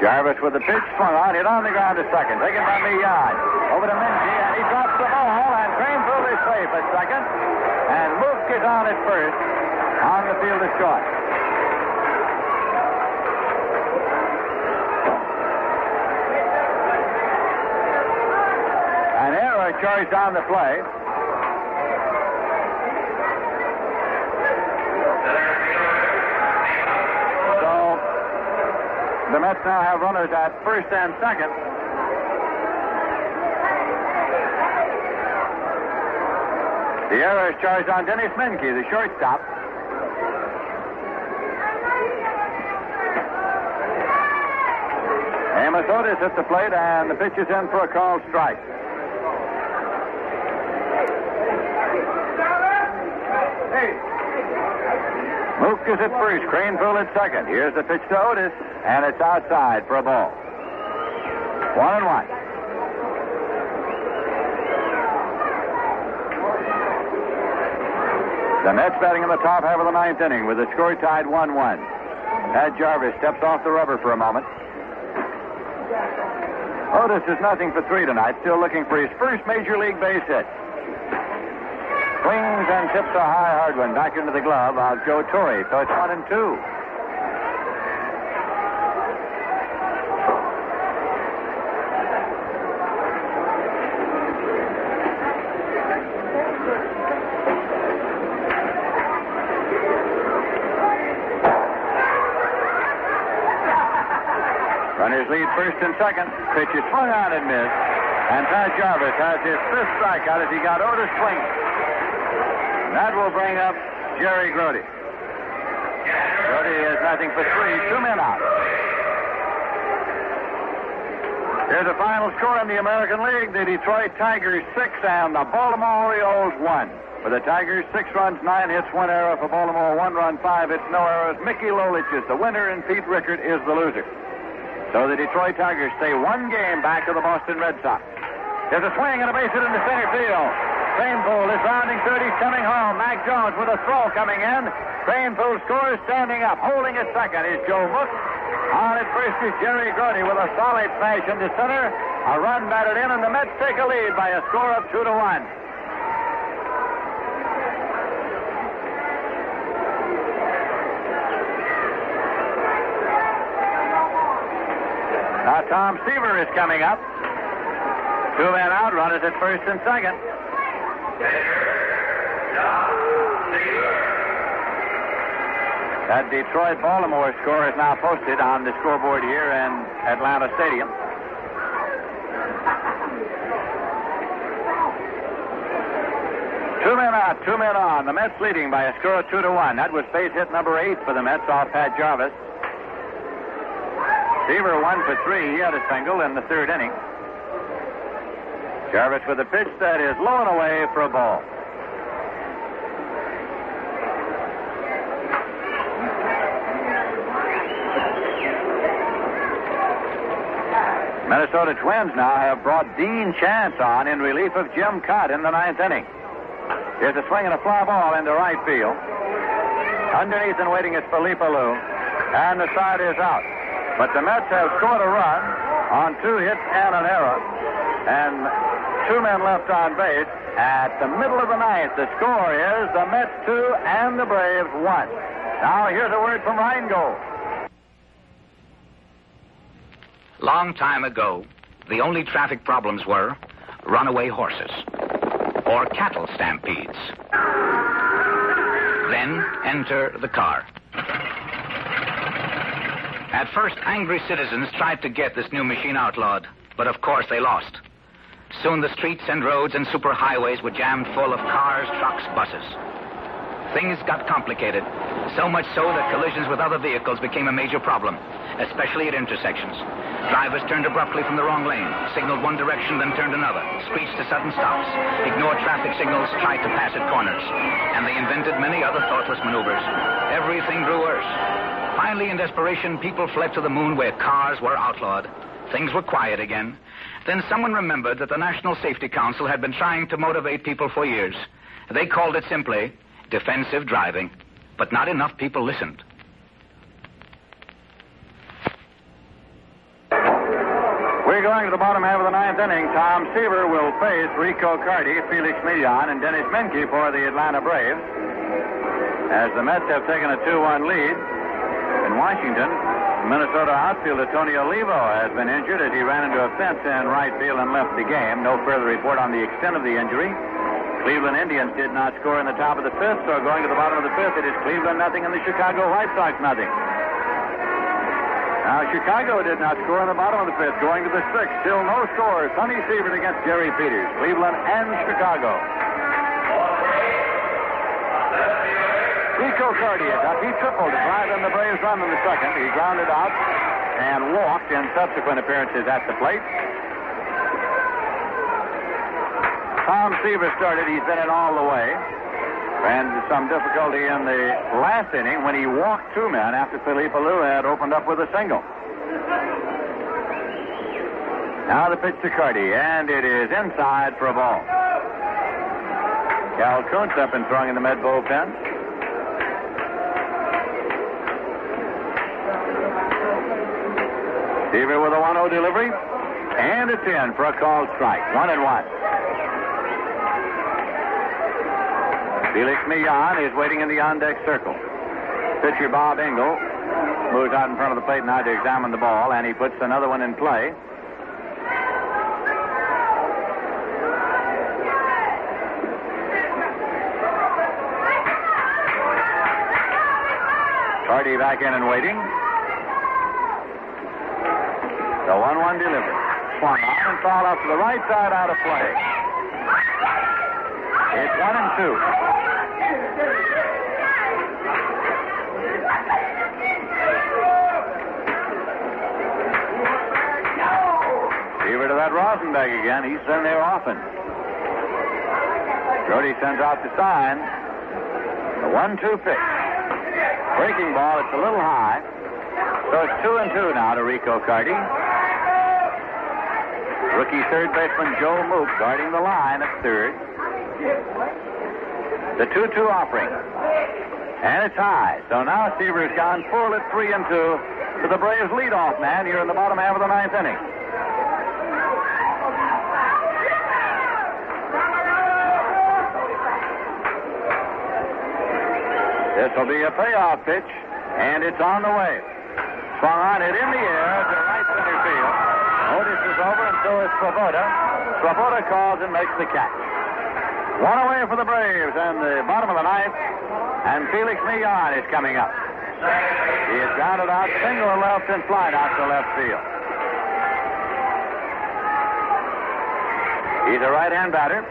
S6: Jarvis with the pitch, swung on, hit on the ground to second. Taken by Millard. Over to Minchie, and he drops the ball, and Kranepool is safe at second. And Mook is on at first. On the field is short. An error charged on the play. The Mets now have runners at first and second. The error is charged on Dennis Menke, the shortstop. Amos Otis at the plate, and the pitch is in for a called strike. Mook is at first, Craneville at second. Here's the pitch to Otis, and it's outside for a ball. 1-1. The Mets batting in the top half of the ninth inning with the score tied 1-1. Pat Jarvis steps off the rubber for a moment. Otis is nothing for three tonight, still looking for his first major league base hit. Swings and tips a high hard one back into the glove of Joe Torre, so it's 1-2. Runners lead first and second. Pitch is swung on and missed. And Pat Jarvis has his fifth strikeout as he got Otis swinging. That will bring up Jerry Grody. Grody has nothing for three. 2 men out. Here's the final score in the American League. The Detroit Tigers 6 and the Baltimore Orioles 1. For the Tigers, 6 runs, 9 hits, 1 error. For Baltimore, 1 run, 5 hits, no errors. Mickey Lolich is the winner and Pete Rickard is the loser. So the Detroit Tigers stay 1 game back of the Boston Red Sox. There's a swing and a base hit into center field. Craneville is rounding third. He's coming home. Mac Jones with a throw coming in. Craneville scores standing up. Holding at second is Joe Mook. On at first is Jerry Grody with a solid smash into center. A run batted in, and the Mets take a lead by a score of 2-1. Now Tom Seaver is coming up. 2 men out, runners at first and second. That Detroit-Baltimore score is now posted on the scoreboard here in Atlanta Stadium. Two men out, 2 men on. The Mets leading by a score of 2-1. That was base hit number 8 for the Mets off Pat Jarvis. Seaver 1 for 3. He had a single in the third inning. Jarvis with a pitch that is low and away for a ball. Minnesota Twins now have brought Dean Chance on in relief of Jim Cott in the 9th inning. Here's a swing and a fly ball into right field. Underneath and waiting is Felipe Alou, and the side is out. But the Mets have scored a run on 2 hits and an error, and 2 men left on base. At the middle of the 9th, the score is the Mets 2 and the Braves 1. Now here's a word from Rheingold.
S10: Long time ago, the only traffic problems were runaway horses or cattle stampedes. Then enter the car. At first, angry citizens tried to get this new machine outlawed, but of course they lost. Soon the streets and roads and superhighways were jammed full of cars, trucks, buses. Things got complicated, so much so that collisions with other vehicles became a major problem, especially at intersections. Drivers turned abruptly from the wrong lane, signaled one direction, then turned another, screeched to sudden stops, ignored traffic signals, tried to pass at corners, and they invented many other thoughtless maneuvers. Everything grew worse. Finally, in desperation, people fled to the moon where cars were outlawed. Things were quiet again. Then someone remembered that the National Safety Council had been trying to motivate people for years. They called it simply defensive driving, but not enough people listened.
S6: We're going to the bottom half of the 9th inning. Tom Seaver will face Rico Carty, Felix Millan, and Dennis Menke for the Atlanta Braves. As the Mets have taken a 2-1 lead in Washington, Minnesota outfielder Tony Olivo has been injured as he ran into a fence in right field and left the game. No further report on the extent of the injury. Cleveland Indians did not score in the top of the 5th, so going to the bottom of the 5th, it is Cleveland nothing and the Chicago White Sox nothing. Now, Chicago did not score in the bottom of the fifth, going to the sixth. Still no scores. Sonny Sievert against Jerry Peters. Cleveland and Chicago. Rico Carty is up. He tripled to drive in the Braves run in the second. He grounded out and walked in subsequent appearances at the plate. Tom Seaver started. He's been in all the way. And some difficulty in the last inning when he walked two men after Philippe Alou had opened up with a single. Now the pitch to Carty, and it is inside for a ball. Cal Kuntz up and throwing in the Met bullpen. Seaver with a 1-0 delivery, and it's in for a called strike. 1-1. Felix Millan is waiting in the on-deck circle. Pitcher Bob Engel moves out in front of the plate now to examine the ball, and he puts another one in play. Carty back in and waiting. The 1-1 delivery. Swung on and fouled out to the right side, out of play. It's 1-2. Seaver to that Rosenberg again. He's in there often. Jody sends out the sign. The 1-2 pitch. Breaking ball. It's a little high. So it's 2-2 now to Rico Carty. Rookie third baseman Joe Mook guarding the line at third. The 2-2 offering. And it's high. So now Seaver's gone full at 3-2 to the Braves leadoff man here in the bottom half of the ninth inning. This will be a payoff pitch, and it's on the way. Swung on it in the air to right center field. Otis is over, and so is Swoboda. Swoboda calls and makes the catch. One away for the Braves in the bottom of the ninth, and Felix Millan is coming up. He is grounded out, single left, and flied out to left field. He's a right-hand batter.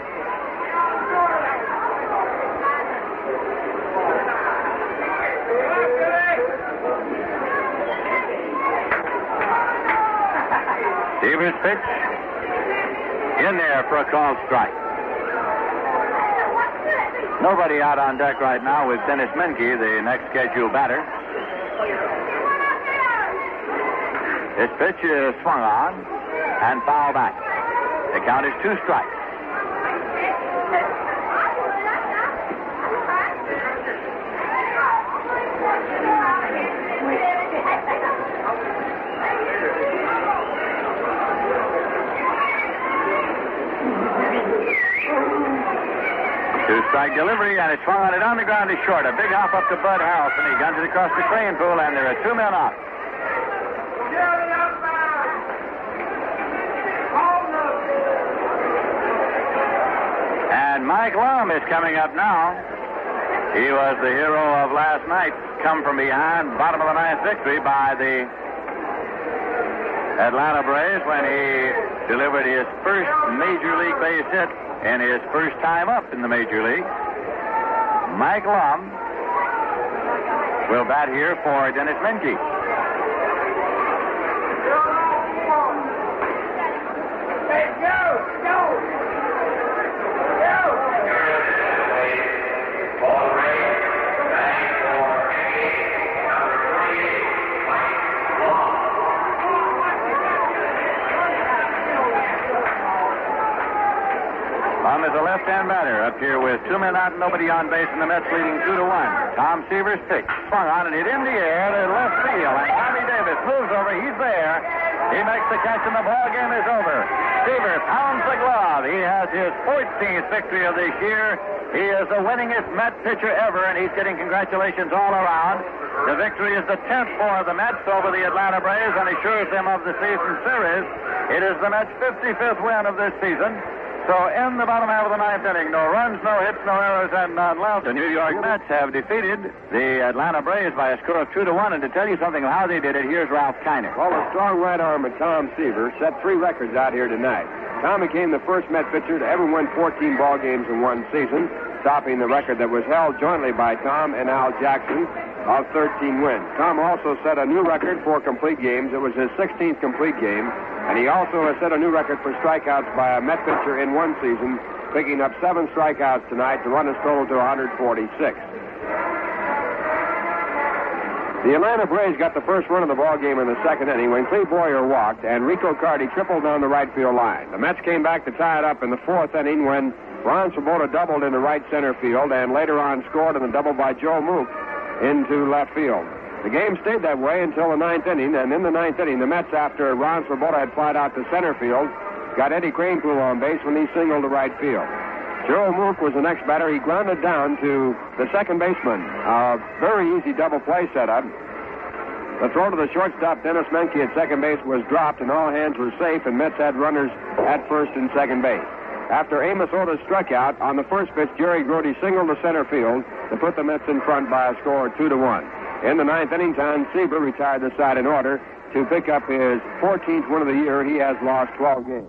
S6: Seaver's pitch in there for a called strike. Nobody out on deck right now with Dennis Menke, the next scheduled batter. His pitch is swung on and fouled back. The count is 2 strikes. Two-strike delivery, and it's swung on it on the ground is short. A big hop up to Bud Harrelson. He guns it across the crane pool, and there are 2 men out. And Mike Lum is coming up now. He was the hero of last night. Come from behind, bottom of the ninth victory by the Atlanta Braves when he delivered his first major league base hit in his first time up in the major league. Mike Lum will bat here for Dennis Menke. Lum is a left-hand batter up here with 2 men out and nobody on base, and the Mets leading 2-1. Tom Seaver's pitch swung on and hit in the air to left field, and Tommy Davis moves over. He's there. He makes the catch, and the ball game is over. Seaver pounds the glove. He has his 14th victory of this year. He is the winningest Met pitcher ever, and he's getting congratulations all around. The victory is the 10th for the Mets over the Atlanta Braves and assures them of the season series. It is the Mets' 55th win of this season. So in the bottom half of the ninth inning, no runs, no hits, no errors, and none left. The New York Mets have defeated the Atlanta Braves by a score of 2-1. And to tell you something of how they did it, here's Ralph Kiner.
S2: Well, the strong right arm of Tom Seaver set 3 records out here tonight. Tom became the first Met pitcher to ever win 14 ball games in one season, topping the record that was held jointly by Tom and Al Jackson of 13 wins. Tom also set a new record for complete games. It was his 16th complete game, and he also has set a new record for strikeouts by a Met pitcher in one season, picking up 7 strikeouts tonight to run his total to 146. The Atlanta Braves got the first run of the ball game in the second inning when Cleve Boyer walked and Rico Carty tripled down the right field line. The Mets came back to tie it up in the fourth inning when Ron Swoboda doubled into right center field and later on scored in a double by Joe Mook into left field. The game stayed that way until the ninth inning, and in the ninth inning, the Mets, after Ron Swoboda had flied out to center field, got Eddie Kranepool on base when he singled to right field. Joe Mook was the next batter. He grounded down to the second baseman. A very easy double play setup. The throw to the shortstop, Dennis Menke, at second base was dropped, and all hands were safe, and Mets had runners at first and second base. After Amos Otis struck out, on the first pitch, Jerry Grote singled to center field to put the Mets in front by a score of 2-1. In the ninth inning, Tom Seaver retired the side in order to pick up his 14th win of the year. He has lost 12 games.